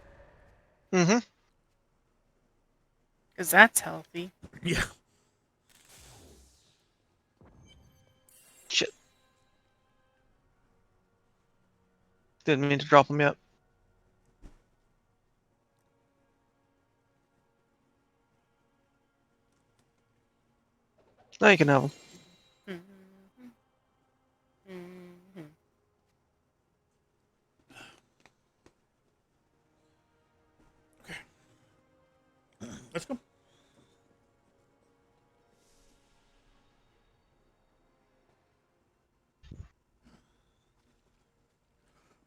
Mm-hmm. Because that's healthy. Yeah. Shit. Didn't mean to drop him yet. Now you can have him. Let's go.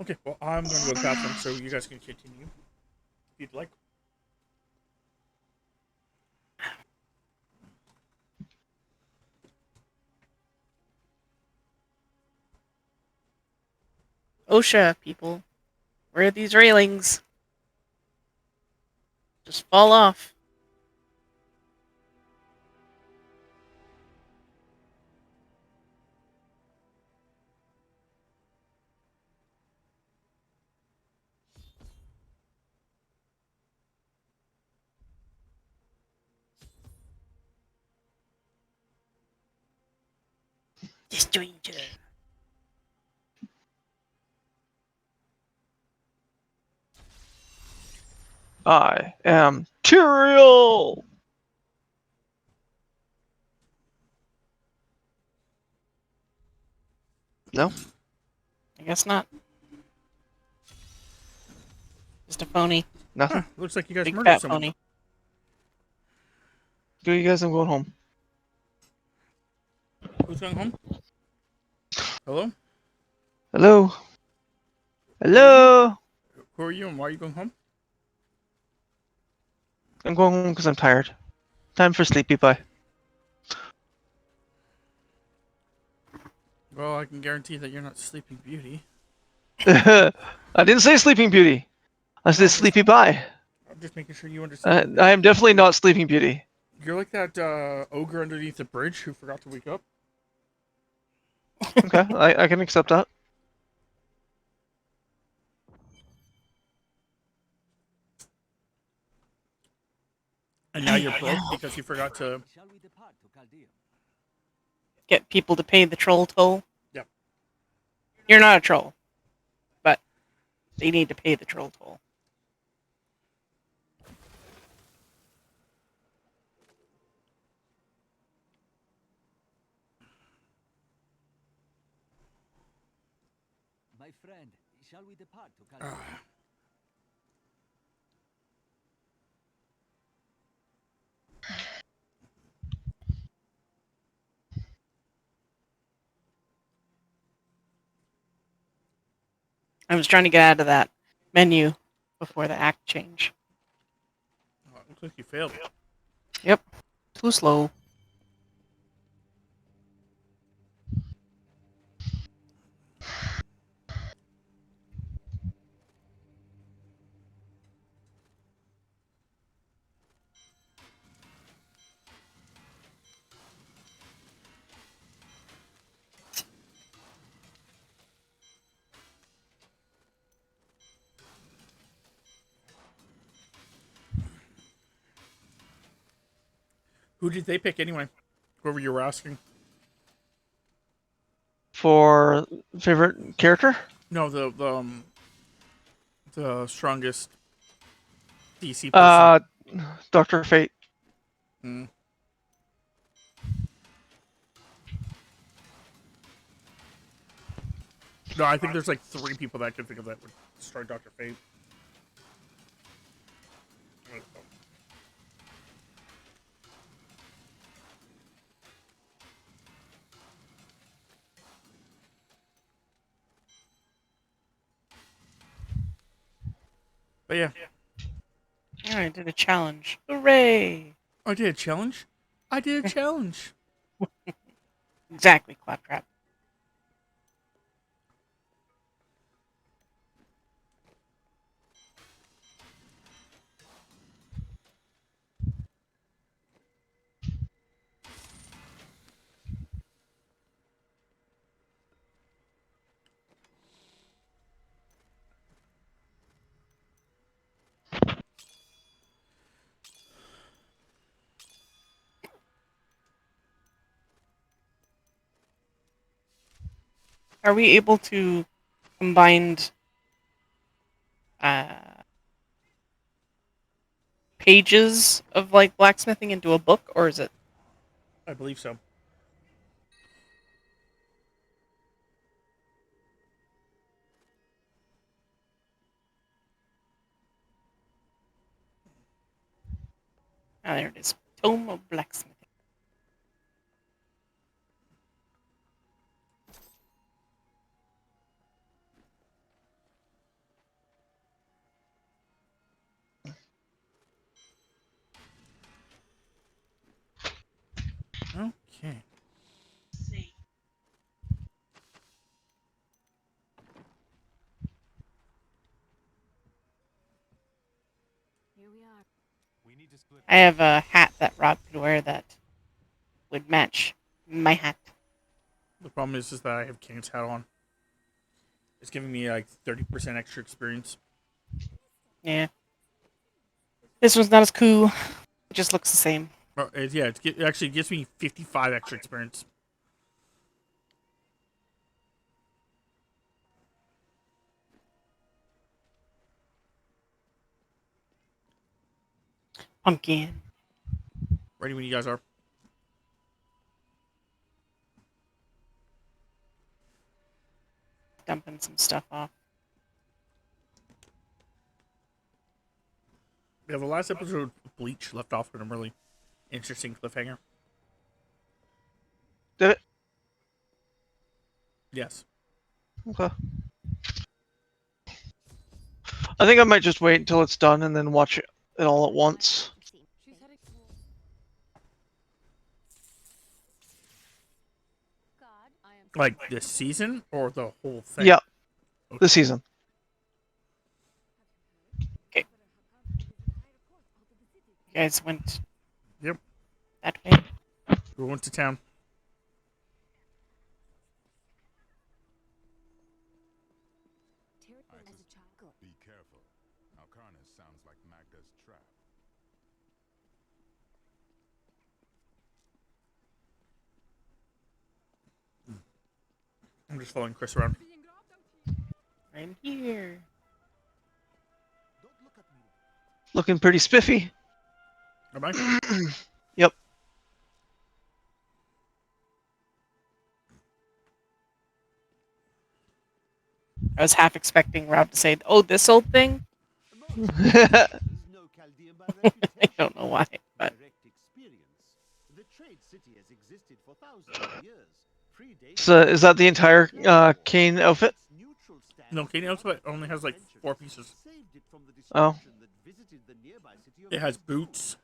Okay, well, I'm going to go to the bathroom so you guys can continue if you'd like. OSHA, people. Where are these railings? Just fall off. The stranger. I am Tyrael! No? I guess not. Just a phony. Nothing? Huh, looks like you guys Big murdered fat someone. phony. Go, you guys, I'm going home. Who's going home? Hello? Hello? Hello? Who are you and why are you going home? I'm going home because I'm tired. Time for sleepy pie. Well, I can guarantee that you're not Sleeping Beauty. I didn't say Sleeping Beauty. I said Sleepy Pie. I'm just making sure you understand. I am definitely not Sleeping Beauty. You're like that ogre underneath the bridge who forgot to wake up. Okay, I can accept that. And now you're broke because you forgot to... Get people to pay the troll toll. Yep. You're not a troll. But they need to pay the troll toll. My friend, shall we depart to Caldeum? I was trying to get out of that menu before the act change. Oh, it looks like you failed. Yep. Too slow. Who did they pick anyway? Whoever you were asking. For favorite character? No, the strongest DC person. Dr. Fate. Hmm. No, I think there's like 3 people that I can think of that would start Dr. Fate. But yeah. Yeah, I did a challenge. Hooray! I did a challenge? I did a challenge. Exactly, Claptrap. Are we able to combine pages of like blacksmithing into a book, or is it? I believe so. Ah, there it is. Tome of Blacksmithing. Okay. Here we are. We need to split. I have a hat that Rob could wear that would match my hat. The problem is that I have King's hat on. It's giving me like 30% extra experience. Yeah. This one's not as cool. It just looks the same. Yeah, it actually gives me 55 extra experience. Pumpkin. Ready when you guys are. Dumping some stuff off. Yeah, the last episode of Bleach left off with a really interesting cliffhanger. Did it? Yes. Okay. I think I might just wait until it's done and then watch it all at once. She's heading God, I am Like this season or the whole thing? Yeah, this season. Okay. You guys went Yep. that way. We went to town. as a child. Be careful. Alcarnus sounds like Magda's trap. I'm just following Chris around. I'm here. Looking pretty spiffy. Am I? Yep. I was half expecting Rob to say, "Oh, this old thing." I don't know why, but So is that the entire Kane outfit? No, Katie outfit only has like 4 pieces. Oh. It has boots.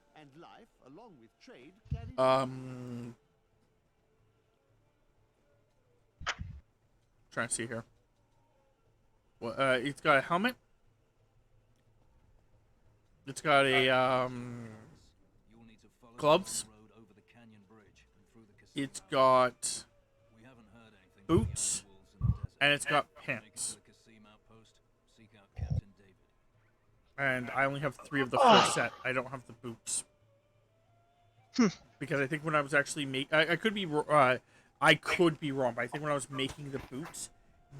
Trying to see here. Well, it's got a helmet. It's got a gloves. It's got boots, and it's got pants. And I only have 3 of the 4 set. I don't have the boots. because I think when I was actually I could be I could be wrong, but I think when I was making the boots,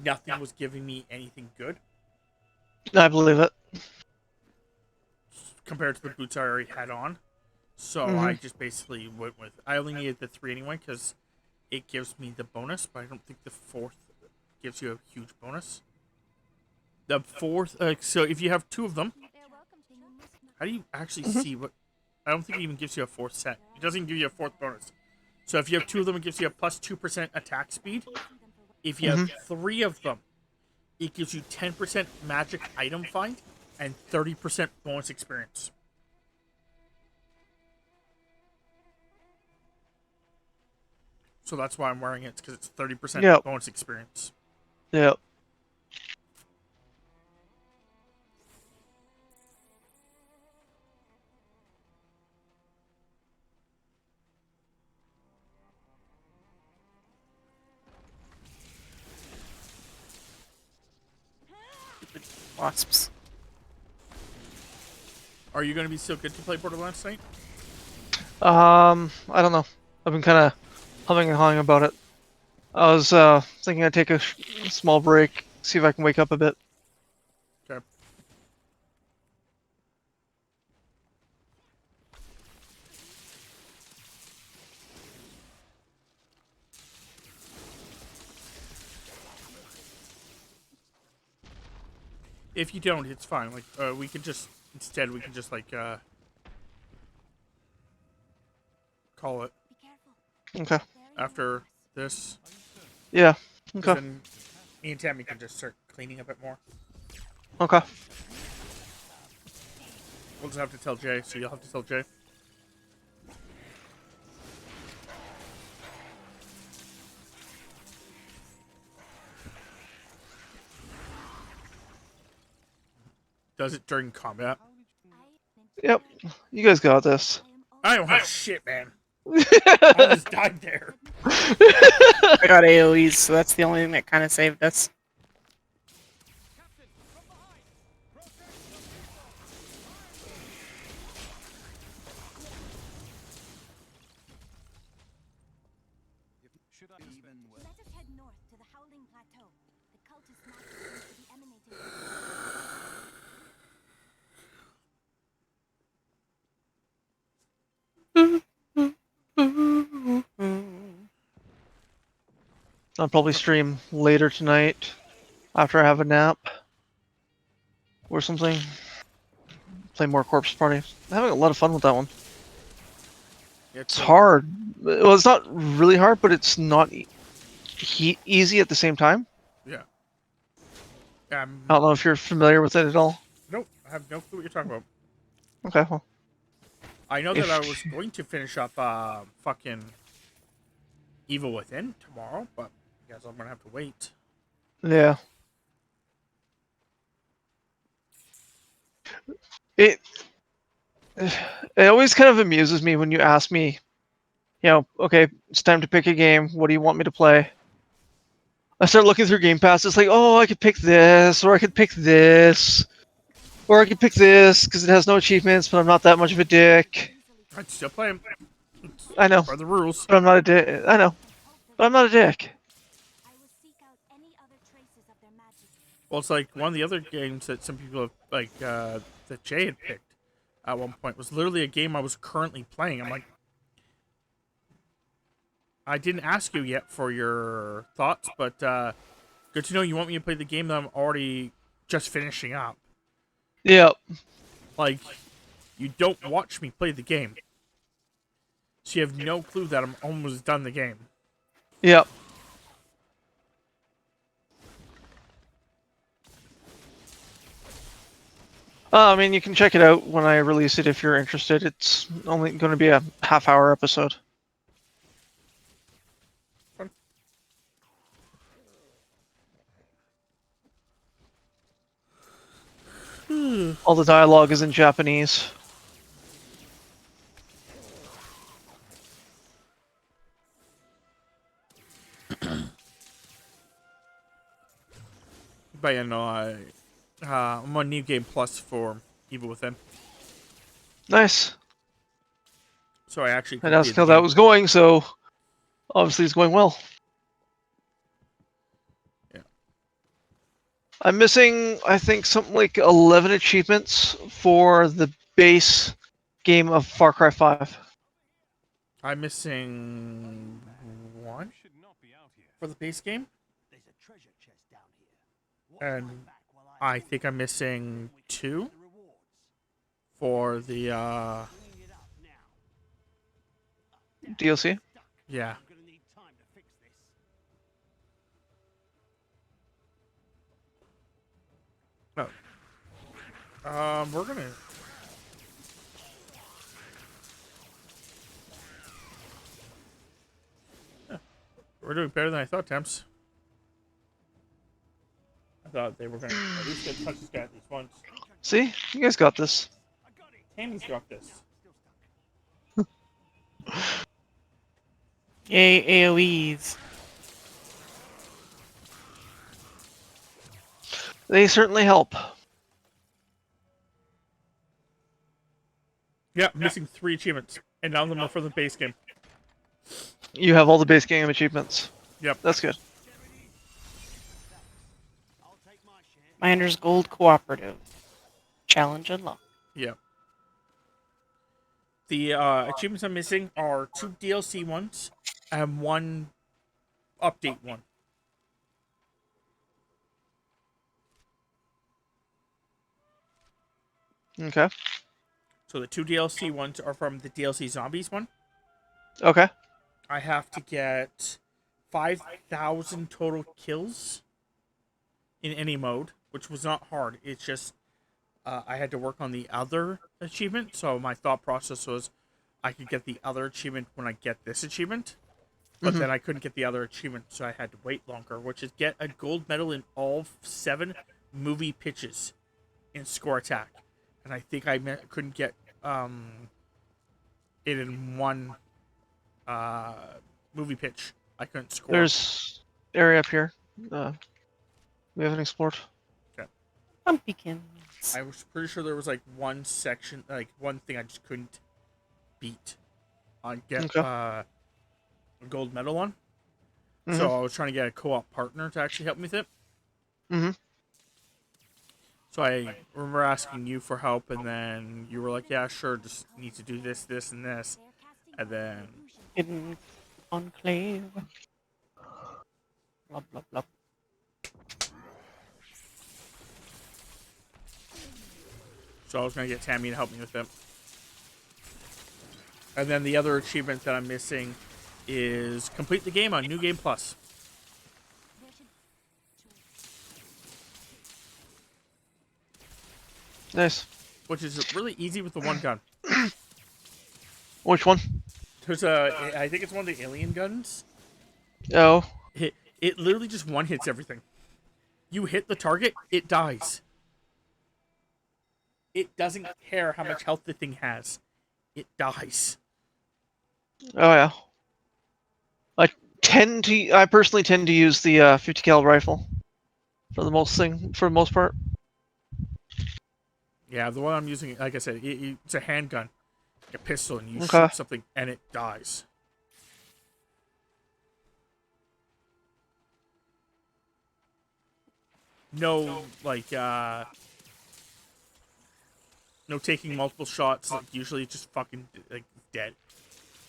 nothing was giving me anything good I believe it. compared to the boots I already had on. So I just basically went with. I only needed the 3 anyway because it gives me the bonus, but I don't think the 4th gives you a huge bonus. The 4th, so if you have 2 of them, how do you actually see what? I don't think it even gives you a 4th set. It doesn't give you a 4th bonus. So if you have 2 of them, it gives you a plus 2% attack speed. If you have 3 of them, it gives you 10% magic item find and 30% bonus experience. So that's why I'm wearing it, because it's 30% bonus experience. Yep. Wasps. Are you going to be so good to play Borderlands tonight? I don't know. I've been kind of humming and hawing about it. I was thinking I'd take a small break, see if I can wake up a bit. Okay. If you don't, it's fine. Like, we could just instead we can just like call it Okay. after this. Yeah. 'Cause Okay. then me and Tammy can just start cleaning a bit more. Okay. We'll just have to tell Jay, so you'll have to tell Jay. Does it during combat? Yep. You guys got this. I don't have shit, man. I almost died there. I got AoEs, so that's the only thing that kind of saved us. Let us head north to the Howling Plateau. The cultist magic seems to be emanating. I'll probably stream later tonight after I have a nap or something. Play more Corpse Party. I'm having a lot of fun with that one. Yeah, It's hard. Well, it's not really hard, but it's not easy at the same time. Yeah. I don't know if you're familiar with it at all. Nope. I have no clue what you're talking about. Okay, well. I know that I was going to finish up fucking Evil Within tomorrow, but I guess I'm gonna have to wait. Yeah. It always kind of amuses me when you ask me, you know, okay, it's time to pick a game. What do you want me to play? I start looking through Game Pass. It's like, oh, I could pick this, or I could pick this, or I could pick this because it has no achievements, but I'm not that much of a dick. I'd still play him. I know. Are the rules? But I'm not a dick. I know. But I'm not a dick. I will seek out any other traces of their magic. Well, it's like one of the other games that some people have, like, that Jay had picked at one point was literally a game I was currently playing. I'm like, I didn't ask you yet for your thoughts, but good to know you want me to play the game that I'm already just finishing up. Yep. Like, you don't watch me play the game, so you have no clue that I'm almost done the game. Yep. I mean, you can check it out when I release it if you're interested. It's only going to be a half-hour episode. All the dialogue is in Japanese. But yeah, no, I'm on New Game Plus for Evil Within. Nice. So So I actually And asked completed how the that game. was going, so obviously it's going well. Yeah. I'm missing, I think, something like 11 achievements for the base game of Far Cry 5. I'm missing one Should not be out here. for the base game, There's a treasure chest down here. Watch my and back while I think I'm missing 2 the rewards. for the Clean it up now. DLC? yeah. I'm gonna need time to fix this. We're gonna. Yeah, we're doing better than I thought, Temps. I thought they were gonna at least get touch this guy at least once. See? You guys got this. Tammy's got this. Yay, AoEs. They certainly help. Yeah, missing 3 achievements, and none of them are for the base game. You have all the base game achievements. Yep. That's good. Miner's Gold Cooperative. Challenge unlocked. Yep. The achievements I'm missing are 2 DLC ones and 1 update one. Okay. So the 2 DLC ones are from the DLC Zombies one. Okay. I have to get 5,000 total kills in any mode, which was not hard. It's just I had to work on the other achievement, so my thought process was I could get the other achievement when I get this achievement, but then I couldn't get the other achievement, so I had to wait longer, which is get a gold medal in all 7 movie pitches in score attack. And I think I couldn't get it in 1 movie pitch. I couldn't score. There's area up here. We haven't explored. Pumpkins. I was pretty sure there was like 1 section, like 1 thing I just couldn't beat. I get a gold medal on. So I was trying to get a co-op partner to actually help me with it. So I remember asking you for help, and then you were like, "Yeah, sure, just need to do this, this, and this," and then Hidden Enclave. Blah, blah, blah. so I was gonna get Tammy to help me with it. And then the other achievement that I'm missing is complete the game on New Game Plus. Nice. Which is really easy with the 1 gun. Which one? There's I think it's one of the alien guns. Oh. It literally just 1 hits everything. You hit the target, it dies. It doesn't care how much health the thing has. It dies. Oh yeah. I personally tend to use the 50 cal rifle for the most part. Yeah, the one I'm using, like I said, it's a handgun, a pistol, and you Okay. shoot something and it dies. No, like, no taking multiple shots. Like, usually it's just fucking, like, dead.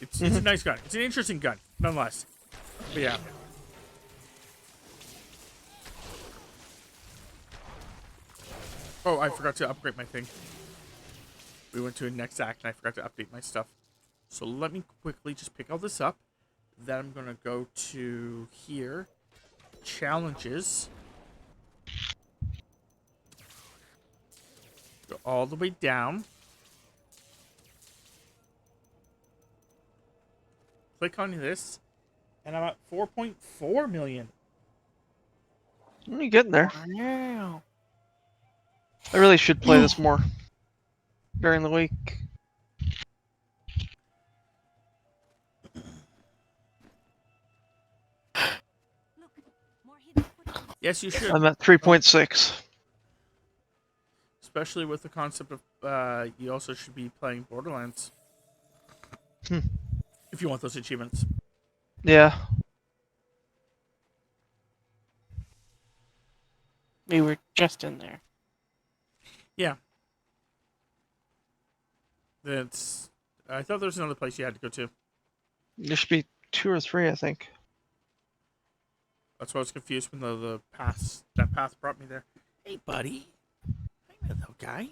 It's a nice gun. It's an interesting gun, nonetheless. But yeah. Oh, I forgot to upgrade my thing. We went to a next act and I forgot to update my stuff. So let me quickly just pick all this up. Then I'm going to go to here. Challenges. Go all the way down. Click on this. And I'm at 4.4 million. You're getting there. Wow. I really should play this more during the week. Yes, you should. I'm at 3.6. Especially with the concept of you also should be playing Borderlands. If you want those achievements. Yeah. We were just in there. Yeah. That's. I thought there was another place you had to go to. There should be 2 or 3, I think. That's why I was confused when that path brought me there. Hey, buddy. Hey, little guy.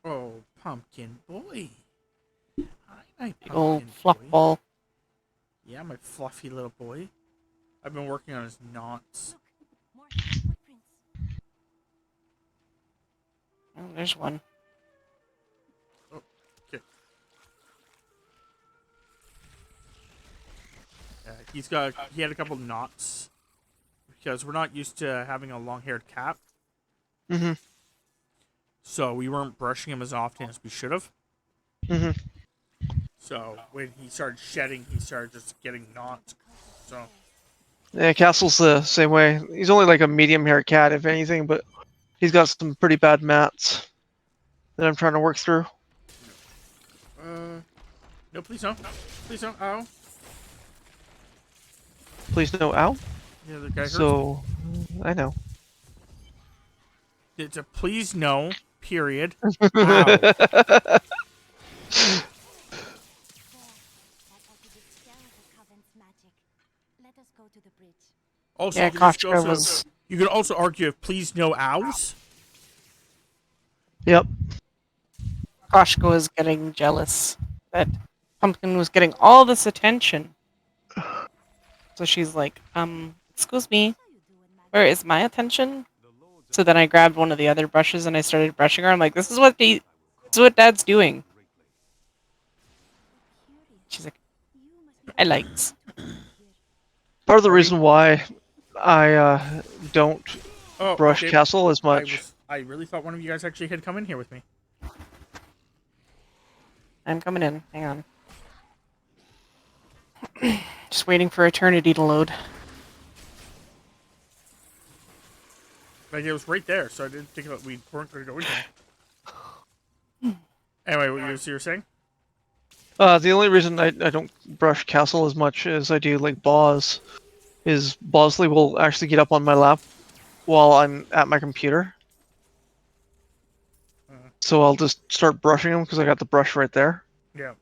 Oh, pumpkin boy. Hi, my Big old pumpkin fluff boy. ball. Yeah, my fluffy little boy. I've been working on his knots. More hidden footprints. Oh, there's one. Okay. He had a couple knots because we're not used to having a long-haired cat, Mm-hmm. so we weren't brushing him as often as we should have. Mm-hmm. So when he started shedding, he started just getting knots. So Yeah, Castle's the same way. He's only like a medium-haired cat, if anything, but he's got some pretty bad mats that I'm trying to work through. no, please don't, please don't. Ow. Please no, ow. Yeah, the guy hurts me. So, I know. It's a please no. Period. Ow. That ought to dispel the Coven's magic. Let us go to the bridge. Also, Yeah, you can just Koshka was. you can also argue if please no ows. Yep. Koshka was getting jealous that Pumpkin was getting all this attention. So she's like, excuse me, where is my attention? So then I grabbed one of the other brushes and I started brushing her. I'm like, this is what Dad's doing. She's like, I likes. Part of the reason why I don't Oh, brush okay. Castle as much. I really thought one of you guys actually had come in here with me. I'm coming in. Hang on. Just waiting for Eternity to load. Like it was right there, so I didn't think that we weren't going to go in here. Anyway, what you were saying? The only reason I don't brush Castle as much as I do like Boz is Bosley will actually get up on my lap while I'm at my computer. So I'll just start brushing him because I got the brush right there. Yeah.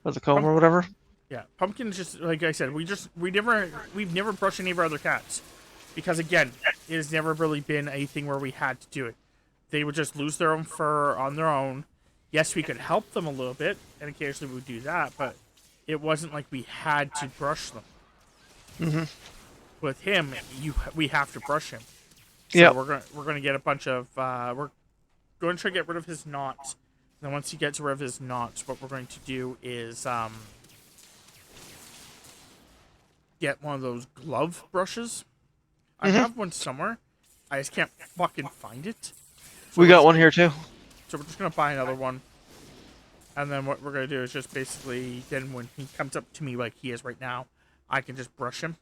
Or the comb or whatever. Yeah, Pumpkin's just like I said. We've never brushed any of our other cats because again, it has never really been a thing where we had to do it. They would just lose their own fur on their own. Yes, we could help them a little bit, and occasionally we would do that, but it wasn't like we had to brush them. Mm-hmm. With him, we have to brush him. So yeah, we're gonna get a bunch of we're going to try to get rid of his knots. And then once he gets rid of his knots, what we're going to do is get one of those glove brushes. I have one somewhere. I just can't fucking find it. So we got one here too. So we're just gonna buy another one. And then what we're gonna do is just basically then when he comes up to me like he is right now, I can just brush him.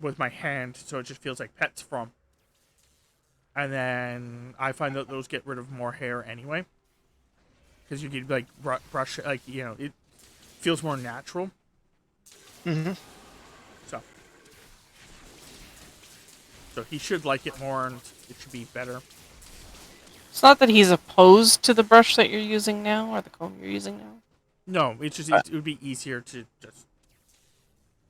With my hand, so it just feels like pets from. And then I find that those get rid of more hair anyway. Because you can like brush, like, you know, it feels more natural. So he should like it more and it should be better. It's not that he's opposed to the brush that you're using now, or the comb you're using now. No, it's just it would be easier to just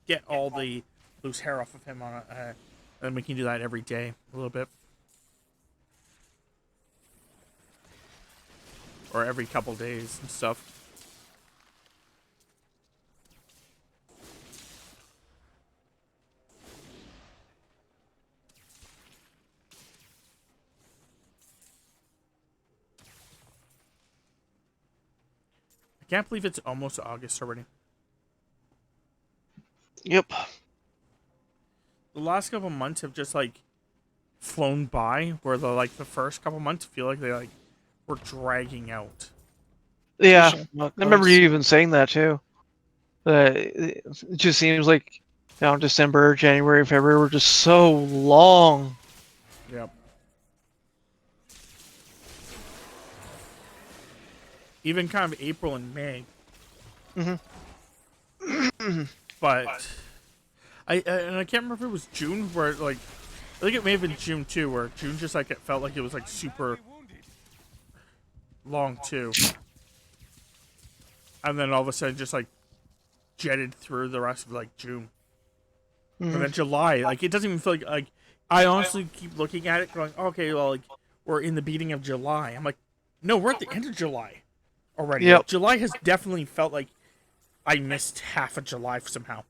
get all the loose hair off of him on and then we can do that every day a little bit. Or every couple days and stuff. I can't believe it's almost August already. Yep. The last couple months have just like flown by, where the first couple months feel like they were dragging out. Yeah, I remember you even saying that too. It just seems like now December, January, February were just so long. Yep. even kind of April and May. Mm-hmm. But I can't remember if it was June where like I think it may have been June too, where June just like it felt like it was like super long too, and then all of a sudden just like jetted through the rest of like June, and then July like it doesn't even feel like I honestly keep looking at it going, okay, well like we're in the beginning of July. I'm like, no, we're at the end of July already. Yep. Like, July has definitely felt like I missed half of July somehow.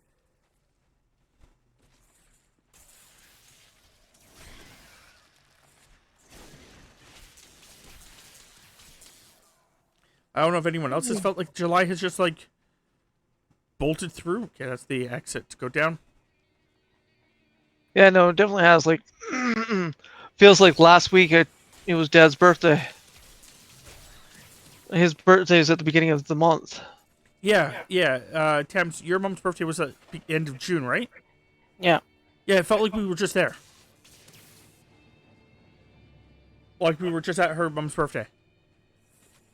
I don't know if anyone else has felt like July has just like bolted through. Okay, that's the exit to go down. Yeah, no, it definitely has. Like, feels like last week it was Dad's birthday. His birthday is at the beginning of the month. Yeah. Tams, your mom's birthday was at the end of June, right? Yeah. Yeah, it felt like we were just there. Like we were just at her mom's birthday.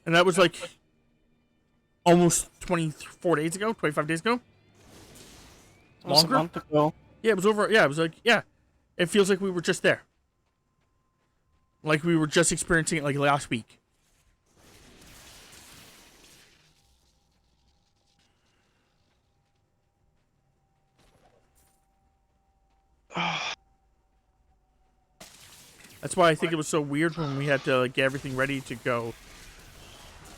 And that was like almost 24 days ago, 25 days ago. Almost Longer? a month ago. Yeah, it was over. Yeah, it was like, yeah. It feels like we were just there. Like we were just experiencing it like last week. That's why I think it was so weird when we had to like, get everything ready to go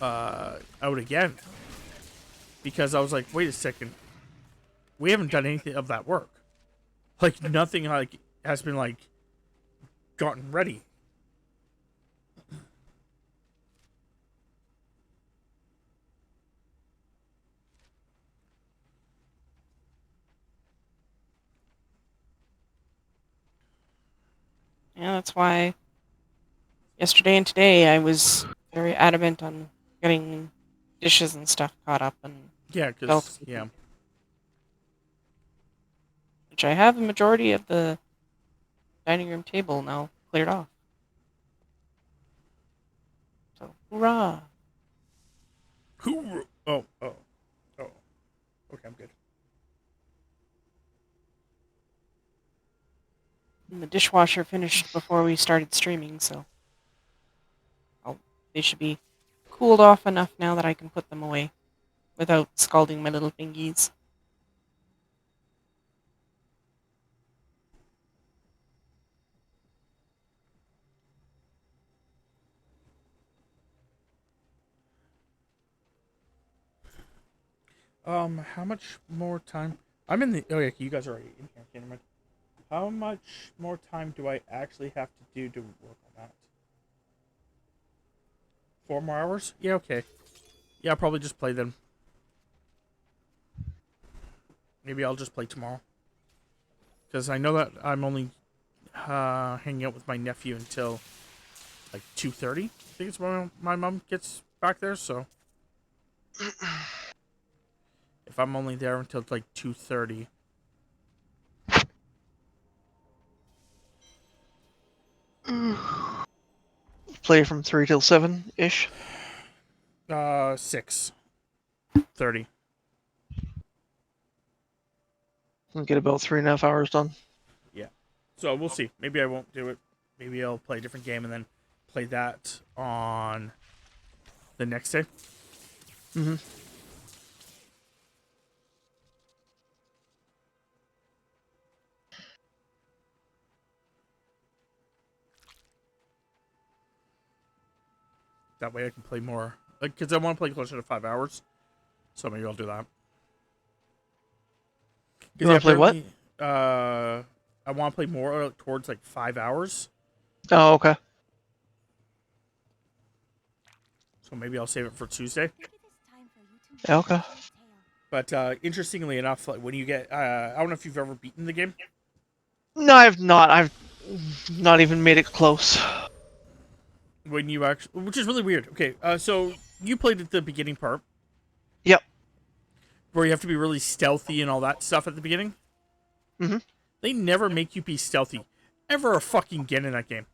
out again. Because I was like, wait a second. We haven't done anything of that work. Like nothing like has been like gotten ready. Yeah, that's why yesterday and today I was very adamant on getting dishes and stuff caught up and Yeah, Belts. because yeah. which I have a majority of the dining room table now cleared off. So hoorah! Who? Oh. Okay, I'm good. And the dishwasher finished before we started streaming, so they should be cooled off enough now that I can put them away without scalding my little fingies. How much more time? I'm in the. Oh yeah, you guys are already in here. Can't remember. How much more time do I actually have to do to work on that? 4 more hours? Yeah, okay. Yeah, I'll probably just play then. Maybe I'll just play tomorrow. Because I know that I'm only hanging out with my nephew until like 2:30. I think it's when my mom gets back there, so if I'm only there until like 2:30. Play from 3 till 7 ish. 6:30. And get about 3.5 hours done. Yeah. So we'll see. Maybe I won't do it. Maybe I'll play a different game and then play that on the next day. Mm-hmm. That way I can play more. Like, because I want to play closer to 5 hours. So maybe I'll do that. You want to play what? I want to play more towards like 5 hours. Oh, okay. So maybe I'll save it for Tuesday. Yeah, okay. But interestingly enough, like when you get, I don't know if you've ever beaten the game. No, I've not. I've not even made it close. When you actually, which is really weird. Okay, so you played at the beginning part. Yep. Where you have to be really stealthy and all that stuff at the beginning. Mm-hmm. They never make you be stealthy. Ever a fucking again in that game.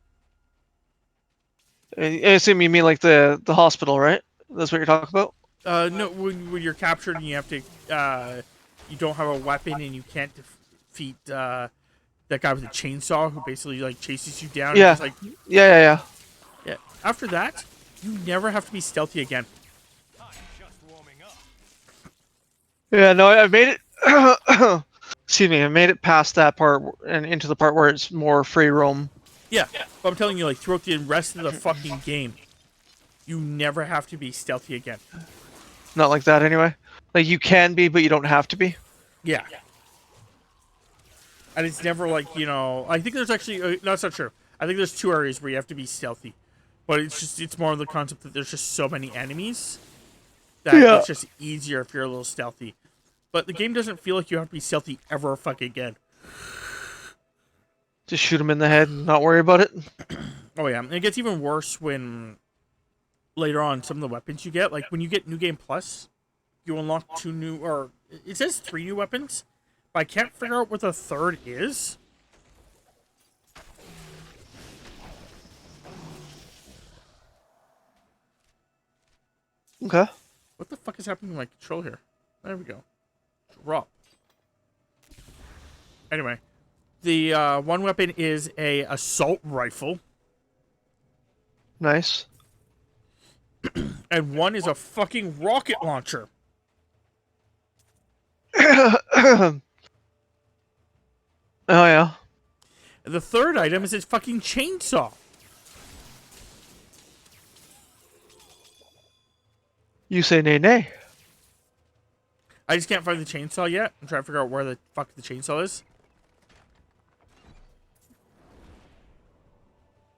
I assume you mean like the hospital, right? That's what you're talking about? No, when you're captured and you have to, you don't have a weapon and you can't defeat that guy with the chainsaw who basically like chases you down. Yeah. And just, like, Yeah. yeah. After that, you never have to be stealthy again. Yeah, no, I made it. Excuse me, I made it past that part and into the part where it's more free roam. Yeah, but I'm telling you, like throughout the rest of the fucking game, you never have to be stealthy again. Not like that anyway. Like you can be, but you don't have to be. Yeah. And it's never like, you know, I think there's actually, no, that's not true. I think there's 2 areas where you have to be stealthy. But it's more of the concept that there's just so many enemies that it's just easier if you're a little stealthy. But the game doesn't feel like you have to be stealthy ever fucking again. Just shoot him in the head and not worry about it. Oh yeah, and it gets even worse when later on some of the weapons you get, like when you get New Game Plus, you unlock 2 new, or it says 3 new weapons, but I can't figure out what the third is. Okay. What the fuck is happening to my control here? There we go. Drop. Anyway, the one weapon is a assault rifle, Nice. and one is a fucking rocket launcher. Oh yeah. And the third item is his fucking chainsaw. You say nay nay. I just can't find the chainsaw yet. I'm trying to figure out where the fuck the chainsaw is.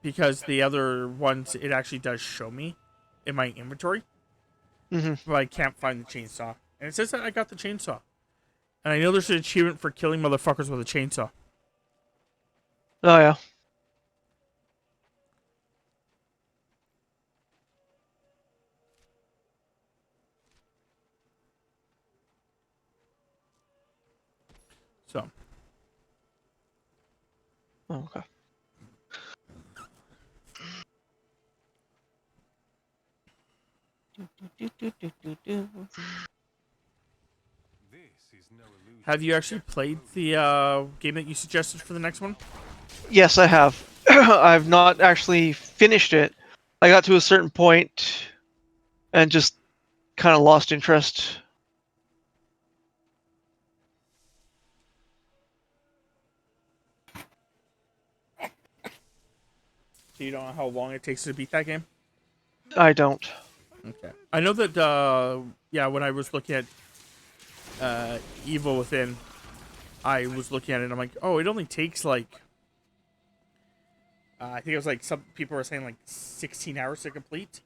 Because the other ones, it actually does show me in my inventory. Mm-hmm. But I can't find the chainsaw. And it says that I got the chainsaw. And I know there's an achievement for killing motherfuckers with a chainsaw. Oh yeah. So. Oh, okay. Have you actually played the game that you suggested for the next one? Yes, I have. I've not actually finished it. I got to a certain point and just kind of lost interest. So you don't know how long it takes to beat that game? I don't. Okay. I know that, yeah, when I was looking at Evil Within, I was looking at it and I'm like, oh, it only takes like, I think it was like some people were saying like 16 hours to complete.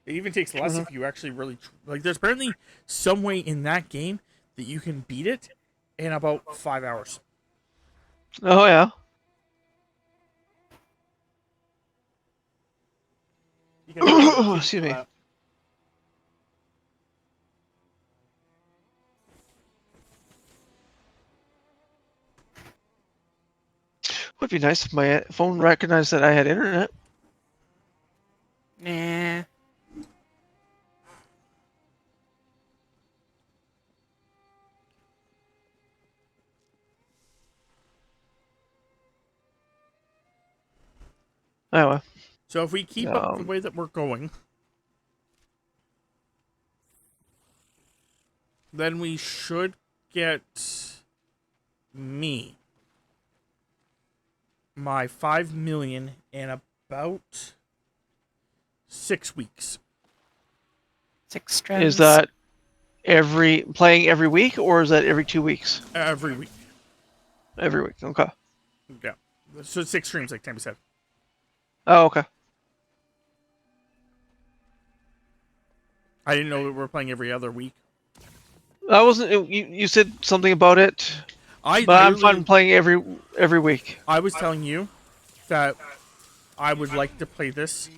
It even takes less if you actually really, like there's apparently some way in that game that you can beat it in about 5 hours. Oh yeah. Excuse me. Would be nice if my phone recognized that I had internet. Nah. Anyway. So if we keep up the way that we're going, then we should get my 5 million in about 6 weeks. 6 strands. Is that playing every week, or is that every 2 weeks? Every week. Every week. Okay. Yeah. So 6 streams, like Tammy said. Oh, okay. I didn't know that we were playing every other week. I wasn't. You said something about it. But I'm fine playing every week. I was telling you that I would like to play this,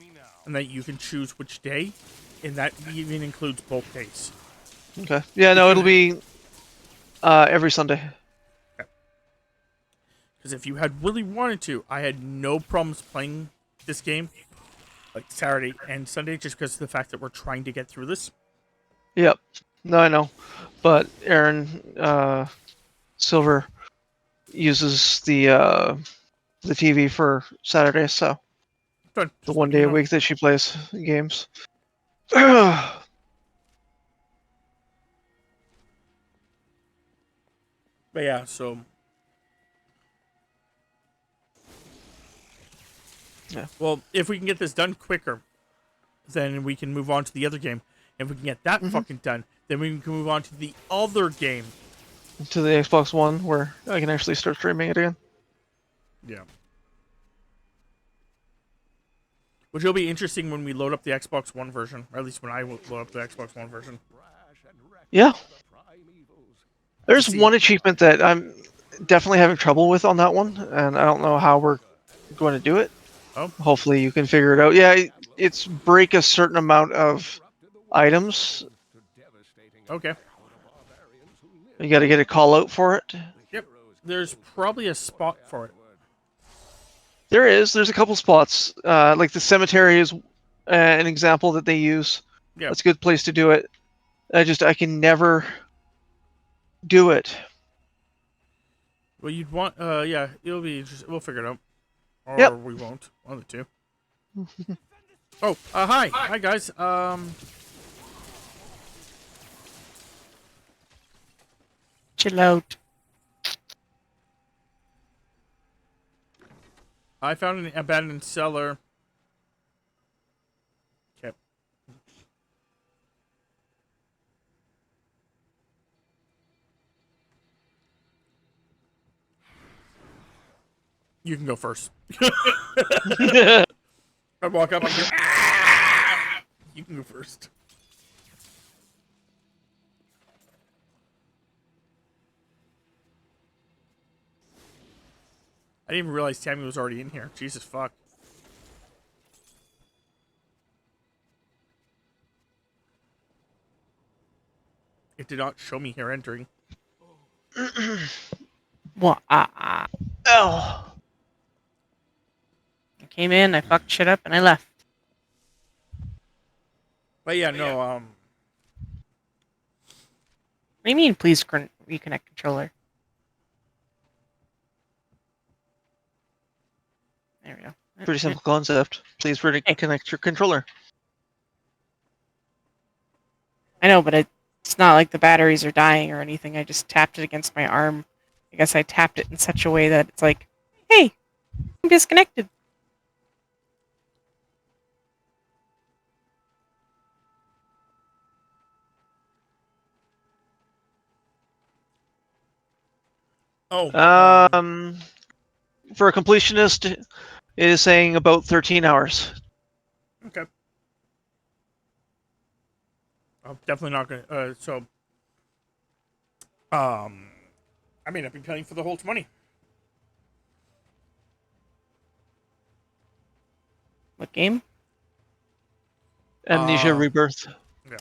and that you can choose which day, and that even includes both days. Okay. Yeah. No, it'll be every Sunday. Because if you had really wanted to, I had no problems playing this game like Saturday and Sunday, just because of the fact that we're trying to get through this. Yep. No, I know. But Aaron Silver uses the TV for Saturday, so Fun. the Just one letting day you a know. week that she plays games. But yeah, so Yeah. well, if we can get this done quicker, then we can move on to the other game. If we can get that fucking done, then we can move on to the other game. To the Xbox One, where I can actually start streaming it again. Yeah. Which will be interesting when we load up the Xbox One version, or at least when I load up the Xbox One version. Yeah. There's See. one achievement that I'm definitely having trouble with on that one, and I don't know how we're going to do it. Oh. Hopefully you can figure it out. Yeah, it's break a certain amount of items. Okay. You got to get a call out for it. Yep. There's probably a spot for it. There is. There's a couple spots. Like the cemetery is an example that they use. Yeah. That's a good place to do it. I can never do it. Well, you'd want, yeah, it'll be interesting. We'll figure it out. Or Yep. we won't. One of the two. Oh, hi. Hi, guys. Chill out. I found an abandoned cellar. Okay. You can go first. I walk up and go, "Ah!" You can go first. I didn't even realize Tammy was already in here. Jesus fuck. It did not show me her entering. What? Oh. I came in, I fucked shit up, and I left. But yeah, no, What do you mean, please reconnect controller? There we go. Pretty simple concept. Please reconnect your controller. I know, but it's not like the batteries are dying or anything. I just tapped it against my arm. I guess I tapped it in such a way that it's like, hey, I'm disconnected. Oh. For a completionist, it is saying about 13 hours. Okay. I'm definitely not gonna. I may not be paying for the whole 20. What game? Amnesia Rebirth.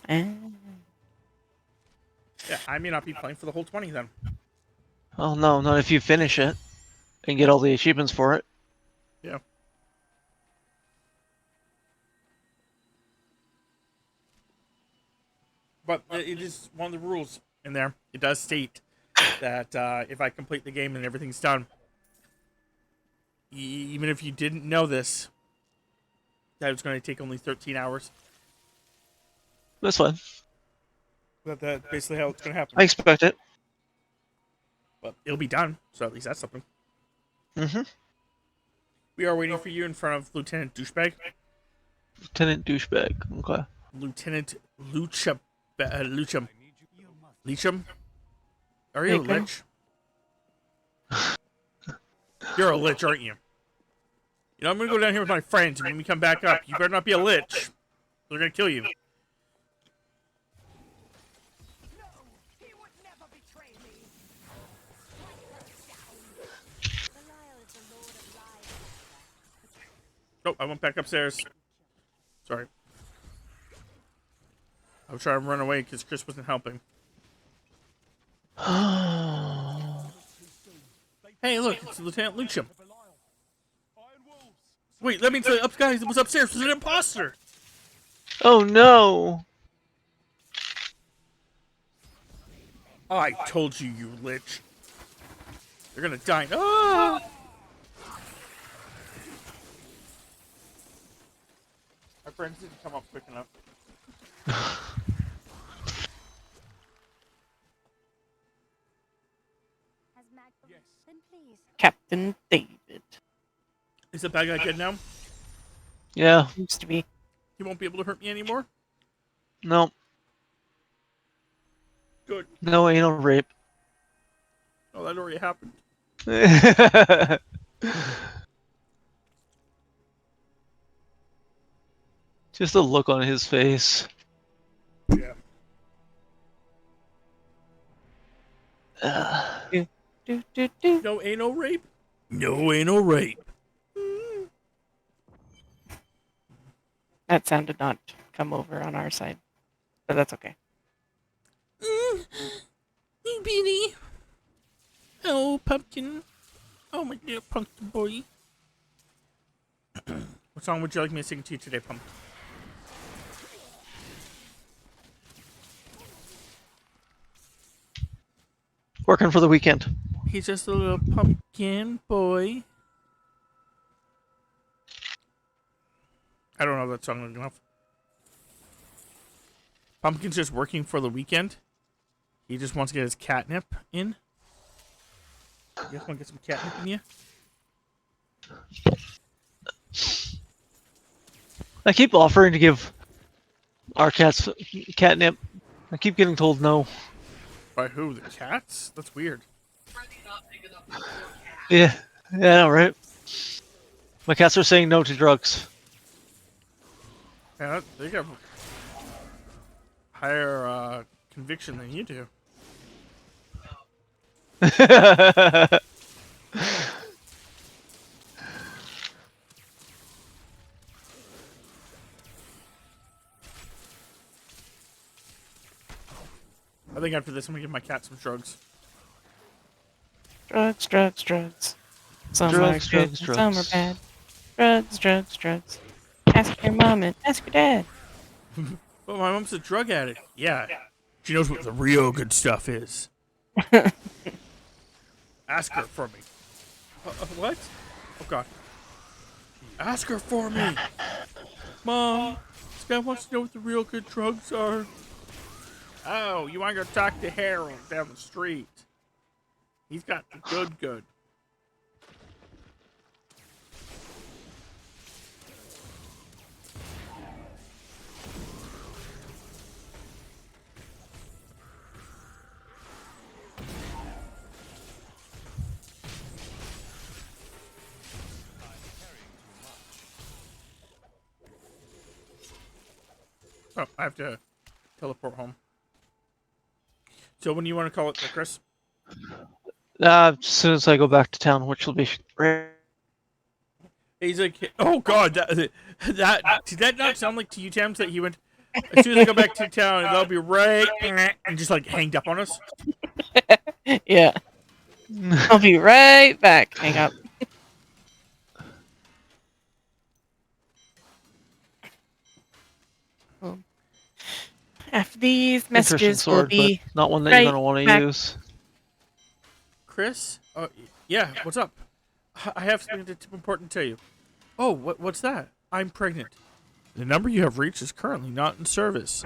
Yeah, I may not be playing for the whole 20 then. Oh no, not if you finish it and get all the achievements for it. Yeah. But it is one of the rules in there. It does state that if I complete the game and everything's done, even if you didn't know this, that it's going to take only 13 hours. That's fine. That's basically how it's going to happen. I expect it. But it'll be done, so at least that's something. Mm-hmm. We are waiting for you in front of Lieutenant Douchebag. Lieutenant Douchebag. Okay. Lieutenant Lucham. Leecham? Are you a lich? You're a lich, aren't you? You know, I'm gonna go down here with my friends, and when we come back up, you better not be a lich. They're gonna kill you. Oh, I went back upstairs. Sorry. I was trying to run away because Chris wasn't helping. Hey, look, it's Lieutenant Lucham. Wait, that means the guy that was upstairs was an imposter. Oh no! I told you, you lich. You're gonna die. Ah! My friends didn't come up quick enough. Has Mag then please. Captain David. Is the bad guy dead now? Yeah. Used to be. He won't be able to hurt me anymore? No. Good. No anal rape. Oh, that already happened. Just the look on his face. Yeah. Do. No anal rape? No anal rape. That sound did not come over on our side, but that's okay. Beanie. Oh, pumpkin. Oh, my dear pumpkin boy. What song would you like me to sing to you today, pumpkin? Working for the weekend. He's just a little pumpkin boy. I don't know that song long enough. Pumpkin's just working for the weekend. He just wants to get his catnip in. You guys want to get some catnip in you? I keep offering to give our cats catnip. I keep getting told no. By who? The cats? That's weird. Yeah, I know, right? My cats are saying no to drugs. Yeah, they got higher conviction than you do. I think after this, I'm gonna give my cat some drugs. Drugs, drugs, drugs. Some Drugs, are good, drugs, and some drugs. are bad. Drugs, drugs, drugs. Ask your mom and ask your dad. But my mom's a drug addict. Yeah. She knows what the real good stuff is. Ask her for me. What? Oh, God. Ask her for me. Mom, this guy wants to know what the real good drugs are. Oh, you want to go talk to Harold down the street. He's got the good. Oh, I have to teleport home. So when do you want to call it, Chris? As soon as I go back to town, which will be He's like, oh God, did that not sound like to you, Tams, that he went, as soon as I go back to town, they'll be right, and just like hanged up on us? Yeah. I'll be right back. Hang up. After these interesting messages will sword, be but not one that right you're gonna want to back. use. Chris? Yeah, what's up? I have something important to tell you. Oh, what's that? I'm pregnant. The number you have reached is currently not in service.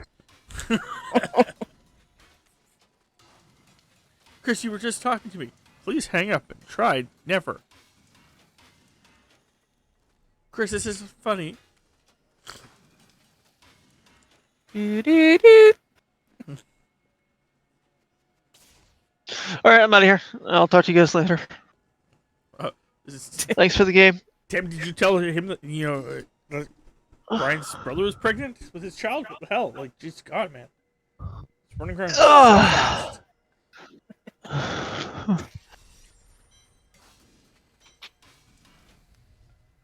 Chris, you were just talking to me. Please hang up and try never. Chris, this isn't funny. Doo-doo-doo. Alright, I'm out of here. I'll talk to you guys later. Thanks for the game. Tim, did you tell him that, you know, that Brian's brother was pregnant with his child? What the hell? Like, Jesus God, man. It's running around so fast.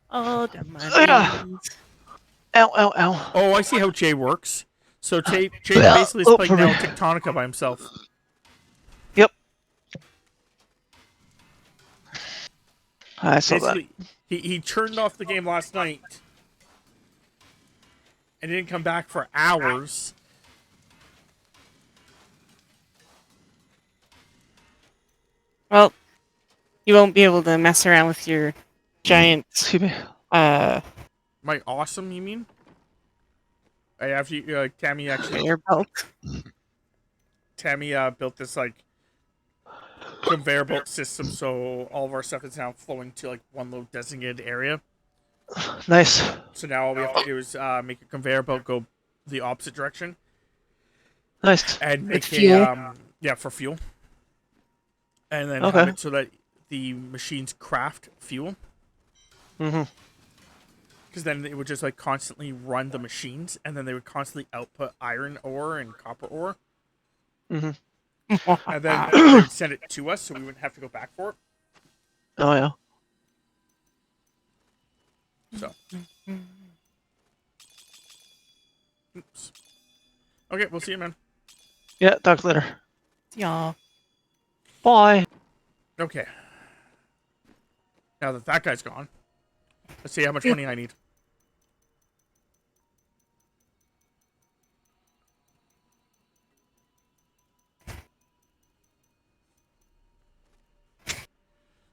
Oh, damn my Ow, ow, ow. Oh, I see how Jay works. So Jay basically is playing now Tectonica by himself. Yep. I saw that. Basically, He turned off the game last night and didn't come back for hours. Well, you won't be able to mess around with your giant. Excuse me. My awesome, you mean? I have you, Tammy actually. Conveyor belt. Tammy built this like conveyor belt system, so all of our stuff is now flowing to like one little designated area. Nice. So now all we have to do is make a conveyor belt go the opposite direction Nice. and make fuel. for fuel, and then Okay. have it so that the machines craft fuel. Mm-hmm. Because then it would just like constantly run the machines, and then they would constantly output iron ore and copper ore, Mm-hmm. and then they would send it to us, so we wouldn't have to go back for it. Oh yeah. So, oops. Okay, we'll see you, man. Yeah. Talk later. Yeah. Bye. Okay. Now that that guy's gone, let's see how much money I need.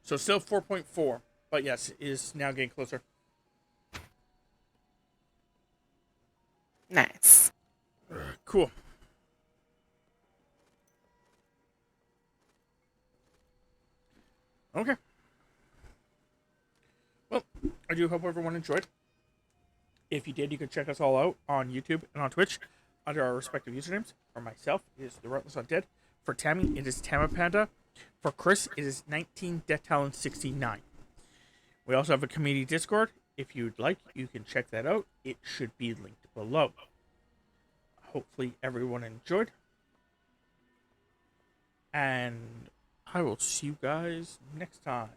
So still 4.4, but yes, is now getting closer. Nice. Cool. Okay. Well, I do hope everyone enjoyed. If you did, you can check us all out on YouTube and on Twitch under our respective usernames. For myself, it is therelentlessundead. For Tammy, it is Tamapanda. For Chris, it is 19deathtalon69. We also have a community Discord. If you'd like, you can check that out. It should be linked below. Hopefully everyone enjoyed. And I will see you guys next time.